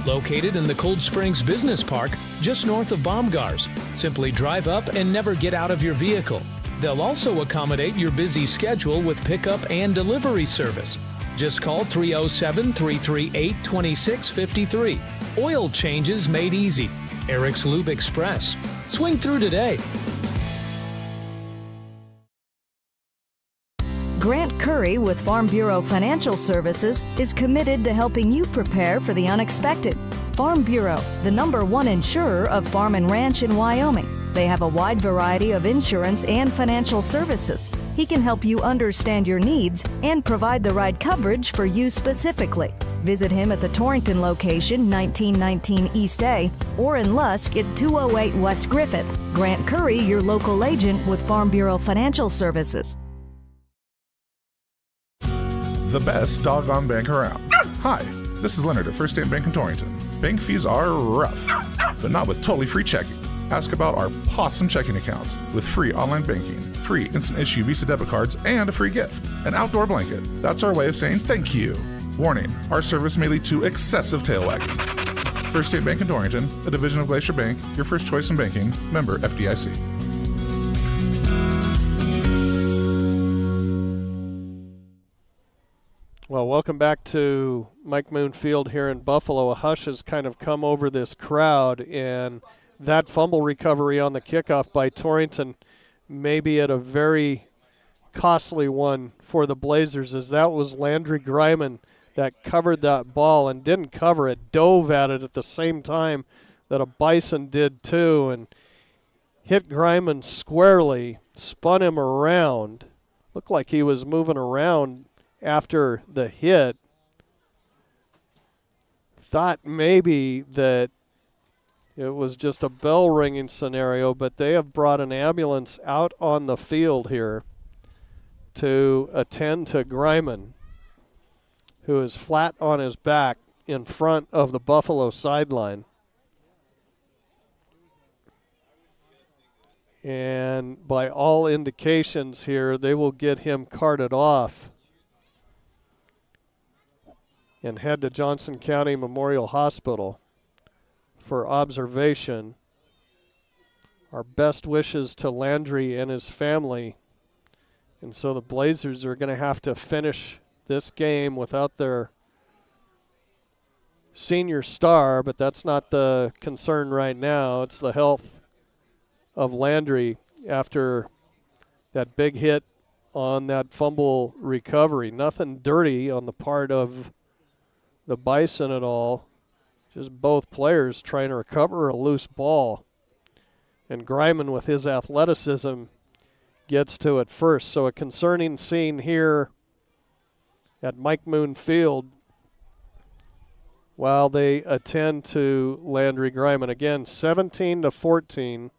Located in the Cold Springs Business Park, just north of Baumgars. Simply drive up and never get out of your vehicle. They'll also accommodate your busy schedule with pickup and delivery service. Just call 307-338-2653. Oil changes made easy. Eric's Lube Express. Swing through today. Grant Curry with Farm Bureau Financial Services is committed to helping you prepare for the unexpected. Farm Bureau, the #1 insurer of farm and ranch in Wyoming. They have a wide variety of insurance and financial services. He can help you understand your needs and provide the right coverage for you specifically. Visit him at the Torrington location, 1919 East A, or in Lusk at 208 West Griffith. Grant Curry, your local agent with Farm Bureau Financial Services. The best doggone bank around. Hi, this is Leonard at First State Bank in Torrington. Bank fees are rough, but not with totally free checking. Ask about our awesome checking accounts with free online banking, free instant issue Visa debit cards, and a free gift, an outdoor blanket. That's our way of saying thank you. Warning, our service may lead to excessive tail wagging. First State Bank in Torrington, a division of Glacier Bank, your first choice in banking, member FDIC. Well, welcome back to Mike Moon Field here in Buffalo. A hush has kind of come over this crowd, and that fumble recovery on the kickoff by Torrington may be at a very costly one for the Blazers, as that was Landry Greiman that covered that ball and didn't cover it, dove at it at the same time that a Bison did too, and hit Greiman squarely, spun him around. Looked like he was moving around after the hit. Thought maybe that It was just a bell ringing scenario, but they have brought an ambulance out on the field here to attend to Greiman, who is flat on his back in front of the Buffalo sideline. And by all indications here, they will get him carted off and head to Johnson County Memorial Hospital for observation. Our best wishes to Landry and his family. And so the Blazers are going to have to finish this game without their senior star, but that's not the concern right now. It's the health of Landry after that big hit on that fumble recovery. Nothing dirty on the part of the Bison at all. Just both players trying to recover a loose ball. And Greiman, with his athleticism, gets to it first. So a concerning scene here at Mike Moon Field while they attend to Landry Greiman. Again, 17-14.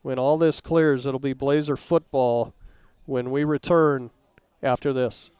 When all this clears, it'll be Blazer football when we return after this.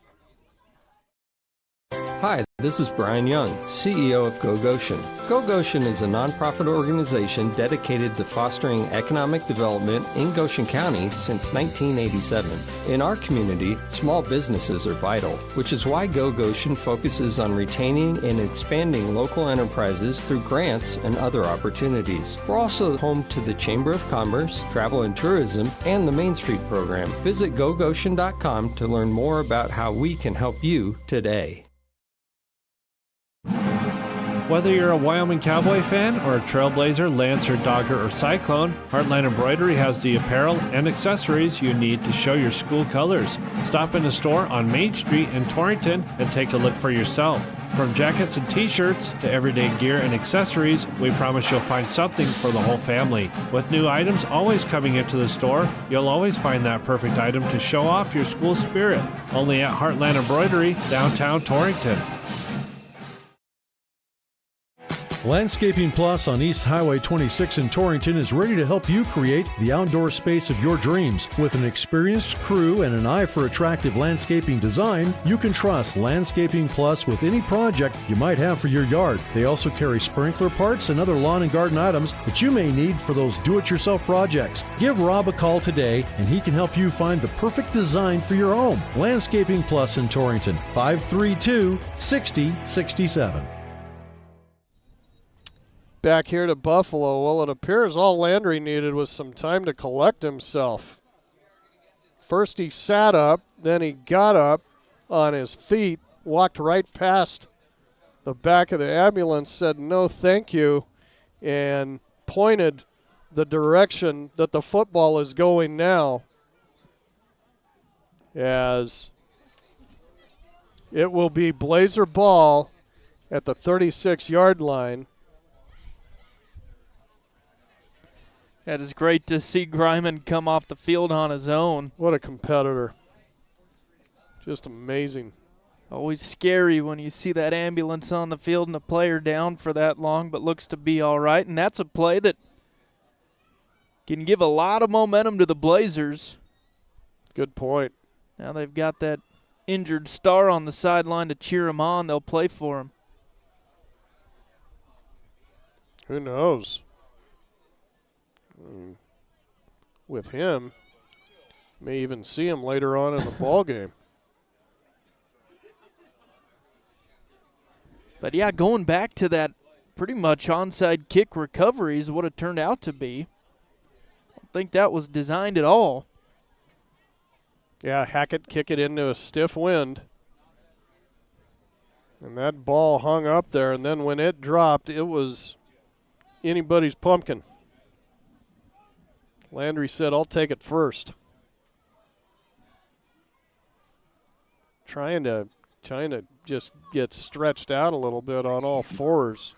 Hi, this is Brian Young, CEO of Go Goshen. Go Goshen is a nonprofit organization dedicated to fostering economic development in Goshen County since 1987. In our community, small businesses are vital, which is why Go Goshen focuses on retaining and expanding local enterprises through grants and other opportunities. We're also home to the Chamber of Commerce, Travel and Tourism, and the Main Street program. Visit gogoshen.com to learn more about how we can help you today. Whether you're a Wyoming Cowboy fan or a Trailblazer, Lancer, Dogger, or Cyclone, Heartland Embroidery has the apparel and accessories you need to show your school colors. Stop in the store on Main Street in Torrington and take a look for yourself. From jackets and t-shirts to everyday gear and accessories, we promise you'll find something for the whole family. With new items always coming into the store, you'll always find that perfect item to show off your school spirit. Only at Heartland Embroidery, downtown Torrington. Landscaping Plus on East Highway 26 in Torrington is ready to help you create the outdoor space of your dreams. With an experienced crew and an eye for attractive landscaping design, you can trust Landscaping Plus with any project you might have for your yard. They also carry sprinkler parts and other lawn and garden items that you may need for those do-it-yourself projects. Give Rob a call today and he can help you find the perfect design for your home. Landscaping Plus in Torrington, 532-6067. Back here to Buffalo. Well, it appears all Landry needed was some time to collect himself. First he sat up, then he got up on his feet, walked right past the back of the ambulance, said no thank you, and pointed the direction that the football is going now, as it will be Blazer ball at the 36-yard line. That is great to see Greiman come off the field on his own. What a competitor. Just amazing. Always scary when you see that ambulance on the field and a player down for that long, but looks to be all right. And that's a play that can give a lot of momentum to the Blazers. Good point. Now they've got that injured star on the sideline to cheer him on. They'll play for him. Who knows? With him, may even see him later on in the ball game. But yeah, going back to that pretty much onside kick recovery is what it turned out to be. I don't think that was designed at all. Yeah, Hackett kick it into a stiff wind. And that ball hung up there, and then when it dropped, it was anybody's pumpkin. Landry said, I'll take it first. Trying to just get stretched out a little bit on all fours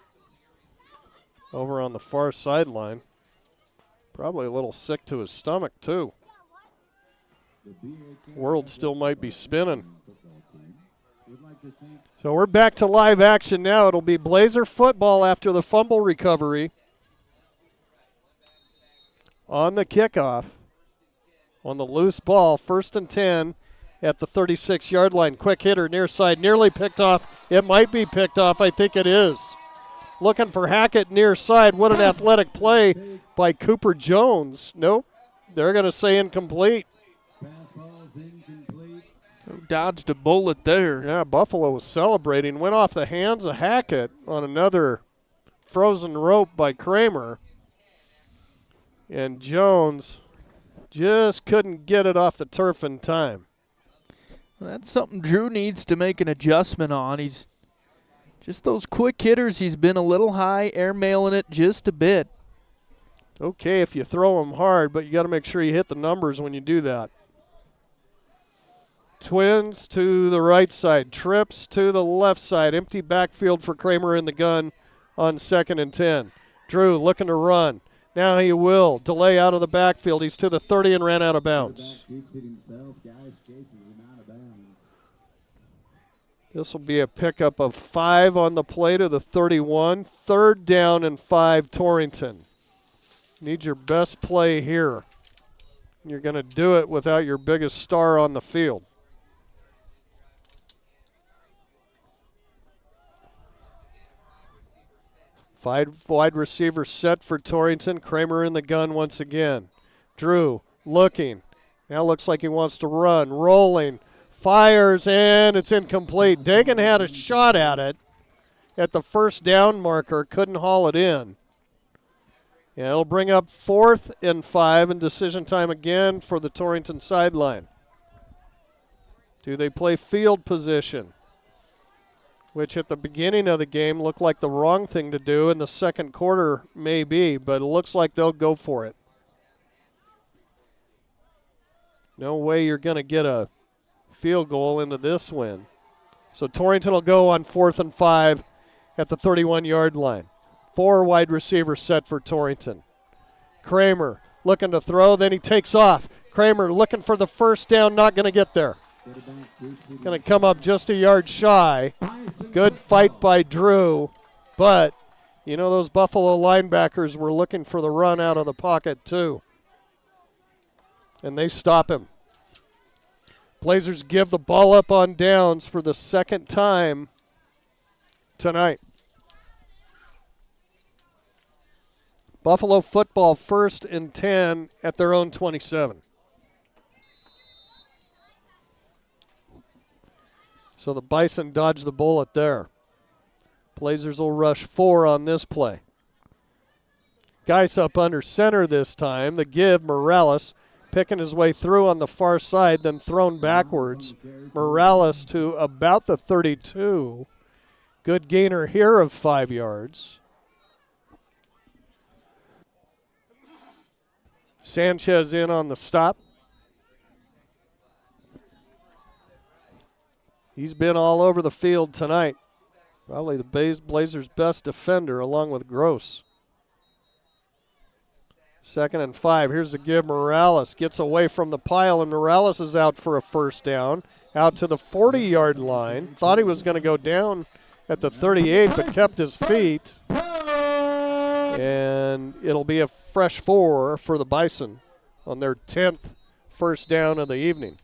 over on the far sideline. Probably a little sick to his stomach, too. World still might be spinning. So we're back to live action now. It'll be Blazer football after the fumble recovery. on the kickoff, on the loose ball, 1st and 10 at the 36-yard line. Quick hitter near side, nearly picked off. It might be picked off. I think it is. Looking for Hackett near side. What an athletic play by Cooper Jones. Nope, they're going to say incomplete. Dodged a bullet there. Yeah, Buffalo was celebrating. Went off the hands of Hackett on another frozen rope by Kramer. And Jones just couldn't get it off the turf in time. Well, that's something Drew needs to make an adjustment on. He's just those quick hitters. He's been a little high, airmailing it just a bit. Okay, if you throw them hard, but you got to make sure you hit the numbers when you do that. Twins to the right side, trips to the left side. Empty backfield for Kramer in the gun on 2nd and 10. Drew looking to run. Now he will. Delay out of the backfield. He's to the 30 and ran out of bounds. This will be a pickup of 5 on the play to the 31. 3rd down and 5, Torrington. Need your best play here. You're going to do it without your biggest star on the field. Five wide receiver set for Torrington. Kramer in the gun once again. Drew looking. Now looks like he wants to run. Rolling. Fires, and it's incomplete. Dagan had a shot at it at the 1st down marker. Couldn't haul it in. And it'll bring up 4th and 5, and decision time again for the Torrington sideline. Do they play field position? Which at the beginning of the game looked like the wrong thing to do. In the second quarter, maybe, but it looks like they'll go for it. No way you're going to get a field goal into this win. So Torrington will go on 4th and 5 at the 31-yard line. 4 wide receivers set for Torrington. Kramer looking to throw, then he takes off. Kramer looking for the 1st down, not going to get there. Going to come up just a yard shy. Good fight by Drew, but you know those Buffalo linebackers were looking for the run out of the pocket too. And they stop him. Blazers give the ball up on downs for the 2nd time tonight. Buffalo football 1st and 10 at their own 27. So the Bison dodged the bullet there. Blazers will rush 4 on this play. Guys up under center this time. The give, Morales picking his way through on the far side, then thrown backwards. Morales to about the 32. Good gainer here of 5 yards. Sanchez in on the stop. He's been all over the field tonight. Probably the Blazers' best defender along with Gross. 2nd and 5. Here's the give. Morales gets away from the pile, and Morales is out for a 1st down. Out to the 40-yard line. Thought he was going to go down at the 38, but kept his feet. And it'll be a fresh 4 for the Bison on their 10th 1st down of the evening.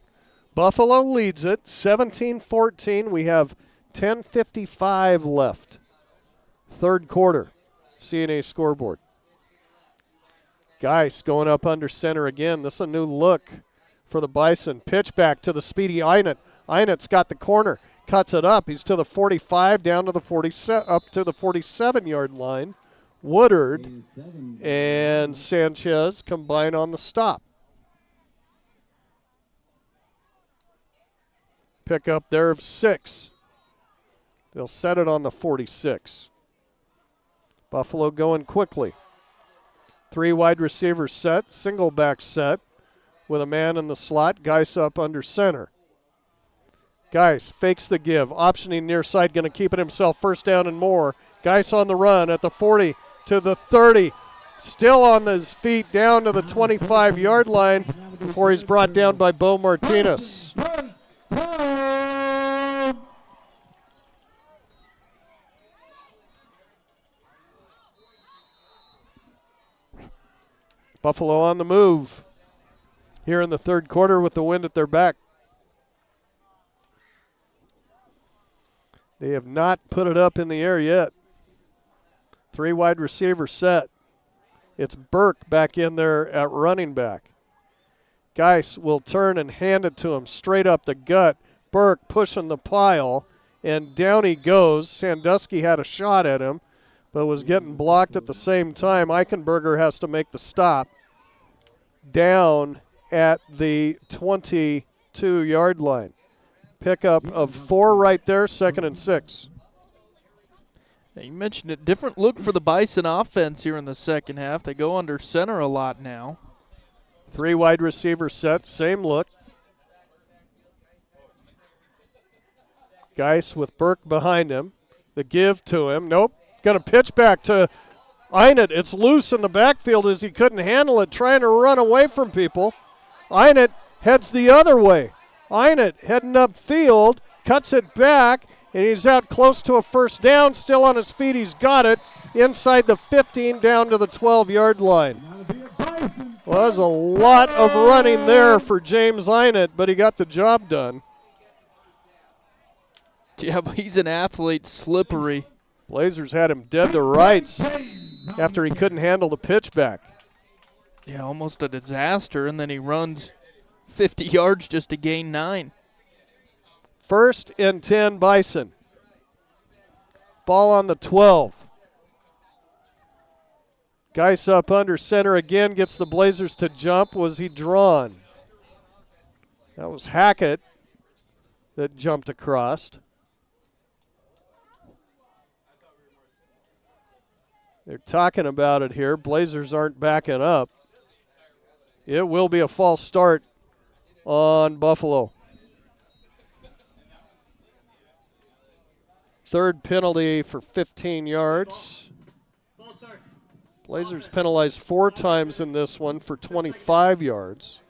Buffalo leads it 17-14. We have 10:55 left. 3rd quarter. CNA scoreboard. Geis going up under center again. This is a new look for the Bison. Pitch back to the speedy Einert. Einert's got the corner. Cuts it up. He's to the 45, down to the 47, up to the 47-yard line. Woodard and Sanchez combine on the stop. Pick up there of 6. They'll set it on the 46. Buffalo going quickly. 3 wide receivers set, single back set with a man in the slot. Geis up under center. Geis fakes the give, optioning near side, going to keep it himself. 1st down and more. Geis on the run at the 40 to the 30. Still on his feet down to the 25-yard line before he's brought down by Bo Martinez. Buffalo on the move here in the third quarter with the wind at their back. They have not put it up in the air yet. 3 wide receiver set. It's Burke back in there at running back. Geis will turn and hand it to him straight up the gut. Burke pushing the pile, and down he goes. Sandusky had a shot at him, but was getting blocked at the same time. Eichenberger has to make the stop down at the 22-yard line. Pickup of 4 right there, 2nd and 6. You mentioned it. Different look for the Bison offense here in the second half. They go under center a lot now. 3 wide receiver set, same look. Geis with Burke behind him. The give to him. Nope. Going to pitch back to Einert. It's loose in the backfield as he couldn't handle it, trying to run away from people. Einert heads the other way. Einert heading upfield, cuts it back, and he's out close to a first down. Still on his feet. He's got it inside the 15 down to the 12-yard line. Well, there's a lot of running there for James Einert, but he got the job done. Yeah, but he's an athlete, slippery. Blazers had him dead to rights after he couldn't handle the pitch back. Yeah, almost a disaster, and then he runs 50 yards just to gain 9. 1st and 10, Bison. Ball on the 12. Geis up under center again, gets the Blazers to jump. Was he drawn? That was Hackett that jumped across. They're talking about it here. Blazers aren't backing up. It will be a false start on Buffalo. 3rd penalty for 15 yards. Blazers penalized 4 times in this one for 25 yards.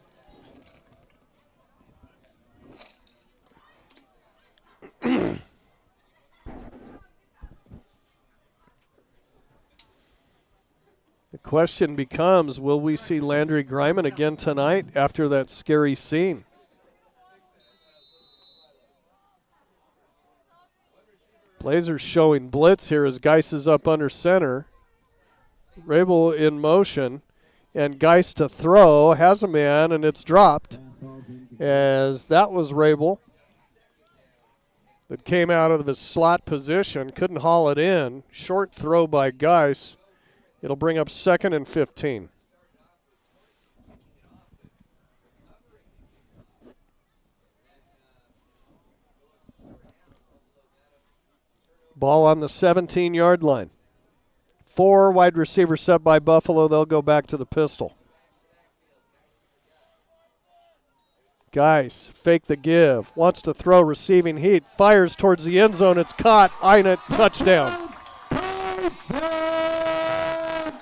The question becomes, will we see Landry Griman again tonight after that scary scene? Blazers showing blitz here as Geis is up under center. Rabel in motion, and Geis to throw, has a man, and it's dropped. As that was Rabel that came out of his slot position, couldn't haul it in. Short throw by Geis. It'll bring up 2nd and 15. Ball on the 17-yard line. 4 wide receivers set by Buffalo. They'll go back to the pistol. Geis, fake the give. Wants to throw, receiving heat. Fires towards the end zone. It's caught. Einert, touchdown.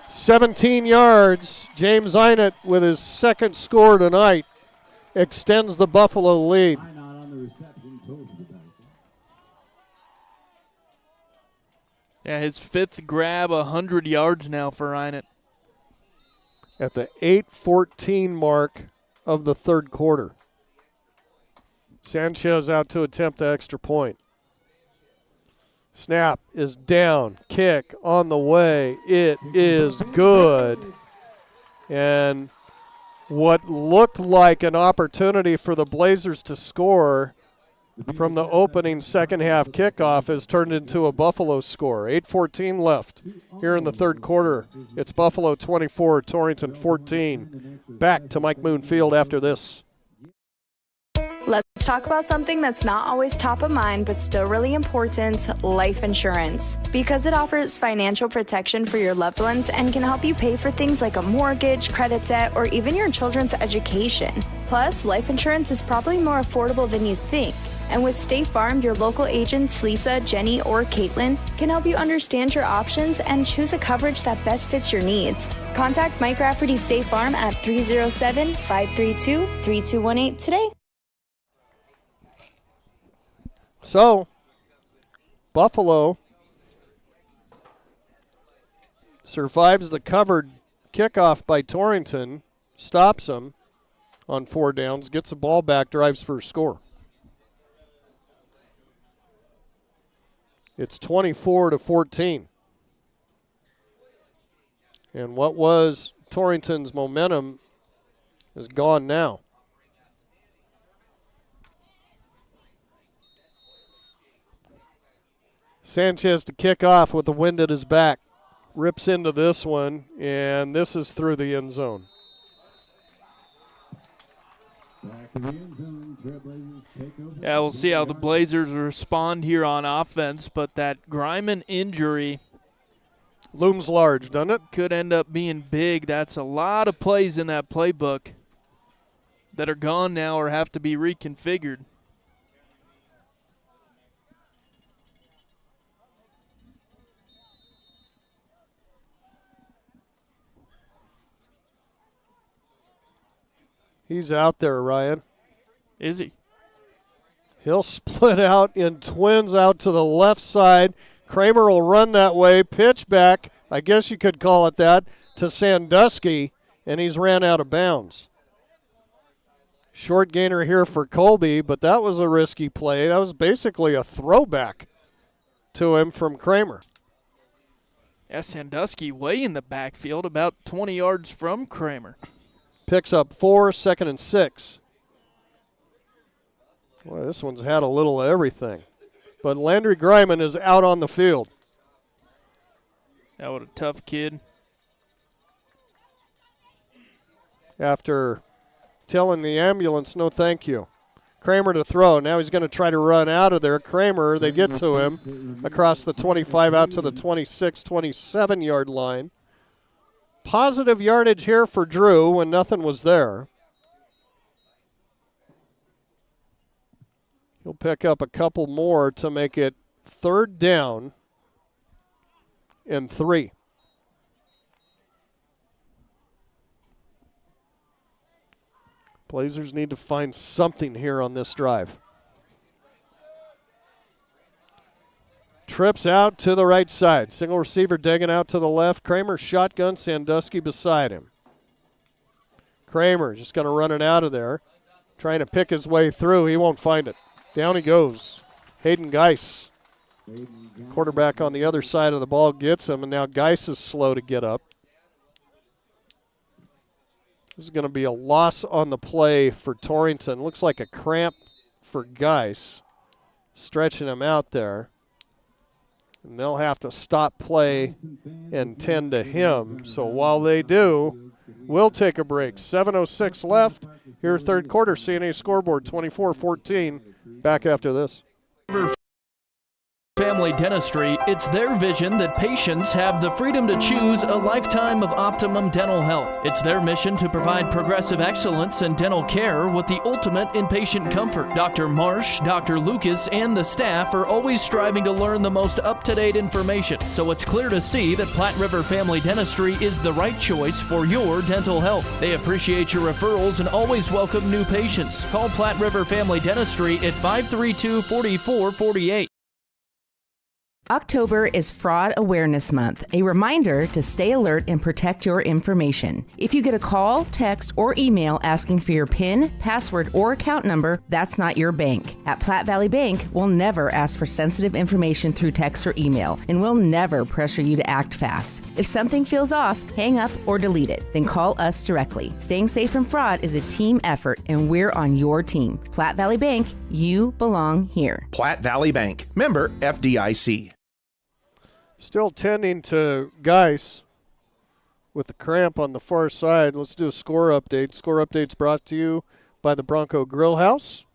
17 yards. James Einert with his 2nd score tonight extends the Buffalo lead. Yeah, his 5th grab, 100 yards now for Einert. At the 8:14 mark of the 3rd quarter. Sanchez out to attempt the extra point. Snap is down. Kick on the way. It is good. And what looked like an opportunity for the Blazers to score from the opening second half kickoff has turned into a Buffalo score. 8:14 left here in the 3rd quarter. It's Buffalo 24, Torrington 14. Back to Mike Moon Field after this. Let's talk about something that's not always top of mind but still really important, life insurance. Because it offers financial protection for your loved ones and can help you pay for things like a mortgage, credit debt, or even your children's education. Plus, life insurance is probably more affordable than you think. And with State Farm, your local agents, Lisa, Jenny, or Caitlin, can help you understand your options and choose a coverage that best fits your needs. Contact Mike Rafferty State Farm at 307-532-3218 today. So, Buffalo survives the covered kickoff by Torrington, stops him on 4 downs, gets the ball back, drives for a score. It's 24-14. And what was Torrington's momentum is gone now. Sanchez to kick off with the wind at his back. Rips into this one, and this is through the end zone. Yeah, we'll see how the Blazers respond here on offense, but that Griman injury looms large, doesn't it? Could end up being big. That's a lot of plays in that playbook that are gone now or have to be reconfigured. He's out there, Ryan. Is he? He'll split out in twins out to the left side. Kramer will run that way, pitch back, I guess you could call it that, to Sandusky, and he's ran out of bounds. Short gainer here for Colby, but that was a risky play. That was basically a throwback to him from Kramer. Yeah, Sandusky way in the backfield, about 20 yards from Kramer. Picks up 4, 2nd and 6. Well, this one's had a little of everything. But Landry Griman is out on the field. That was a tough kid. After telling the ambulance, no thank you. Kramer to throw. Now he's going to try to run out of there. Kramer, they get to him across the 25 out to the 26, 27-yard line. Positive yardage here for Drew when nothing was there. He'll pick up a couple more to make it 3rd down and 3. Blazers need to find something here on this drive. Trips out to the right side. Single receiver digging out to the left. Kramer shotgun, Sandusky beside him. Kramer just going to run it out of there. Trying to pick his way through. He won't find it. Down he goes. Hayden Geis, quarterback on the other side of the ball, gets him, and now Geis is slow to get up. This is going to be a loss on the play for Torrington. Looks like a cramp for Geis, stretching him out there. And they'll have to stop play and tend to him. So while they do, we'll take a break. 7:06 left here, 3rd quarter. CNA scoreboard 24-14. Back after this. Family Dentistry, it's their vision that patients have the freedom to choose a lifetime of optimum dental health. It's their mission to provide progressive excellence in dental care with the ultimate in patient comfort. Dr. Marsh, Dr. Lucas, and the staff are always striving to learn the most up-to-date information, so it's clear to see that Platte River Family Dentistry is the right choice for your dental health. They appreciate your referrals and always welcome new patients. Call Platte River Family Dentistry at 532-4448. October is Fraud Awareness Month, a reminder to stay alert and protect your information. If you get a call, text, or email asking for your PIN, password, or account number, that's not your bank. At Platte Valley Bank, we'll never ask for sensitive information through text or email, and we'll never pressure you to act fast. If something feels off, hang up or delete it, then call us directly. Staying safe from fraud is a team effort, and we're on your team. Platte Valley Bank, you belong here. Platte Valley Bank, member FDIC. Still tending to Geis with the cramp on the far side. Let's do a score update. Score update's brought to you by the Bronco Grill House.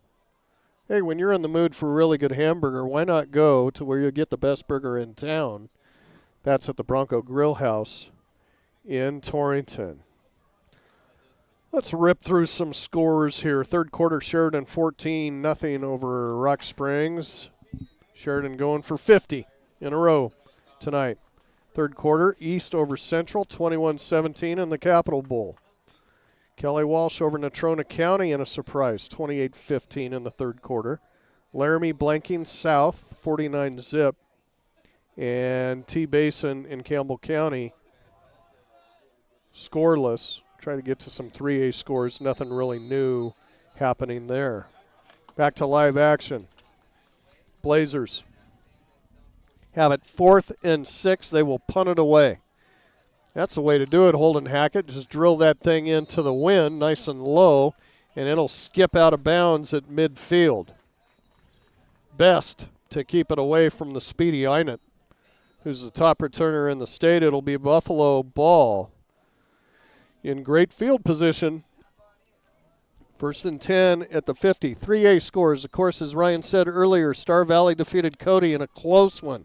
Hey, when you're in the mood for a really good hamburger, why not go to where you get the best burger in town? That's at the Bronco Grill House in Torrington. Let's rip through some scores here. 3rd quarter, Sheridan 14-0 over Rock Springs. Sheridan going for 50 in a row tonight. 3rd quarter, East over Central, 21-17 in the Capital Bowl. Kelly Walsh over Natrona County in a surprise, 28-15 in the 3rd quarter. Laramie blanking South, scoreless. Try to get to some 3A scores. Nothing really new happening there. Back to live action. Blazers have it 4th and 6. They will punt it away. That's the way to do it, Holden Hackett. Just drill that thing into the wind nice and low, and it'll skip out of bounds at midfield. Best to keep it away from the speedy Einert, who's the top returner in the state. It'll be Buffalo ball in great field position. 1st and 10 at the 50. 3A scores, of course, as Ryan said earlier, Star Valley defeated Cody in a close one,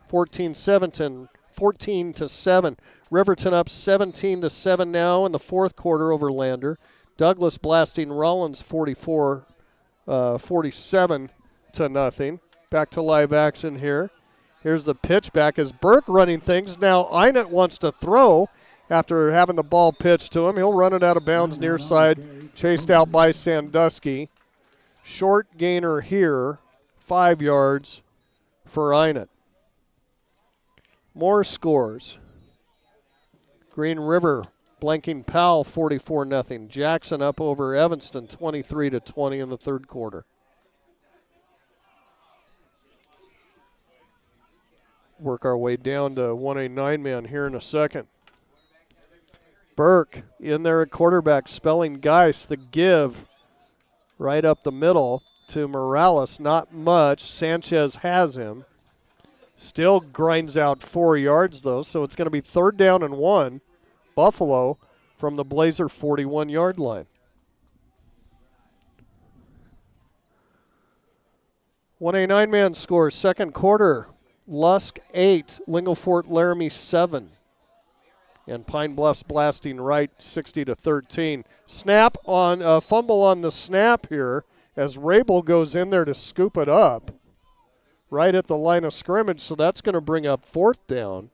14-7. Riverton up 17-7 now in the 4th quarter over Lander. Douglas blasting Rollins 47-0. Back to live action here. Here's the pitch back as Burke running things. Now Einert wants to throw after having the ball pitched to him. He'll run it out of bounds near side, chased out by Sandusky. Short gainer here, 5 yards for Einert. More scores. Green River blanking Powell 44-0. Jackson up over Evanston 23-20 in the 3rd quarter. Work our way down to 1A 9-man here in a second. Burke in there at quarterback, spelling Geis. The give right up the middle to Morales. Not much. Sanchez has him. Still grinds out 4 yards, though, so it's going to be 3rd down and 1. Buffalo from the Blazer 41-yard line. 1A 9-man scores, 2nd quarter. Lusk 8, Linglefort Laramie 7. And Pine Bluff's blasting right 60-13. Snap on, fumble on the snap here as Rabel goes in there to scoop it up right at the line of scrimmage, so that's going to bring up 4th down.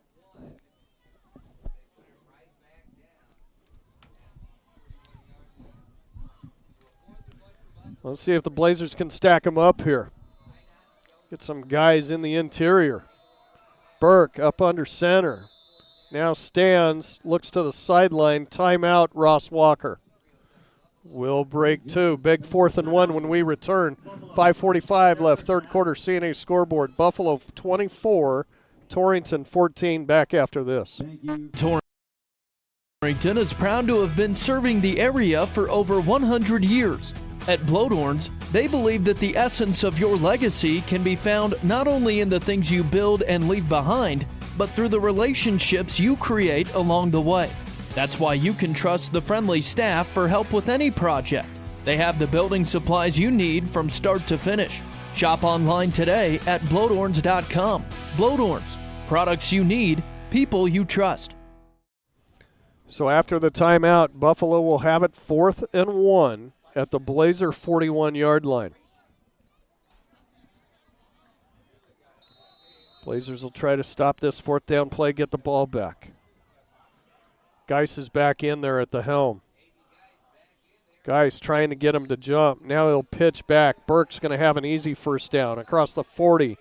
Let's see if the Blazers can stack them up here. Get some guys in the interior. Burke up under center. Now stands, looks to the sideline. Timeout, Ross Walker. Will break 2. Big 4th and 1 when we return. 5:45 left, 3rd quarter CNA scoreboard. Buffalo 24, Torrington 14. Back after this. Torrington is proud to have been serving the area for over 100 years. At Blodorns, they believe that the essence of your legacy can be found not only in the things you build and leave behind, but through the relationships you create along the way. That's why you can trust the friendly staff for help with any project. They have the building supplies you need from start to finish. Shop online today at blodorns.com. Blodorns, products you need, people you trust. So after the timeout, Buffalo will have it 4th and 1 at the Blazer 41-yard line. Blazers will try to stop this 4th down play, get the ball back. Geis is back in there at the helm. Geis trying to get him to jump. Now he'll pitch back. Burke's going to have an easy 1st down across the 40,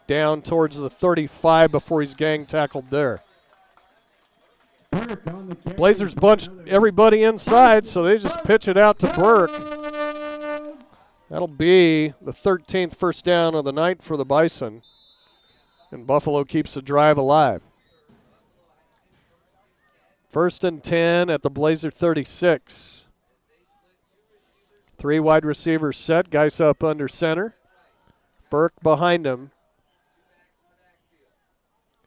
down towards the 35 before he's gang tackled there. Blazers bunched everybody inside, so they just pitch it out to Burke. That'll be the 13th 1st down of the night for the Bison, and Buffalo keeps the drive alive. 1st and 10 at the Blazer 36. 3 wide receivers set. Geis up under center. Burke behind him.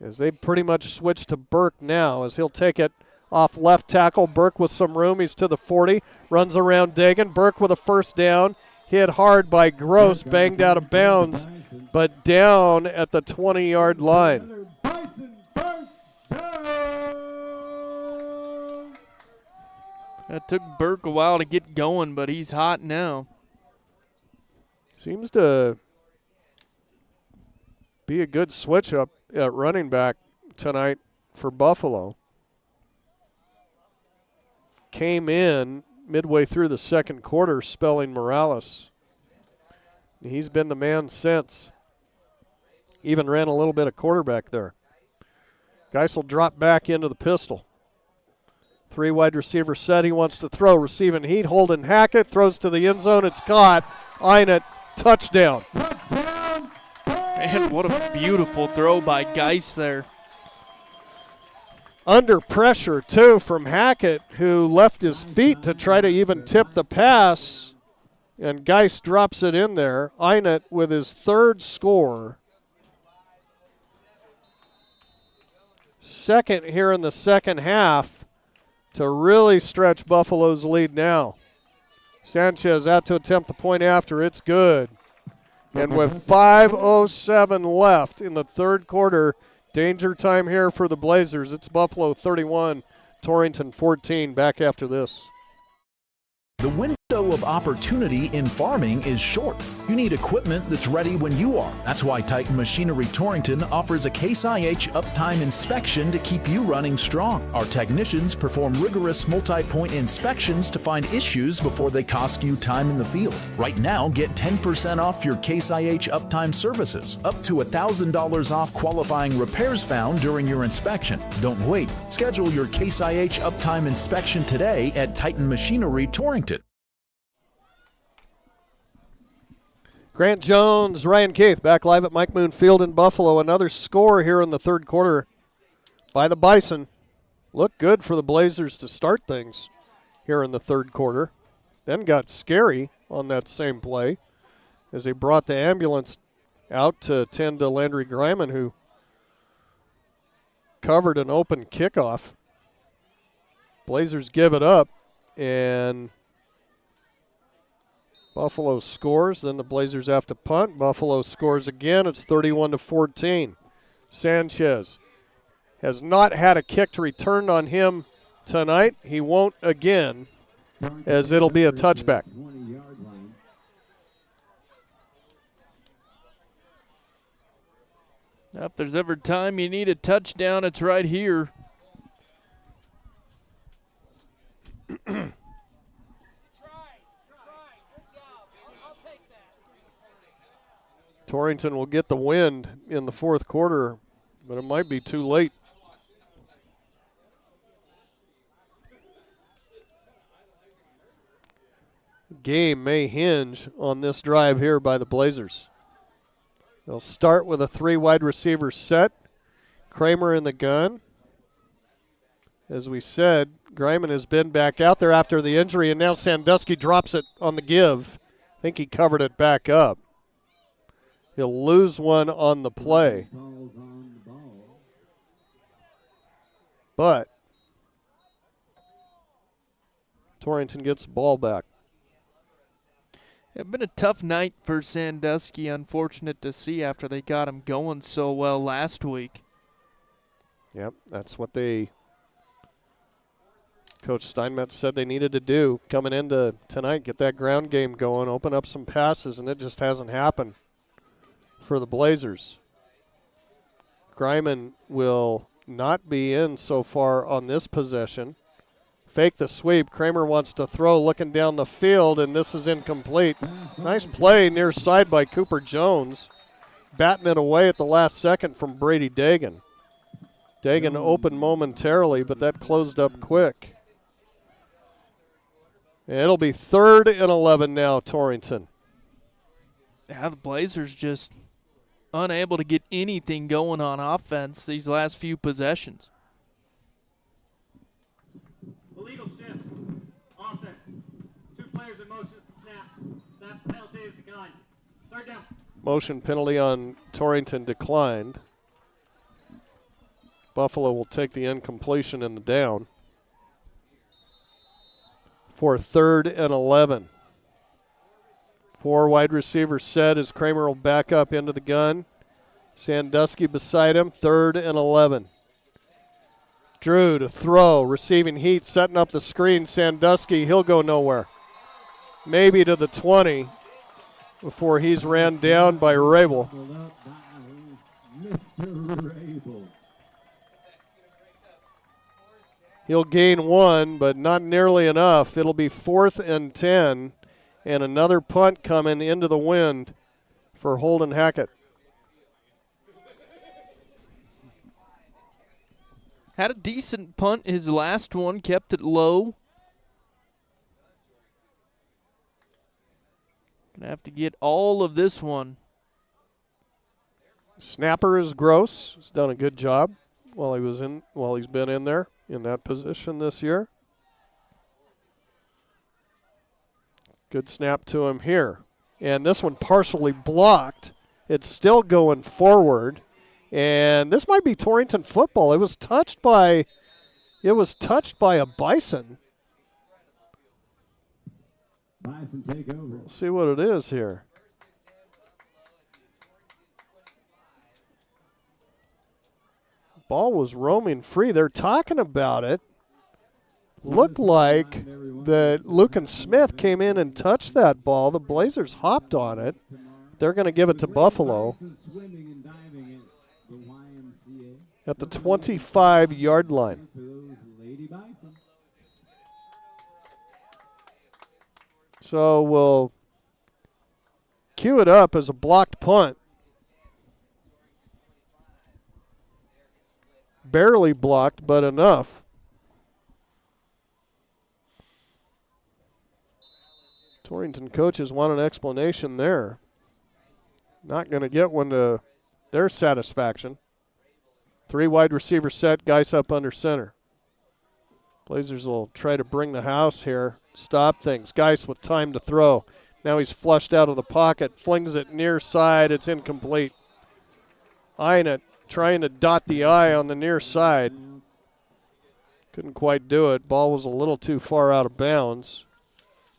As they pretty much switch to Burke now, as he'll take it off left tackle. Burke with some room. He's to the 40. Runs around Dagan. Burke with a 1st down. Hit hard by Gross. Banged out of bounds, but down at the 20-yard line. That took Burke a while to get going, but he's hot now. Seems to be a good switch up at running back tonight for Buffalo. Came in midway through the 2nd quarter, spelling Morales. He's been the man since. Even ran a little bit of quarterback there. Geis will drop back into the pistol. Three wide receiver set. He wants to throw. Receiving heat. Holden Hackett throws to the end zone. It's caught. Einert, touchdown. Man, what a beautiful throw by Geis there. Under pressure, too, from Hackett, who left his feet to try to even tip the pass. And Geis drops it in there. Einert with his third score. Second here in the second half to really stretch Buffalo's lead now. Sanchez out to attempt the point after. It's good. And with 5:07 left in the third quarter, danger time here for the Blazers. It's Buffalo 31, Torrington 14. Back after this. The window of opportunity in farming is short. You need equipment that's ready when you are. That's why Titan Machinery Torrington offers a Case IH uptime inspection to keep you running strong. Our technicians perform rigorous multi-point inspections to find issues before they cost you time in the field. Right now, get 10% off your Case IH uptime services, up to $1,000 off qualifying repairs found during your inspection. Don't wait. Schedule your Case IH uptime inspection today at Titan Machinery Torrington. Grant Jones, Ryan Keith, back live at Mike Moon Field in Buffalo. Another score here in the third quarter by the Bison. Looked good for the Blazers to start things here in the third quarter. Then got scary on that same play as they brought the ambulance out to tend to Landry Griman, who covered an open kickoff. Blazers give it up, and Buffalo scores. Then the Blazers have to punt. Buffalo scores again. It's 31-14. Sanchez has not had a kick returned on him tonight. He won't again, as it'll be a touchback. If there's ever time you need a touchdown, it's right here. Torrington will get the wind in the fourth quarter, but it might be too late. Game may hinge on this drive here by the Blazers. They'll start with a three wide receiver set. Kramer in the gun. As we said, Griman has been back out there after the injury, and now Sandusky drops it on the give. I think he covered it back up. He'll lose one on the play. But Torrington gets the ball back. It's been a tough night for Sandusky. Unfortunate to see after they got him going so well last week. Yep, that's what Coach Steinmetz said they needed to do coming into tonight, get that ground game going, open up some passes, and it just hasn't happened for the Blazers. Griman will not be in so far on this possession. Fake the sweep. Kramer wants to throw, looking down the field, and this is incomplete. Nice play near side by Cooper Jones. Batting it away at the last second from Brady Dagan. Dagan opened momentarily, but that closed up quick. And it'll be 3rd and 11 now, Torrington. Yeah, the Blazers just unable to get anything going on offense these last few possessions. Illegal shift. Offense. 2 players in motion at the snap. That penalty is declined. 3rd down. Motion penalty on Torrington declined. Buffalo will take the incompletion and the down for 3rd and 11. 4 wide receivers set as Kramer will back up into the gun. Sandusky beside him, 3rd and 11. Drew to throw, receiving heat, setting up the screen. Sandusky, he'll go nowhere. Maybe to the 20 before he's ran down by Rabel. He'll gain 1, but not nearly enough. It'll be 4th and 10. And another punt coming into the wind for Holden Hackett. Had a decent punt. His last one kept it low. Gonna have to get all of this one. Snapper is Gross. He's done a good job while he's been in there in that position this year. Good snap to him here. And this one partially blocked. It's still going forward. And this might be Torrington football. It was touched by a Bison. Bison take over. Let's see what it is here. Ball was roaming free. They're talking about it. Looked like that Lucan Smith came in and touched that ball. The Blazers hopped on it. They're going to give it to Buffalo at the 25-yard line. So we'll cue it up as a blocked punt. Barely blocked, but enough. Torrington coaches want an explanation there. Not going to get one to their satisfaction. 3 wide receiver set, Geis up under center. Blazers will try to bring the house here, stop things. Geis with time to throw. Now he's flushed out of the pocket, flings it near side. It's incomplete. Eyeing it, trying to dot the I on the near side. Couldn't quite do it. Ball was a little too far out of bounds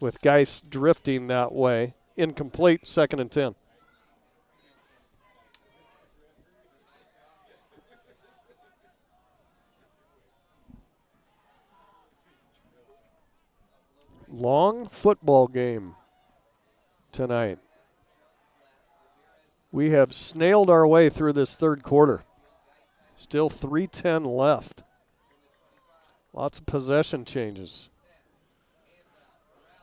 with Geis drifting that way. Incomplete, 2nd and 10. Long football game tonight. We have snailed our way through this third quarter. Still 3:10 left. Lots of possession changes.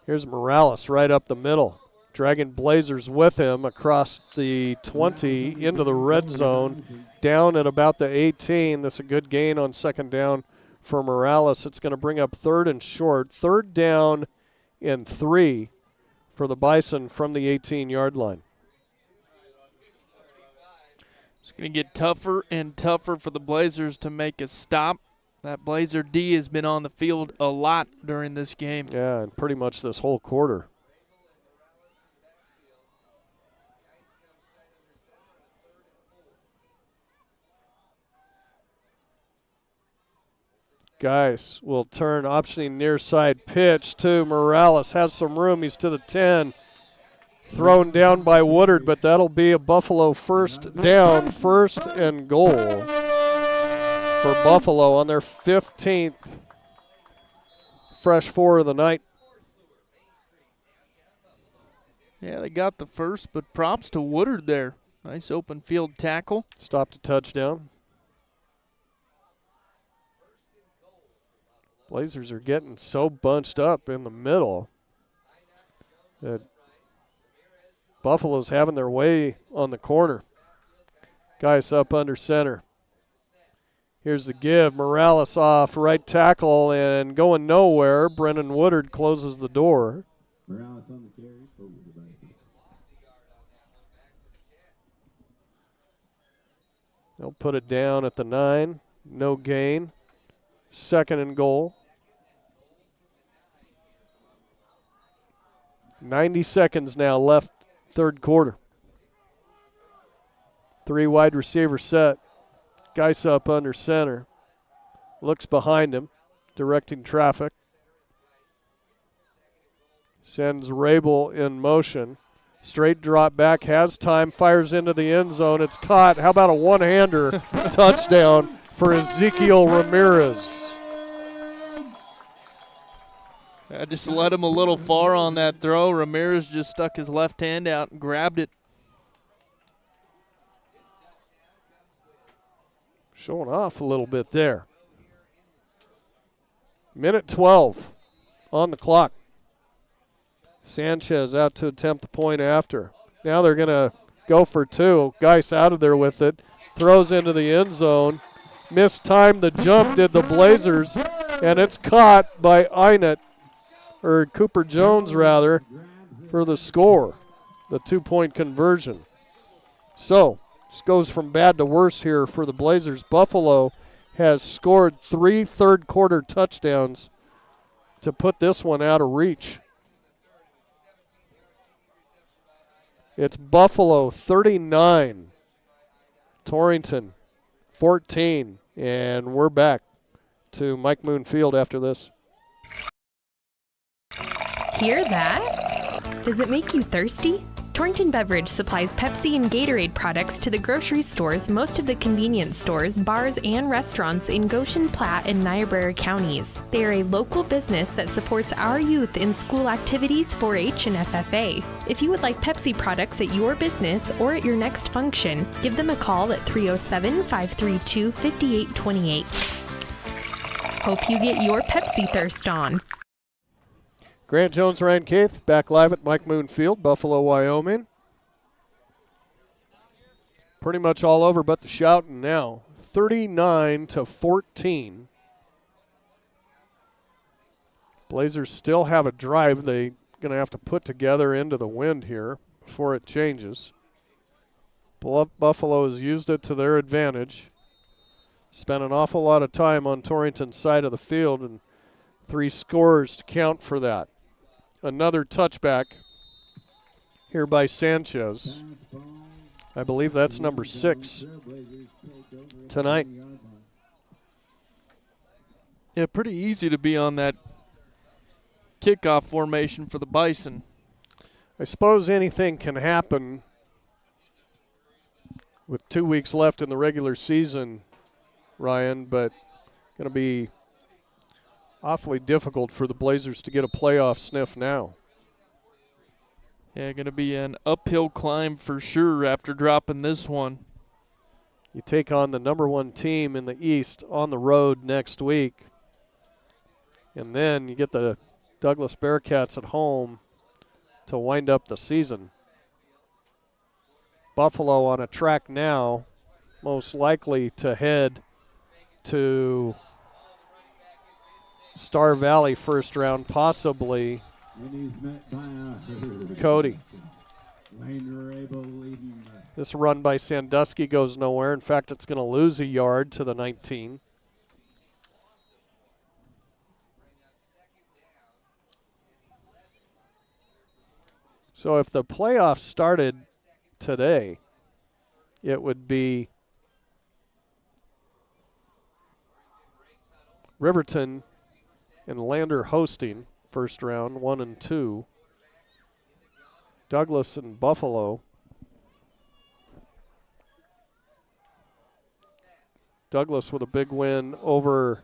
Here's Morales right up the middle, dragging Blazers with him across the 20 into the red zone, down at about the 18. That's a good gain on 2nd down for Morales. It's going to bring up 3rd and short. 3rd down and 3 for the Bison from the 18-yard line. It's going to get tougher and tougher for the Blazers to make a stop. That Blazer D has been on the field a lot during this game. Yeah, and pretty much this whole quarter. Geis will turn, optioning near side pitch to Morales. Has some room. He's to the 10. Thrown down by Woodard, but that'll be a Buffalo 1st down, 1st and goal for Buffalo on their 15th fresh 4 of the night. Yeah, they got the first, but props to Woodard there. Nice open field tackle. Stopped a touchdown. Blazers are getting so bunched up in the middle that Buffalo's having their way on the corner. Geis up under center. Here's the give. Morales off right tackle and going nowhere. Brennan Woodard closes the door. Morales on the carry for the Bison. They'll put it down at the 9. No gain. 2nd and goal. 90 seconds now left, third quarter. 3 wide receiver set. Geis up under center. Looks behind him, directing traffic. Sends Rabel in motion. Straight drop back, has time, fires into the end zone. It's caught. How about a one-hander touchdown for Ezekiel Ramirez? I just let him a little far on that throw. Ramirez just stuck his left hand out and grabbed it. Showing off a little bit there. Minute 12 on the clock. Sanchez out to attempt the point after. Now they're going to go for 2. Geis out of there with it. Throws into the end zone. mistimed the jump, did the Blazers, and it's caught by Cooper Jones rather, for the score, the 2-point conversion. So, this goes from bad to worse here for the Blazers. Buffalo has scored 3 third-quarter touchdowns to put this one out of reach. It's Buffalo 39, Torrington 14, and we're back to Mike Moon Field after this. Hear that? Does it make you thirsty? Torrington Beverage supplies Pepsi and Gatorade products to the grocery stores, most of the convenience stores, bars, and restaurants in Goshen, Platte, and Niobrara counties. They are a local business that supports our youth in school activities, 4-H, and FFA. If you would like Pepsi products at your business or at your next function, give them a call at 307-532-5828. Hope you get your Pepsi thirst on. Grant Jones, Ryan Keith, back live at Mike Moon Field, Buffalo, Wyoming. Pretty much all over but the shouting now. 39-14. Blazers still have a drive they're going to have to put together into the wind here before it changes. Buffalo has used it to their advantage. Spent an awful lot of time on Torrington's side of the field, and 3 scores to count for that. Another touchback here by Sanchez. I believe that's number 6 tonight. Yeah, pretty easy to be on that kickoff formation for the Bison. I suppose anything can happen with 2 weeks left in the regular season, Ryan, but going to be awfully difficult for the Blazers to get a playoff sniff now. Yeah, going to be an uphill climb for sure after dropping this one. You take on the number 1 team in the East on the road next week, and then you get the Douglas Bearcats at home to wind up the season. Buffalo on a track now, most likely to head to Star Valley first round, possibly Cody. This run by Sandusky goes nowhere. In fact, it's going to lose a yard to the 19. So if the playoffs started today, it would be Riverton and Lander hosting first round, 1 and 2. Douglas and Buffalo. Douglas with a big win over,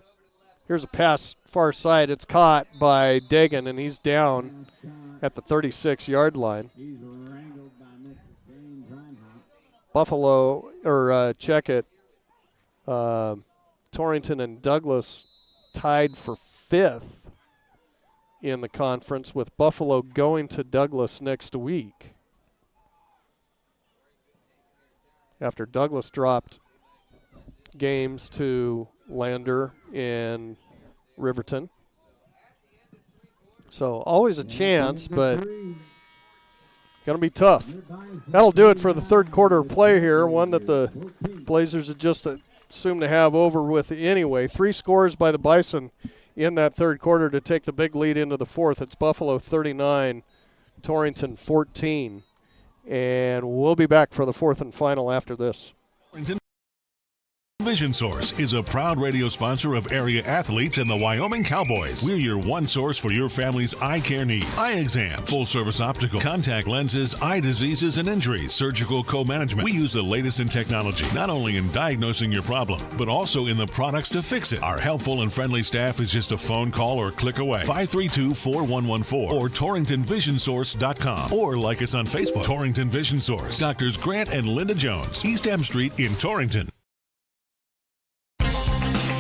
here's a pass far side. It's caught by Dagan, and he's down at the 36-yard line. Buffalo, or check it, Torrington and Douglas tied for 5th in the conference, with Buffalo going to Douglas next week after Douglas dropped games to Lander and Riverton. So always a chance, but going to be tough. That'll do it for the third quarter play here, one that the Blazers had just assumed to have over with anyway. 3 scores by the Bison in that third quarter to take the big lead into the fourth. It's Buffalo 39, Torrington 14. And we'll be back for the fourth and final after this. Vision Source is a proud radio sponsor of area athletes and the Wyoming Cowboys. We're your one source for your family's eye care needs. Eye exam, full service optical, contact lenses, eye diseases and injuries, surgical co-management. We use the latest in technology, not only in diagnosing your problem, but also in the products to fix it. Our helpful and friendly staff is just a phone call or click away. 532-4114 or TorringtonVisionSource.com, or like us on Facebook. Torrington Vision Source. Doctors Grant and Linda Jones, East M Street in Torrington.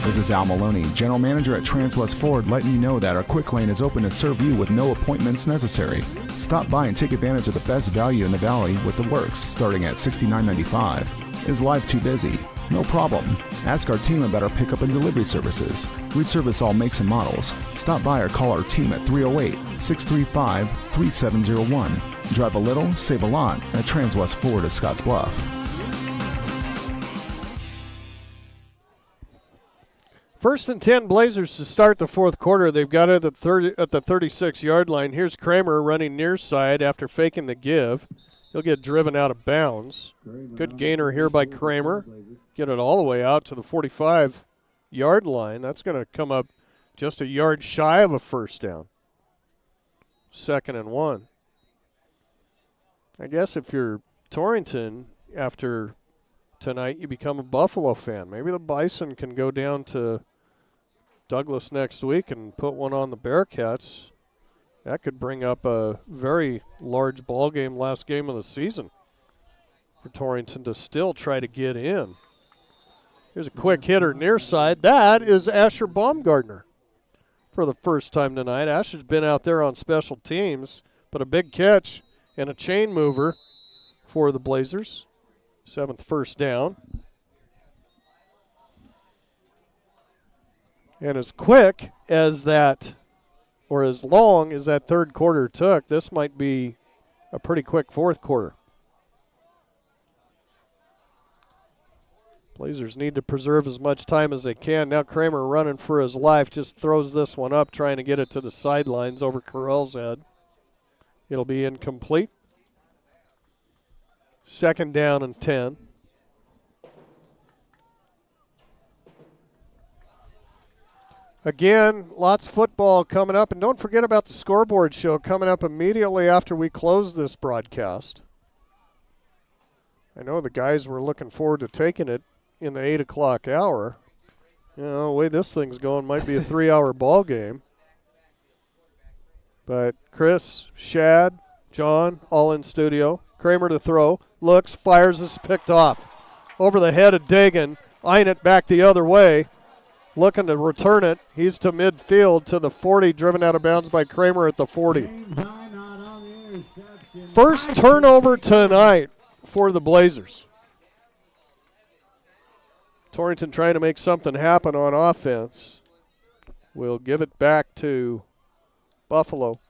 This is Al Maloney, General Manager at Transwest Ford, letting you know that our quick lane is open to serve you with no appointments necessary. Stop by and take advantage of the best value in the valley with the works starting at $69.95. Is life too busy? No problem. Ask our team about our pickup and delivery services. We service all makes and models. Stop by or call our team at 308-635-3701. Drive a little, save a lot at Transwest Ford of Scotts Bluff. First and 10 Blazers to start the fourth quarter. They've got it at the 36-yard line. Here's Kramer running near side after faking the give. He'll get driven out of bounds. Good gainer here by Kramer. Get it all the way out to the 45-yard line. That's going to come up just a yard shy of a first down. 2nd and 1. I guess if you're Torrington after tonight, you become a Buffalo fan. Maybe the Bison can go down to Douglas next week and put one on the Bearcats. That could bring up a very large ball game, last game of the season, for Torrington to still try to get in. Here's a quick hitter near side. That is Asher Baumgartner for the first time tonight. Asher's been out there on special teams, but a big catch and a chain mover for the Blazers. 7th first down. And as quick as that, or as long as that third quarter took, this might be a pretty quick fourth quarter. Blazers need to preserve as much time as they can. Now Kramer running for his life, just throws this one up, trying to get it to the sidelines over Carell's head. It'll be incomplete. 2nd down and 10. Again, lots of football coming up. And don't forget about the scoreboard show coming up immediately after we close this broadcast. I know the guys were looking forward to taking it in the 8 o'clock hour. You know, the way this thing's going might be a 3-hour ball game. But Chris, Shad, John, all in studio. Kramer to throw. Looks, fires, is picked off. Over the head of Dagan. Eyeing it back the other way. Looking to return it. He's to midfield to the 40, driven out of bounds by Kramer at the 40. First turnover tonight for the Blazers. Torrington trying to make something happen on offense. We'll give it back to Buffalo.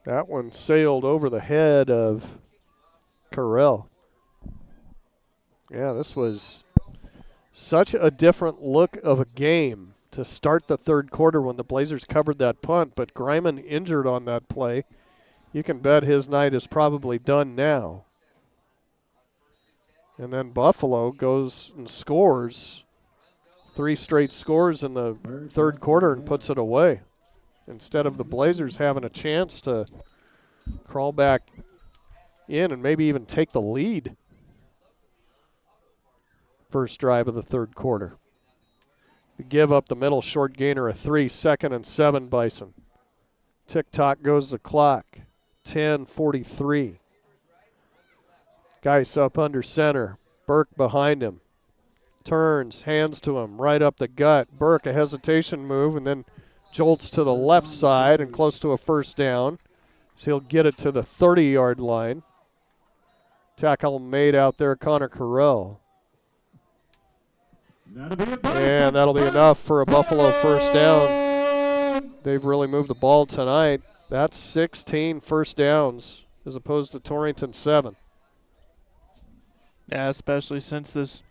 That one sailed over the head of Carell. Yeah, this was such a different look of a game to start the third quarter when the Blazers covered that punt, but Greiman injured on that play. You can bet his night is probably done now. And then Buffalo goes and scores 3 straight scores in the third quarter and puts it away, instead of the Blazers having a chance to crawl back in and maybe even take the lead. First drive of the third quarter. The give up the middle, short gainer of 3, 2nd and 7 Bison. Tick-tock goes the clock. 10:43. Geis up under center. Burke behind him. Turns, hands to him, right up the gut. Burke, a hesitation move, and then jolts to the left side and close to a first down. So he'll get it to the 30-yard line. Tackle made out there, Connor Carell. And that'll be enough for a Buffalo first down. They've really moved the ball tonight. That's 16 first downs as opposed to Torrington 7. Yeah, especially since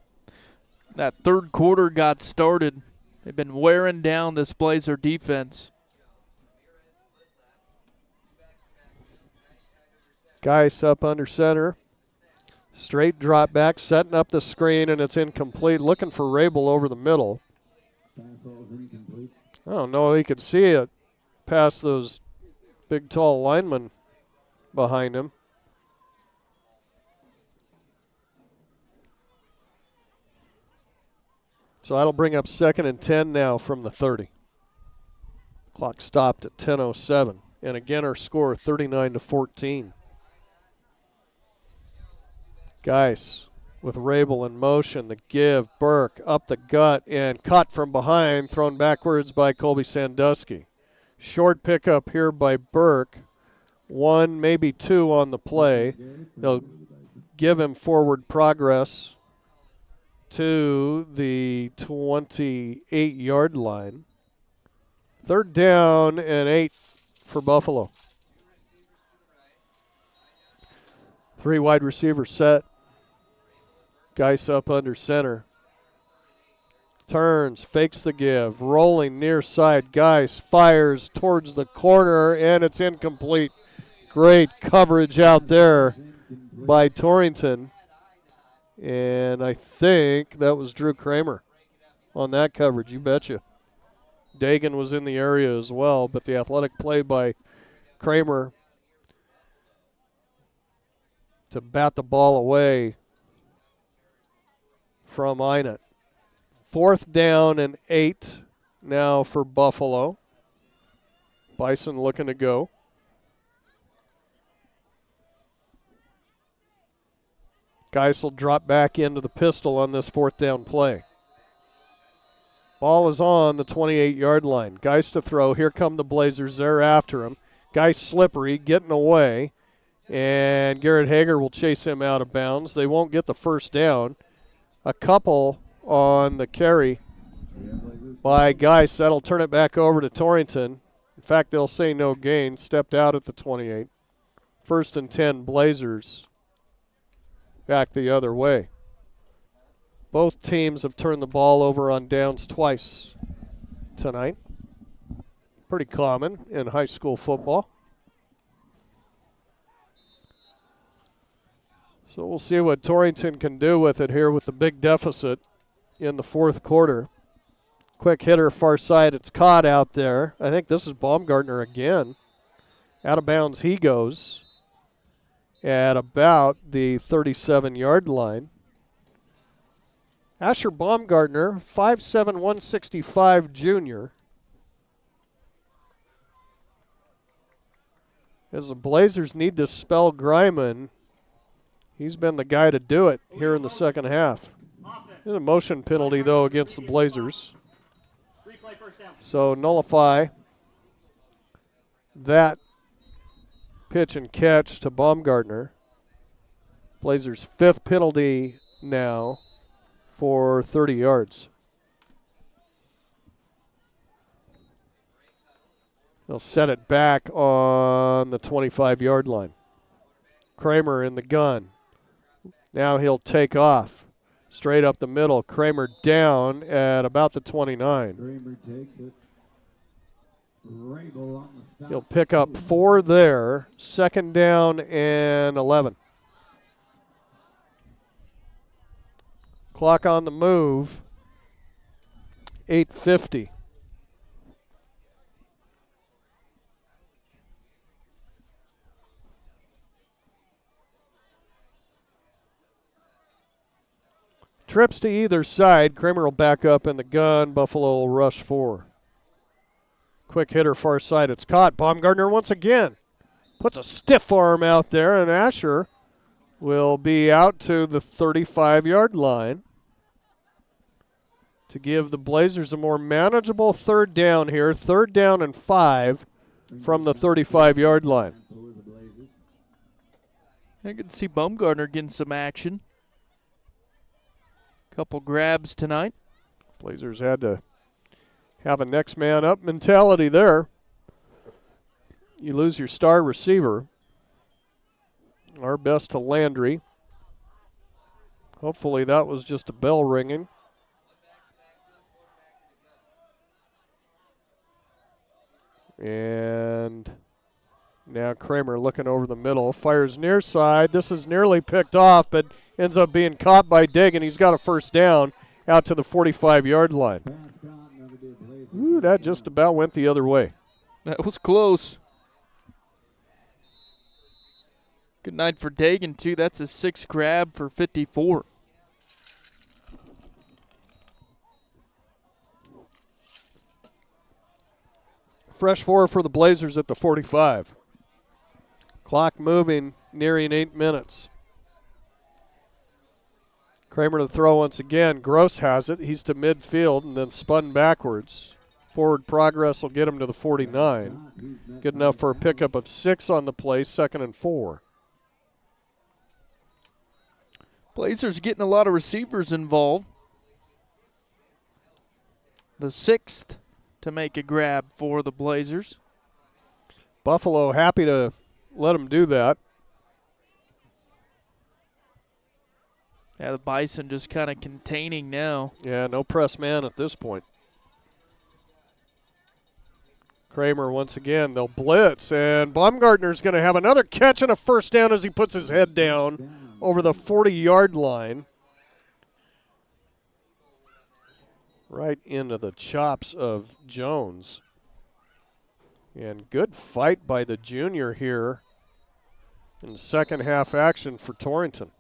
that third quarter got started. They've been wearing down this Blazer defense. Geis up under center. Straight drop back, setting up the screen, and it's incomplete. Looking for Rabel over the middle. I don't know, he could see it past those big, tall linemen behind him. So that'll bring up 2nd and 10 now from the 30. Clock stopped at 10:07. And again, our score 39-14. Geis with Rabel in motion. The give, Burke up the gut and caught from behind, thrown backwards by Colby Sandusky. Short pickup here by Burke. 1, maybe 2 on the play. They'll give him forward progress to the 28-yard line. 3rd down and 8 for Buffalo. 3 wide receivers set. Geis up under center. Turns, fakes the give, rolling near side. Geis fires towards the corner, and it's incomplete. Great coverage out there by Torrington. And I think that was Drew Kramer on that coverage, you betcha. Dagan was in the area as well, but the athletic play by Kramer to bat the ball away from Einert. 4th down and 8 now for Buffalo. Bison looking to go. Geis will drop back into the pistol on this 4th down play. Ball is on the 28-yard line. Geis to throw. Here come the Blazers. They're after him. Geis slippery, getting away. And Garrett Hager will chase him out of bounds. They won't get the 1st down. A couple on the carry by Geis. That'll turn it back over to Torrington. In fact, they'll say no gain. Stepped out at the 28. 1st and 10 Blazers. Back the other way. Both teams have turned the ball over on downs twice tonight. Pretty common in high school football. So we'll see what Torrington can do with it here with the big deficit in the 4th quarter. Quick hitter far side. It's caught out there. I think this is Baumgartner again. Out of bounds he goes at about the 37-yard line. Asher Baumgartner, 5'7", 165 junior. As the Blazers need to spell Greiman, he's been the guy to do it here in the second half. There's a motion penalty, though, against the Blazers. So nullify that pitch and catch to Baumgartner. Blazers' 5th penalty now for 30 yards. They'll set it back on the 25-yard line. Kramer in the gun. Now he'll take off. Straight up the middle. Kramer down at about the 29. Kramer takes it. Rabel on the stop. He'll pick up 4 there. 2nd down and 11. Clock on the move. 8:50. Trips to either side. Kramer will back up in the gun. Buffalo will rush 4. Quick hitter far side. It's caught. Baumgartner once again puts a stiff arm out there, and Asher will be out to the 35-yard line to give the Blazers a more manageable 3rd down here. 3rd down and 5 from the 35-yard line. I can see Baumgartner getting some action. Couple grabs tonight. Blazers had to have a next man up mentality there. You lose your star receiver. Our best to Landry. Hopefully that was just a bell ringing. And now Kramer looking over the middle. Fires near side. This is nearly picked off, but ends up being caught by Dagan. He's got a 1st down out to the 45-yard line. Ooh, that just about went the other way. That was close. Good night for Dagan, too. That's a 6th grab for 54. Fresh 4 for the Blazers at the 45. Clock moving, nearing 8 minutes. Kramer to throw once again. Gross has it. He's to midfield and then spun backwards. Forward progress will get him to the 49. Good enough for a pickup of 6 on the play, 2nd and 4. Blazers getting a lot of receivers involved. The 6th to make a grab for the Blazers. Buffalo happy to let him do that. Yeah, the Bison just kind of containing now. Yeah, no press man at this point. Kramer once again, they'll blitz, and Baumgartner's going to have another catch and a first down as he puts his head down over the 40-yard line. Right into the chops of Jones. And good fight by the junior here in the second half action for Torrington.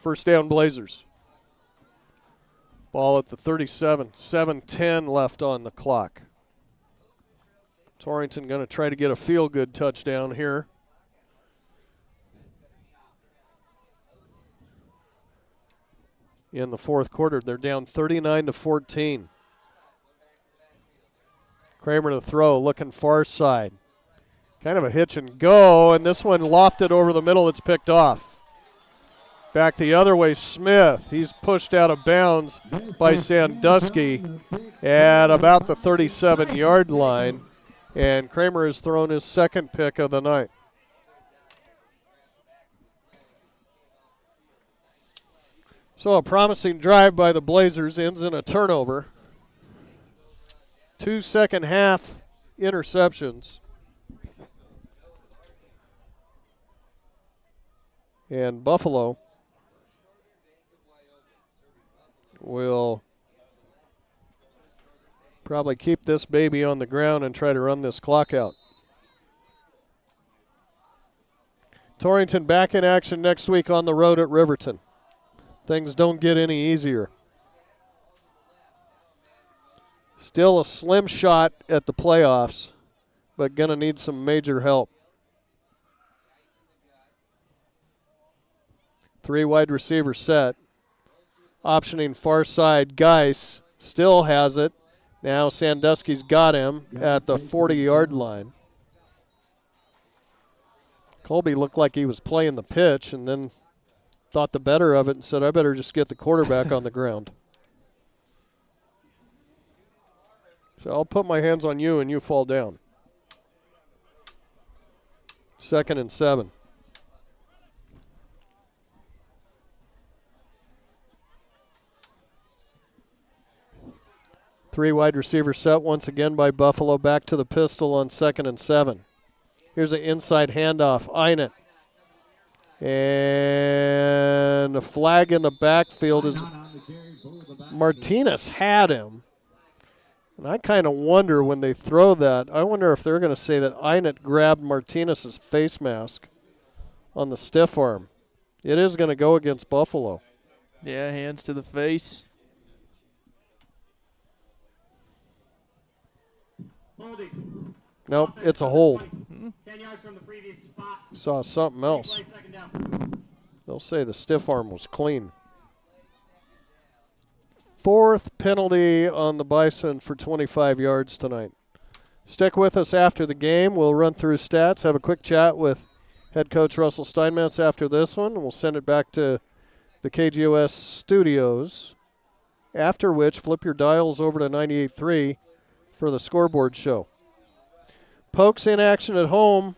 First down, Blazers. Ball at the 37, 7:10 left on the clock. Torrington going to try to get a feel-good touchdown here. In the fourth quarter, they're down 39-14. Kramer to throw, looking far side. Kind of a hitch and go, and this one lofted over the middle. It's picked off. Back the other way, Smith. He's pushed out of bounds by Sandusky at about the 37-yard line. And Kramer has thrown his second pick of the night. So a promising drive by the Blazers ends in a turnover. 2 second half interceptions. And Buffalo will probably keep this baby on the ground and try to run this clock out. Torrington back in action next week on the road at Riverton. Things don't get any easier. Still a slim shot at the playoffs, but gonna need some major help. 3 wide receivers set. Optioning far side, Geis still has it. Now Sandusky's got him at the 40-yard line. Colby looked like he was playing the pitch and then thought the better of it and said, I better just get the quarterback on the ground. So I'll put my hands on you and you fall down. 2nd and 7. Three wide receiver set once again by Buffalo. Back to the pistol on 2nd and 7. Here's an inside handoff. Einert. And a flag in the backfield is Martinez had him. And I kind of wonder when they throw that, I wonder if they're going to say that Einert grabbed Martinez's face mask on the stiff arm. It is going to go against Buffalo. Yeah, hands to the face. Nope, it's a hold. 10 yards from the previous spot. Saw something else. They'll say the stiff arm was clean. 4th penalty on the Bison for 25 yards tonight. Stick with us after the game. We'll run through stats, have a quick chat with head coach Russell Steinmetz after this one, and we'll send it back to the KGOS studios, after which flip your dials over to 98.3 for the scoreboard show. Pokes in action at home.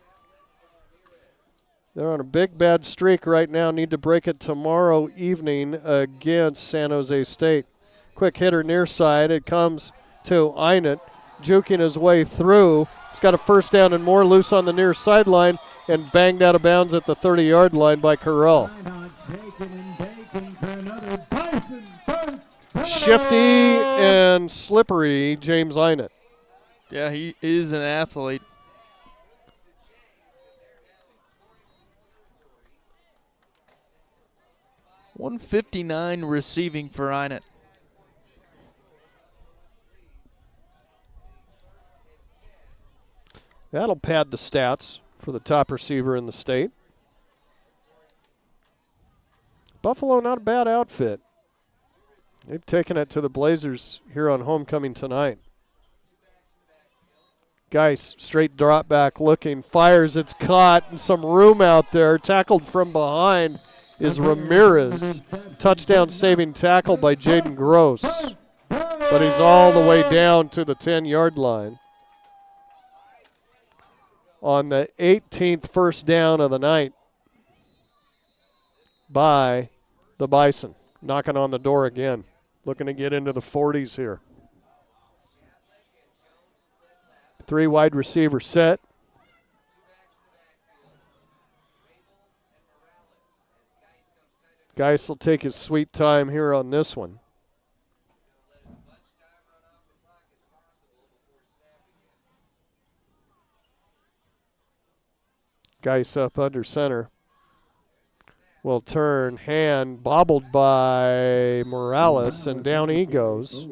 They're on a big bad streak right now. Need to break it tomorrow evening against San Jose State. Quick hitter near side. It comes to Einert, juking his way through. He's got a first down and more, loose on the near sideline and banged out of bounds at the 30-yard line by Corral. Shifty and slippery James Einert. Yeah, he is an athlete. $159 receiving for Einert. That'll pad the stats for the top receiver in the state. Buffalo, not a bad outfit. They've taken it to the Blazers here on homecoming tonight. Geis, straight drop back looking, fires, it's caught, and some room out there. Tackled from behind is Ramirez. Touchdown saving tackle by Jaden Gross. But he's all the way down to the 10-yard line. On the 18th first down of the night by the Bison. Knocking on the door again. Looking to get into the 40s here. 3 wide receiver set. Geis will take his sweet time here on this one. Geis up under center. Will turn, hand bobbled by Morales, and down he goes.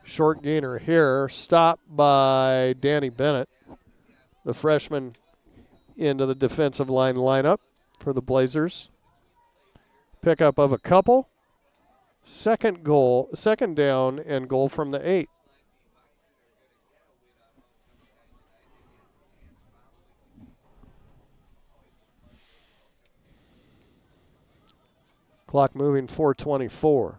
Short gainer here, stopped by Danny Bennett, the freshman, into the defensive line lineup for the Blazers. Pickup of a couple. Second down and goal from the 8. Clock moving, 4:24.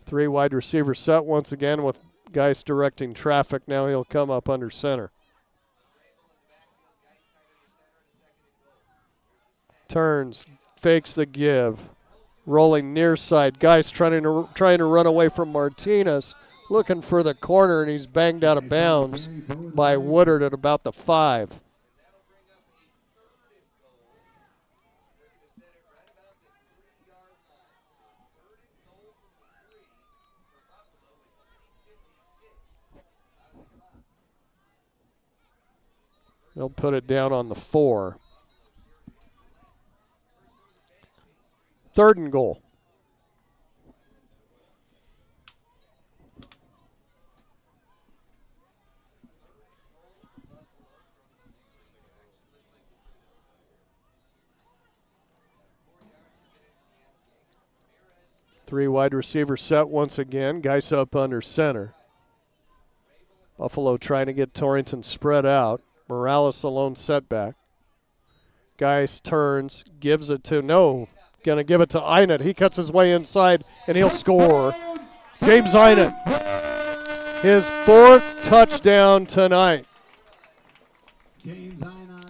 3 wide receiver set once again with Geis directing traffic. Now he'll come up under center. Turns, fakes the give. Rolling near side. Geis trying to run away from Martinez. Looking for the corner, and he's banged out of bounds by Woodard at about the 5. They'll put it down on the 4. 3rd and goal. Three wide receiver set once again. Geis up under center. Buffalo trying to get Torrington spread out. Morales alone setback. Geis turns, gives it to, going to give it to Einat. He cuts his way inside, and he'll score. James Einat, his 4th touchdown tonight.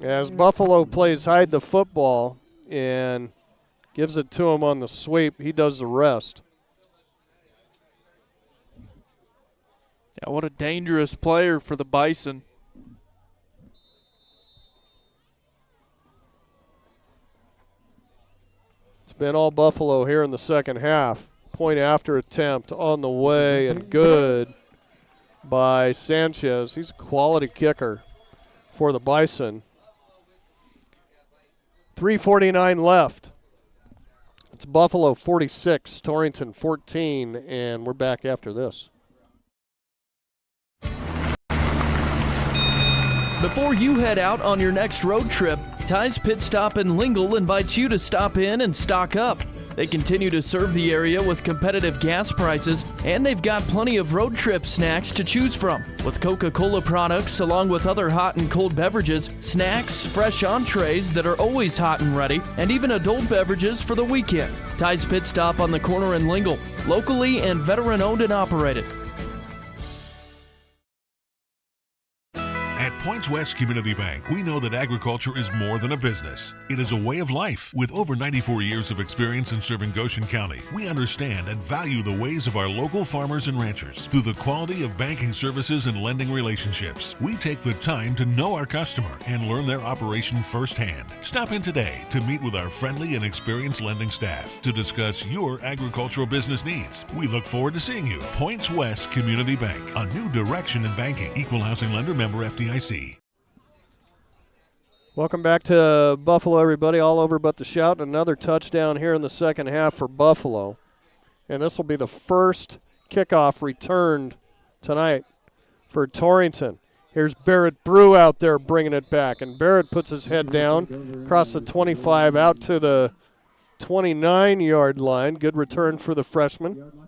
As Buffalo plays hide the football and gives it to him on the sweep, he does the rest. Yeah, what a dangerous player for the Bison. It's been all Buffalo here in the second half. Point after attempt on the way, and good by Sanchez. He's a quality kicker for the Bison. 3:49 left. It's Buffalo 46, Torrington 14, and we're back after this. Before you head out on your next road trip, Ty's Pit Stop in Lingle invites you to stop in and stock up. They continue to serve the area with competitive gas prices, and they've got plenty of road trip snacks to choose from. With Coca-Cola products, along with other hot and cold beverages, snacks, fresh entrees that are always hot and ready, and even adult beverages for the weekend. Ty's Pit Stop on the corner in Lingle, locally and veteran-owned and operated. At Points West Community Bank, we know that agriculture is more than a business. It is a way of life. With over 94 years of experience in serving Goshen County, we understand and value the ways of our local farmers and ranchers. Through the quality of banking services and lending relationships, we take the time to know our customer and learn their operation firsthand. Stop in today to meet with our friendly and experienced lending staff to discuss your agricultural business needs. We look forward to seeing you. Points West Community Bank, a new direction in banking. Equal housing lender, member FDIC. Welcome back to Buffalo, everybody. All over but the shout. Another touchdown here in the second half for Buffalo. And this will be the first kickoff returned tonight for Torrington. Here's Barrett Brew out there bringing it back, and Barrett puts his head down across the 25 out to the 29-yard line. Good return for the freshman.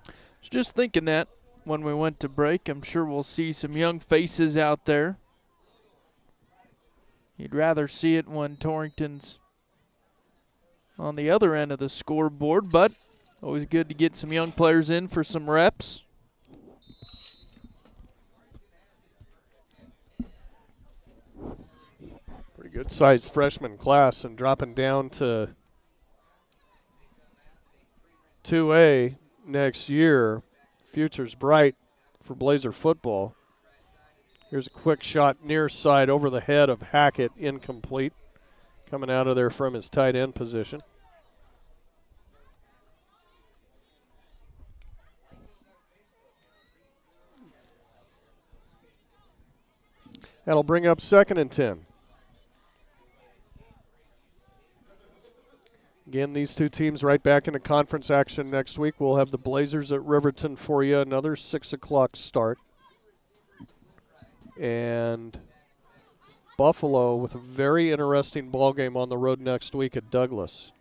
Was just thinking that when we went to break. I'm sure we'll see some young faces out there. You'd rather see it when Torrington's on the other end of the scoreboard, but always good to get some young players in for some reps. Pretty good sized freshman class, and dropping down to 2A next year. Future's bright for Blazer football. Here's a quick shot near side over the head of Hackett, incomplete. Coming out of there from his tight end position. That'll bring up 2nd and 10. Again, these two teams right back into conference action next week. We'll have the Blazers at Riverton for you, another 6 o'clock start. And Buffalo with a very interesting ball game on the road next week at Douglas.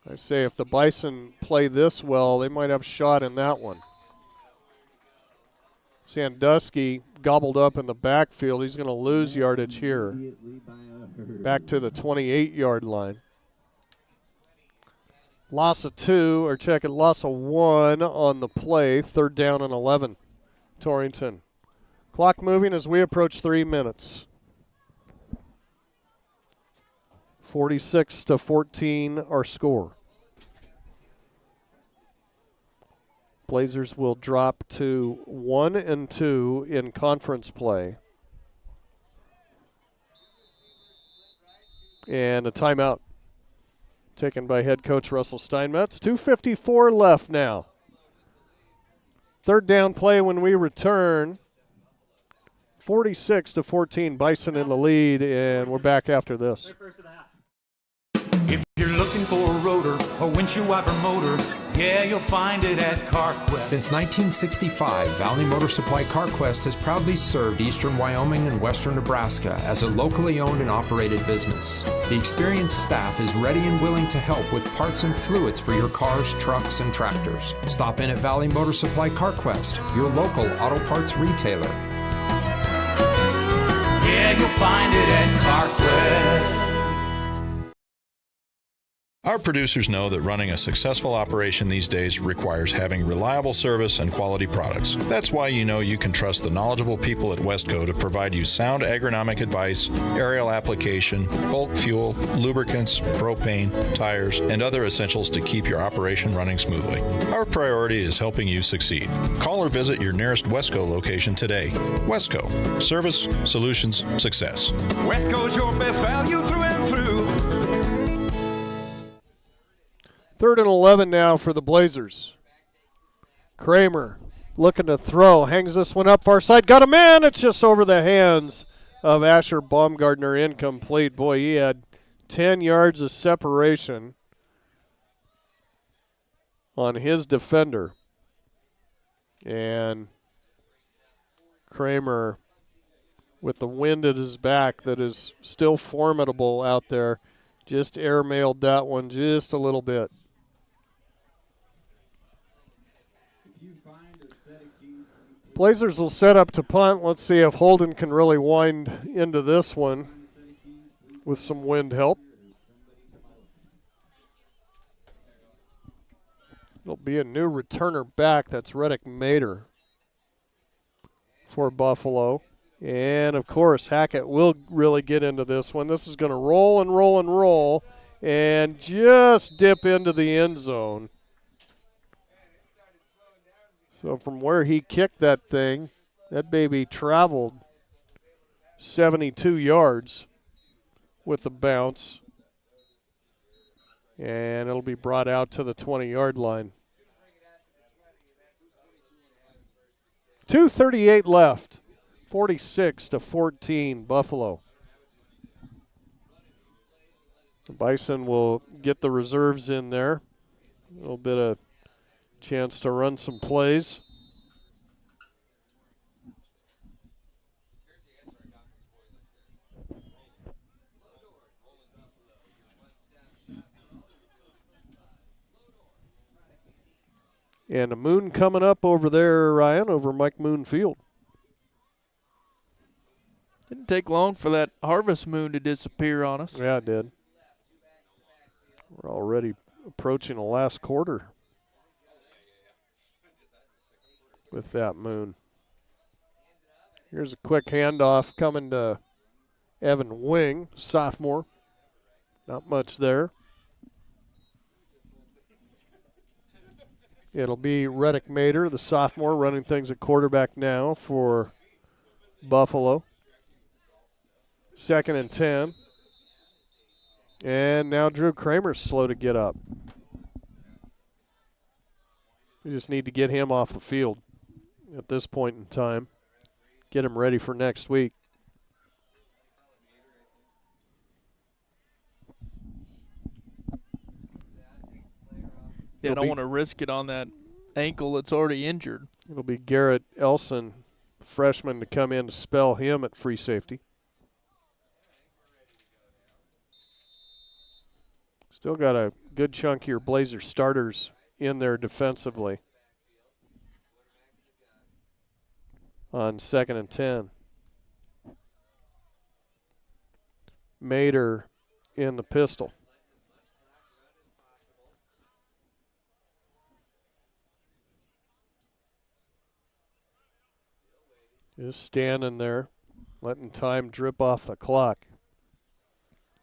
I say if the Bison play this well, they might have a shot in that one. Sandusky gobbled up in the backfield. He's going to lose yardage here. Back to the 28-yard line. Loss of 2, or check it, loss of 1 on the play. 3rd down and 11, Torrington. Clock moving as we approach 3 minutes. 46-14 our score. Blazers will drop to 1-2 in conference play. And a timeout taken by head coach Russell Steinmetz. 2:54 left now. 3rd down play when we return. 46-14, Bison in the lead, and we're back after this. If you're looking for a rotor or windshield wiper motor, yeah, you'll find it at CarQuest. Since 1965, Valley Motor Supply CarQuest has proudly served eastern Wyoming and western Nebraska as a locally owned and operated business. The experienced staff is ready and willing to help with parts and fluids for your cars, trucks, and tractors. Stop in at Valley Motor Supply CarQuest, your local auto parts retailer. Yeah, you'll find it at CarQuest. Our producers know that running a successful operation these days requires having reliable service and quality products. That's why you know you can trust the knowledgeable people at Westco to provide you sound agronomic advice, aerial application, bulk fuel, lubricants, propane, tires, and other essentials to keep your operation running smoothly. Our priority is helping you succeed. Call or visit your nearest Westco location today. Westco. Service, solutions, success. Westco's your best value through and through. 3rd and 11 now for the Blazers. Kramer looking to throw, hangs this one up far side, got a man, it's just over the hands of Asher Baumgartner, incomplete. Boy, he had 10 yards of separation on his defender. And Kramer, with the wind at his back that is still formidable out there, just airmailed that one just a little bit. Blazers will set up to punt. Let's see if Holden can really wind into this one with some wind help. It'll be a new returner back. That's Reddick Mater for Buffalo. And, of course, Hackett will really get into this one. This is going to roll and roll and roll and just dip into the end zone. So from where he kicked that thing, that baby traveled 72 yards with the bounce. And it'll be brought out to the 20-yard line. 2:38 left. 46-14, Buffalo. The Bison will get the reserves in there. A little bit of chance to run some plays. And a moon coming up over there, Ryan, over Mike Moon Field. Didn't take long for that harvest moon to disappear on us. Yeah, it did. We're already approaching the last quarter with that moon. Here's a quick handoff coming to Evan Wing, sophomore. Not much there. It'll be Reddick Mater, the sophomore, running things at quarterback now for Buffalo. 2nd and 10. And now Drew Kramer's slow to get up. We just need to get him off the field at this point in time. Get him ready for next week. Yeah, I don't want to risk it on that ankle that's already injured. It'll be Garrett Elson, freshman, to come in to spell him at free safety. Still got a good chunk of your Blazer starters in there defensively on 2nd and 10. Mater in the pistol. Just standing there, letting time drip off the clock.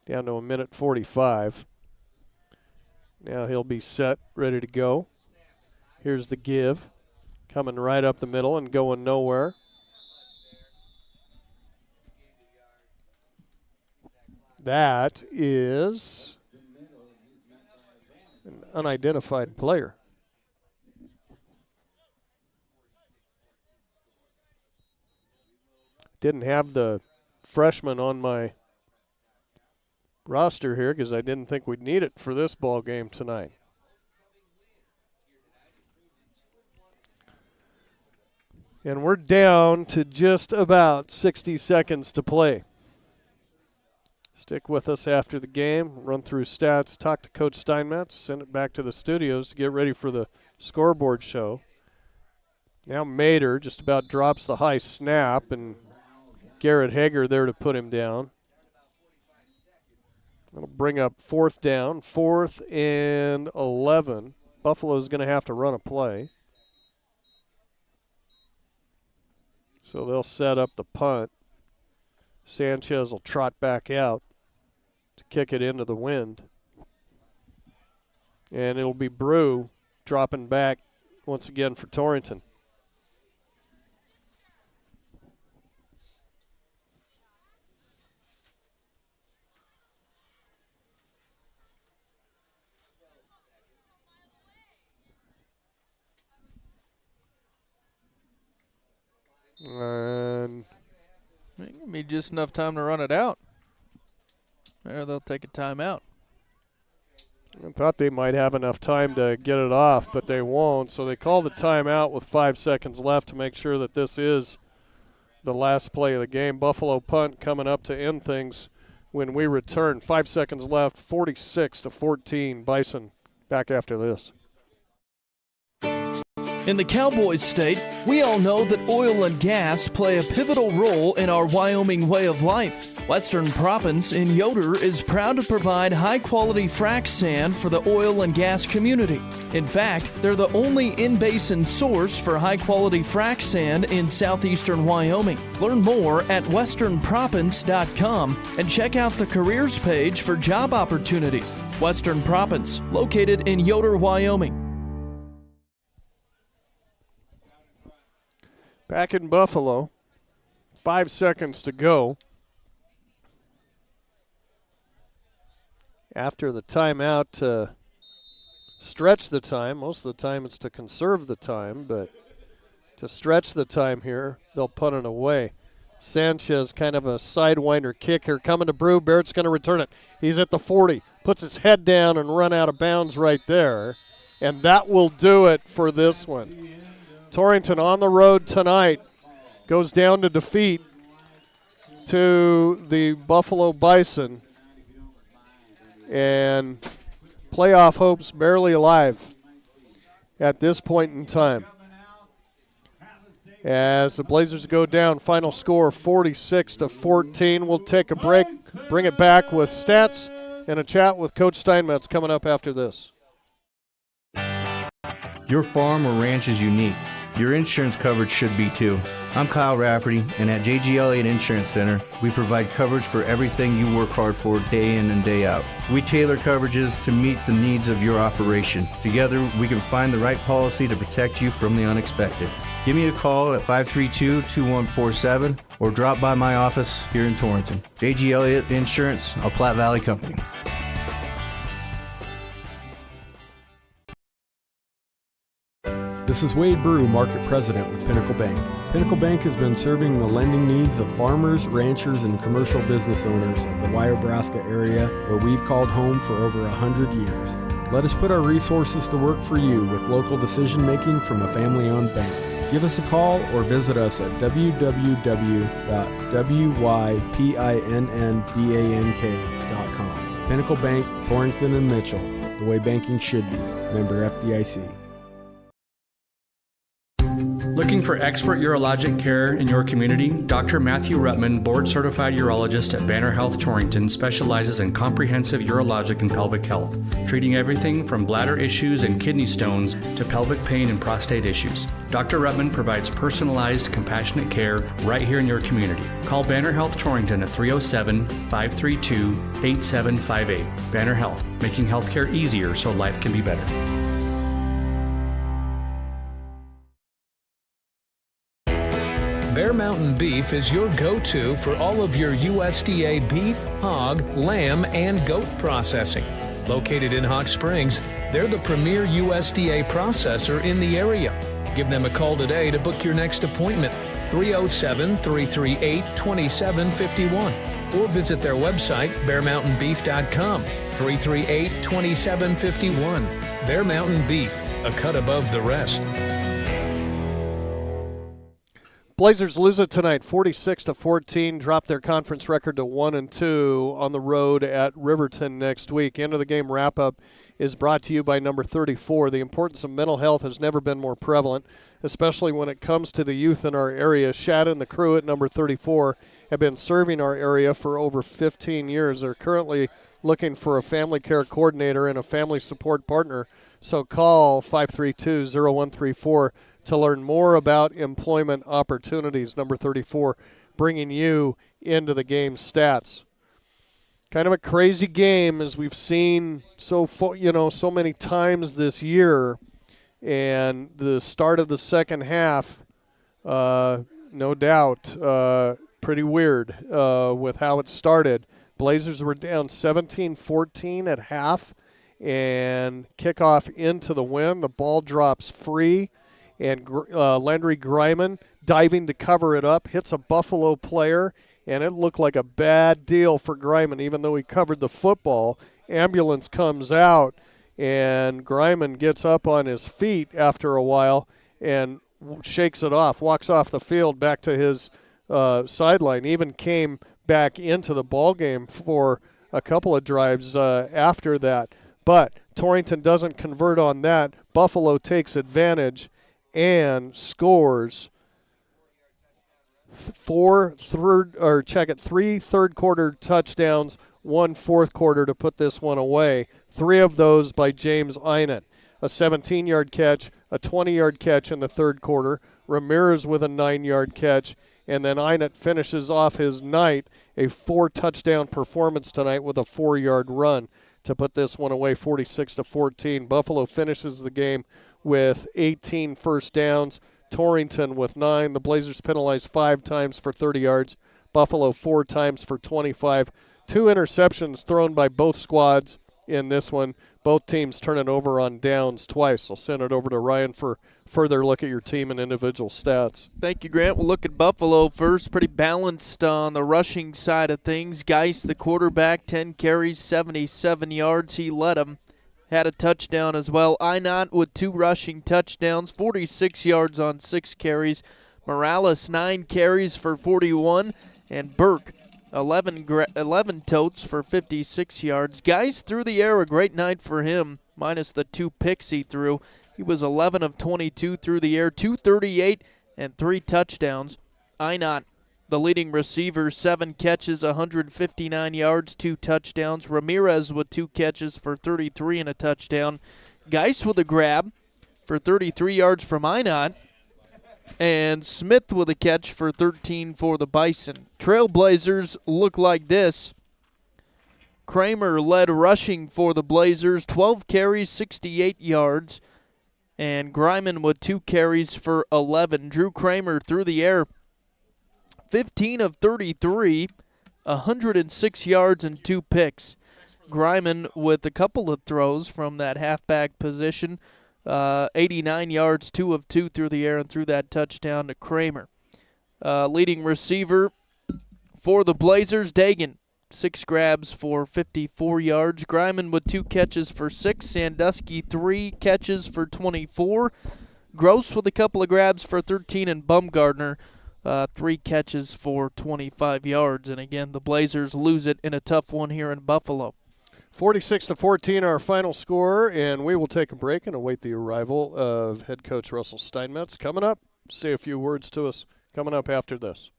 Down to 1:45. Now he'll be set, ready to go. Here's the give. Coming right up the middle and going nowhere. That is an unidentified player. Didn't have the freshman on my roster here because I didn't think we'd need it for this ball game tonight. And we're down to just about 60 seconds to play. Stick with us after the game, run through stats, talk to Coach Steinmetz, send it back to the studios to get ready for the scoreboard show. Now Mater just about drops the high snap, and Garrett Hager there to put him down. That'll bring up 4th down, 4th and 11. Buffalo's going to have to run a play. So they'll set up the punt. Sanchez will trot back out to kick it into the wind. And it'll be Brew dropping back once again for Torrington. And It'll be just enough time to run it out. Or they'll take a timeout. I thought they might have enough time to get it off, but they won't. So they call the timeout with 5 seconds left to make sure that this is the last play of the game. Buffalo punt coming up to end things when we return. 5 seconds left, 46-14. Bison back after this. In the Cowboys state, we all know that oil and gas play a pivotal role in our Wyoming way of life. Western Proppants in Yoder is proud to provide high-quality frac sand for the oil and gas community. In fact, they're the only in-basin source for high-quality frac sand in southeastern Wyoming. Learn more at westernproppants.com and check out the careers page for job opportunities. Western Proppants, located in Yoder, Wyoming. Back in Buffalo, 5 seconds to go. After the timeout to stretch the time, most of the time it's to conserve the time, but to stretch the time here, they'll punt it away. Sanchez, kind of a sidewinder kick here, coming to Brew. Barrett's going to return it. He's at the 40, puts his head down and run out of bounds right there, and that will do it for this one. Torrington on the road tonight goes down to defeat to the Buffalo Bison, and playoff hopes barely alive. at this point in time. As the Blazers go down, final score 46-14. We'll take a break, bring it back with stats and a chat with Coach Steinmetz coming up after this. Your farm or ranch is unique. Your insurance coverage should be too. I'm Kyle Rafferty, and at J.G. Elliott Insurance Center, we provide coverage for everything you work hard for day in and day out. We tailor coverages to meet the needs of your operation. Together, we can find the right policy to protect you from the unexpected. Give me a call at 532-2147 or drop by my office here in Torrington. J.G. Elliott Insurance, a Platte Valley company. This is Wade Brew, Market President with Pinnacle Bank. Pinnacle Bank has been serving the lending needs of farmers, ranchers, and commercial business owners of the Wyobraska area, where we've called home for over 100 years. Let us put our resources to work for you with local decision-making from a family-owned bank. Give us a call or visit us at www.wypinnbank.com. Pinnacle Bank, Torrington and Mitchell, the way banking should be. Member FDIC. Looking for expert urologic care in your community? Dr. Matthew Ruttman, board-certified urologist at Banner Health Torrington, specializes in comprehensive urologic and pelvic health, treating everything from bladder issues and kidney stones to pelvic pain and prostate issues. Dr. Ruttman provides personalized, compassionate care right here in your community. Call Banner Health Torrington at 307-532-8758. Banner Health, making healthcare easier so life can be better. Bear Mountain Beef is your go-to for all of your USDA beef, hog, lamb, and goat processing. Located in Hot Springs, they're the premier USDA processor in the area. Give them a call today to book your next appointment, 307-338-2751, or visit their website, bearmountainbeef.com, 338-2751. Bear Mountain Beef, a cut above the rest. Blazers lose it tonight, 46-14, drop their conference record to 1-2 on the road at Riverton next week. End of the game wrap-up is brought to you by number 34. The importance of mental health has never been more prevalent, especially when it comes to the youth in our area. Shad and the crew at number 34 have been serving our area for over 15 years. They're currently looking for a family care coordinator and a family support partner, so call 532-0134 to learn more about employment opportunities. Number 34, bringing you into the game stats. Kind of a crazy game, as we've seen so many times this year. And the start of the second half, no doubt, pretty weird with how it started. Blazers were down 17-14 at half, and kickoff into the win. The ball drops free, and Landry Griman, diving to cover it up, hits a Buffalo player, and it looked like a bad deal for Griman, even though he covered the football. Ambulance comes out, and Griman gets up on his feet after a while and shakes it off, walks off the field back to his sideline, even came back into the ball game for a couple of drives after that. But Torrington doesn't convert on that. Buffalo takes advantage and scores three third-quarter touchdowns, one fourth quarter to put this one away. 3 of those by James Einert. A 17-yard catch, a 20-yard catch in the third quarter. Ramirez with a 9-yard catch, and then Einert finishes off his night, a 4-touchdown performance tonight with a 4-yard run to put this one away, 46-14. Buffalo finishes the game with 18 first downs, Torrington with 9. The Blazers penalized 5 times for 30 yards, Buffalo 4 times for 25. 2 interceptions thrown by both squads in this one. Both teams turn it over on downs twice. I'll send it over to Ryan for further look at your team and individual stats. Thank you, Grant. We'll look at Buffalo first. Pretty balanced on the rushing side of things. Geis, the quarterback, 10 carries, 77 yards. He led them. Had a touchdown as well. Einert with 2 rushing touchdowns, 46 yards on 6 carries. Morales, 9 carries for 41. And Burke, 11 totes for 56 yards. Geis through the air, a great night for him, minus the 2 picks he threw. He was 11 of 22 through the air, 238 and 3 touchdowns. Einot, the leading receiver, 7 catches, 159 yards, 2 touchdowns. Ramirez with 2 catches for 33 and a touchdown. Geis with a grab for 33 yards from Einot. And Smith with a catch for 13 for the Bison. Trailblazers look like this. Kramer led rushing for the Blazers, 12 carries, 68 yards. And Greiman with 2 carries for 11. Drew Kramer through the air, 15 of 33, 106 yards and 2 picks. Greiman with a couple of throws from that halfback position, 89 yards, 2 of 2 through the air and threw that touchdown to Kramer. Leading receiver for the Blazers, Dagan, 6 grabs for 54 yards. Greiman with 2 catches for 6. Sandusky 3 catches for 24. Gross with a couple of grabs for 13. And Bumgardner 3 catches for 25 yards. And again, the Blazers lose it in a tough one here in Buffalo. 46-14 our final score, and we will take a break and await the arrival of head coach Russell Steinmetz. Coming up, say a few words to us coming up after this.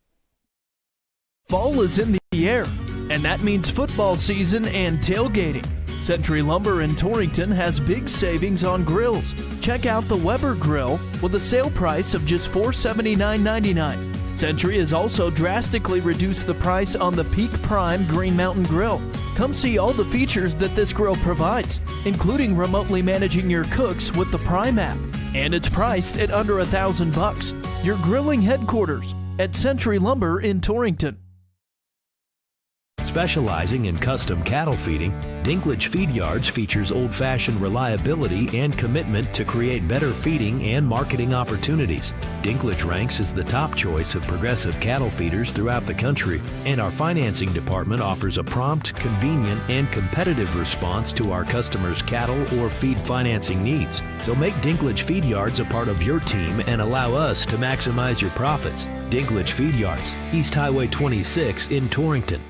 Fall is in the air, and that means football season and tailgating. Century Lumber in Torrington has big savings on grills. Check out the Weber Grill with a sale price of just $479.99. Century has also drastically reduced the price on the Peak Prime Green Mountain Grill. Come see all the features that this grill provides, including remotely managing your cooks with the Prime app. And it's priced at under $1,000. Your grilling headquarters at Century Lumber in Torrington. Specializing in custom cattle feeding, Dinklage Feed Yards features old-fashioned reliability and commitment to create better feeding and marketing opportunities. Dinklage ranks as the top choice of progressive cattle feeders throughout the country, and our financing department offers a prompt, convenient, and competitive response to our customers' cattle or feed financing needs. So make Dinklage Feed Yards a part of your team and allow us to maximize your profits. Dinklage Feed Yards, East Highway 26 in Torrington.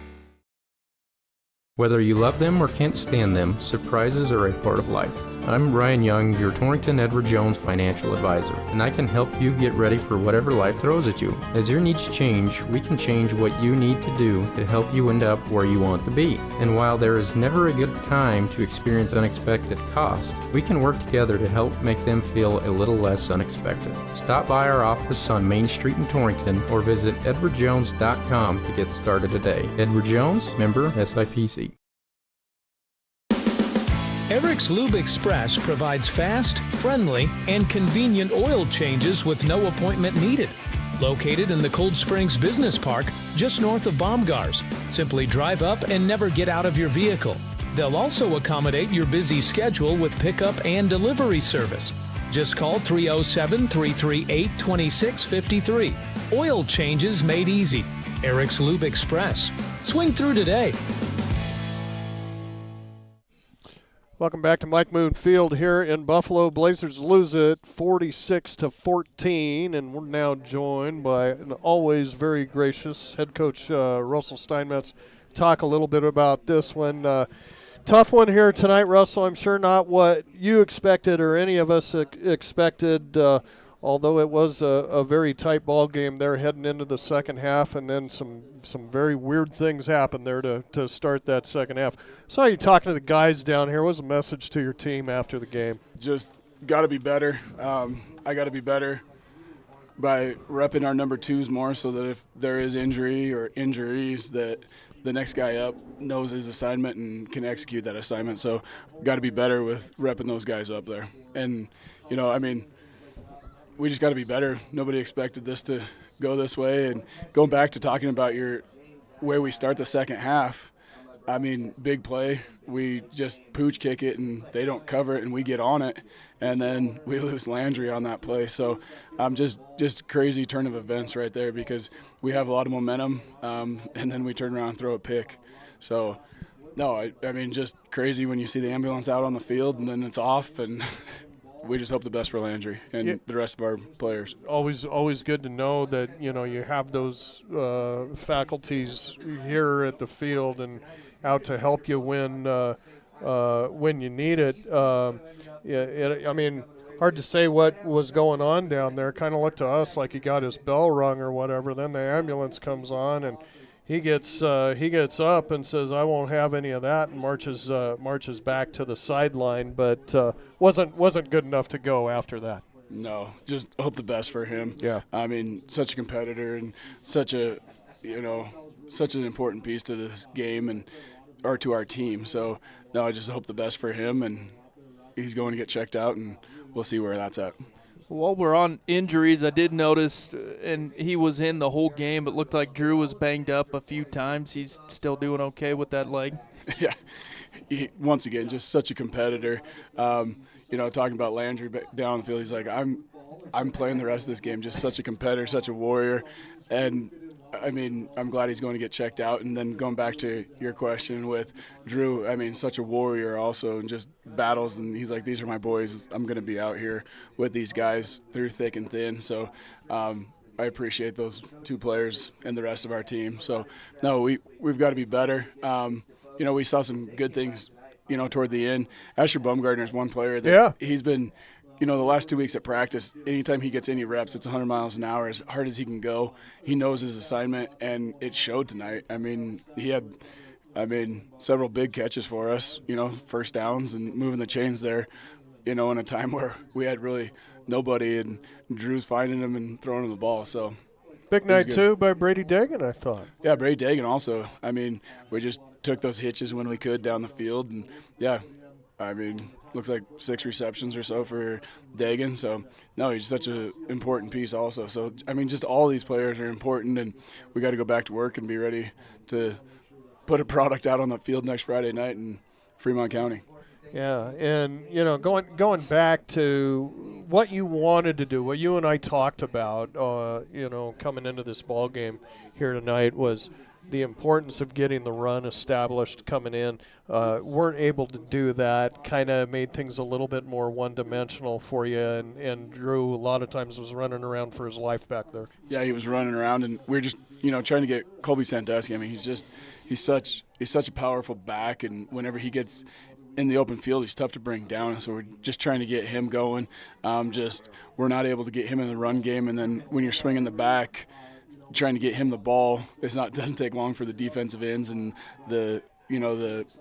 Whether you love them or can't stand them, surprises are a part of life. I'm Ryan Young, your Torrington Edward Jones financial advisor, and I can help you get ready for whatever life throws at you. As your needs change, we can change what you need to do to help you end up where you want to be. And while there is never a good time to experience unexpected costs, we can work together to help make them feel a little less unexpected. Stop by our office on Main Street in Torrington or visit edwardjones.com to get started today. Edward Jones, member SIPC. Eric's Lube Express provides fast, friendly, and convenient oil changes with no appointment needed. Located in the Cold Springs Business Park, just north of Baumgars. Simply drive up and never get out of your vehicle. They'll also accommodate your busy schedule with pickup and delivery service. Just call 307-338-2653. Oil changes made easy. Eric's Lube Express. Swing through today. Welcome back to Mike Moon Field here in Buffalo. Blazers lose it 46-14, and we're now joined by an always very gracious head coach Russell Steinmetz. Talk a little bit about this one. Tough one here tonight, Russell. I'm sure not what you expected or any of us expected, although it was a very tight ball game there heading into the second half, and then some very weird things happened there to start that second half. Saw you talking to the guys down here. What was the message to your team after the game? Just got to be better. I got to be better by repping our number twos more so that if there is injury or injuries that the next guy up knows his assignment and can execute that assignment. So got to be better with repping those guys up there. And, you know, I mean, we just got to be better. Nobody expected this to go this way. And going back to talking about where we start the second half, I mean, big play. We just pooch kick it, and they don't cover it, and we get on it, and then we lose Landry on that play. So just crazy turn of events right there because we have a lot of momentum, and then we turn around and throw a pick. So, no, I mean, just crazy when you see the ambulance out on the field, and then it's off, and we just hope the best for Landry and the rest of our players. Always good to know that, you know, you have those faculties here at the field and out to help you when you need it. I mean, hard to say what was going on down there. Kind of looked to us like he got his bell rung or whatever. Then the ambulance comes on, and he gets up and says, "I won't have any of that," and marches back to the sideline. But wasn't good enough to go after that. No, just hope the best for him. Yeah. I mean, such a competitor and such an important piece to this game or to our team. So, no, I just hope the best for him, and he's going to get checked out, and we'll see where that's at. While we're on injuries, I did notice, and he was in the whole game, it looked like Drew was banged up a few times. He's still doing okay with that leg. Yeah. Once again, just such a competitor. Talking about Landry down the field, he's like, I'm playing the rest of this game. Just such a competitor, such a warrior. And, I mean, I'm glad he's going to get checked out. And then going back to your question with Drew, I mean, such a warrior also, and just battles. And he's like, these are my boys. I'm going to be out here with these guys through thick and thin. So I appreciate those two players and the rest of our team. So, no, we've got to be better. We saw some good things, toward the end. Asher Baumgartner is one player that he's been, the last 2 weeks at practice, anytime he gets any reps, it's 100 miles an hour, as hard as he can go. He knows his assignment, and it showed tonight. I mean, he had, several big catches for us, first downs and moving the chains there, in a time where we had really nobody, and Drew's finding him and throwing him the ball. So big night, too, by Brady Dagan, I thought. Yeah, Brady Dagan also. I mean, we just took those hitches when we could down the field. And, looks like 6 receptions or so for Dagan. So, no, he's such an important piece also. So, just all these players are important, and we got to go back to work and be ready to put a product out on the field next Friday night in Fremont County. Yeah, and, going back to what you wanted to do, what you and I talked about, coming into this ball game here tonight was the importance of getting the run established coming in. Weren't able to do that, kind of made things a little bit more one-dimensional for you, and Drew a lot of times was running around for his life back there. Yeah, he was running around, and we were just, trying to get Colby Sandusky. I mean, he's such a powerful back, and whenever he gets in the open field, he's tough to bring down, so we're just trying to get him going. We're not able to get him in the run game, and then when you're swinging the back, trying to get him the ball, doesn't take long for the defensive ends and the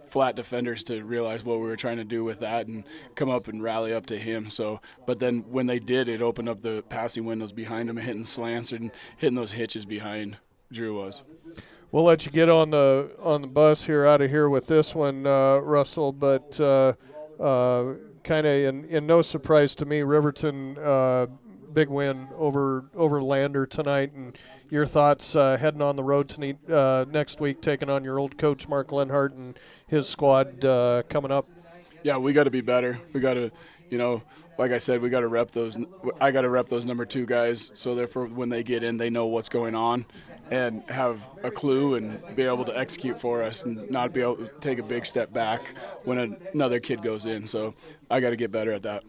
flat defenders to realize what we were trying to do with that and come up and rally up to him. So, but then when they did, it opened up the passing windows behind him, hitting slants and hitting those hitches behind Drew was. We'll let you get on the bus here out of here with this one, Russell. But kind of in no surprise to me, Riverton big win over Lander tonight. And your thoughts heading on the road to next week, taking on your old coach Mark Lenhart and his squad coming up. Yeah, we got to be better. We got to, like I said, we got to rep those. I got to rep those number 2 guys, so therefore when they get in, they know what's going on and have a clue and be able to execute for us and not be able to take a big step back when another kid goes in. So I got to get better at that.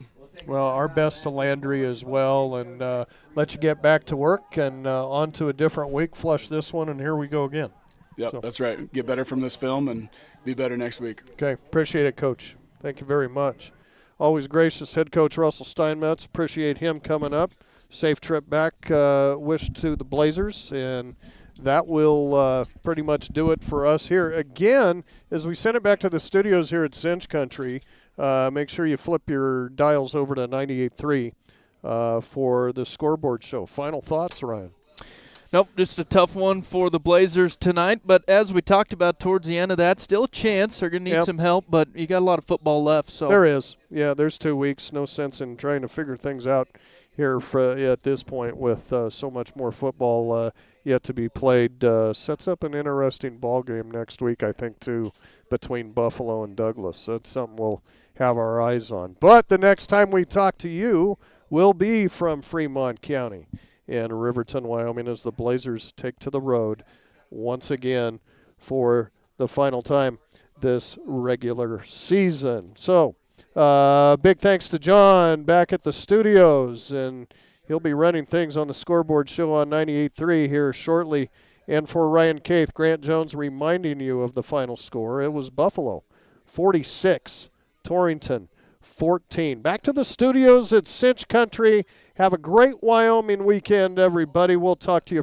Well, our best to Landry as well, and let you get back to work and on to a different week. Flush this one, and here we go again. Yep, so. That's right. Get better from this film and be better next week. Okay, appreciate it, Coach. Thank you very much. Always gracious head coach Russell Steinmetz. Appreciate him coming up. Safe trip back. Wish to the Blazers, and that will pretty much do it for us here. Again, as we send it back to the studios here at Cinch Country, make sure you flip your dials over to 98.3 for the scoreboard show. Final thoughts, Ryan? Nope, just a tough one for the Blazers tonight. But as we talked about towards the end of that, still a chance. They're going to need some help, but you got a lot of football left. So there is. Yeah, there's 2 weeks. No sense in trying to figure things out here at this point with so much more football yet to be played. Sets up an interesting ball game next week, I think, too, between Buffalo and Douglas. That's something we'll have our eyes on. But the next time we talk to you will be from Fremont County in Riverton, Wyoming, as the Blazers take to the road once again for the final time this regular season. So big thanks to John back at the studios, and he'll be running things on the scoreboard show on 98.3 here shortly. And for Ryan Caith, Grant Jones reminding you of the final score. It was Buffalo 46, Torrington 14. Back to the studios at Cinch Country. Have a great Wyoming weekend, everybody. We'll talk to you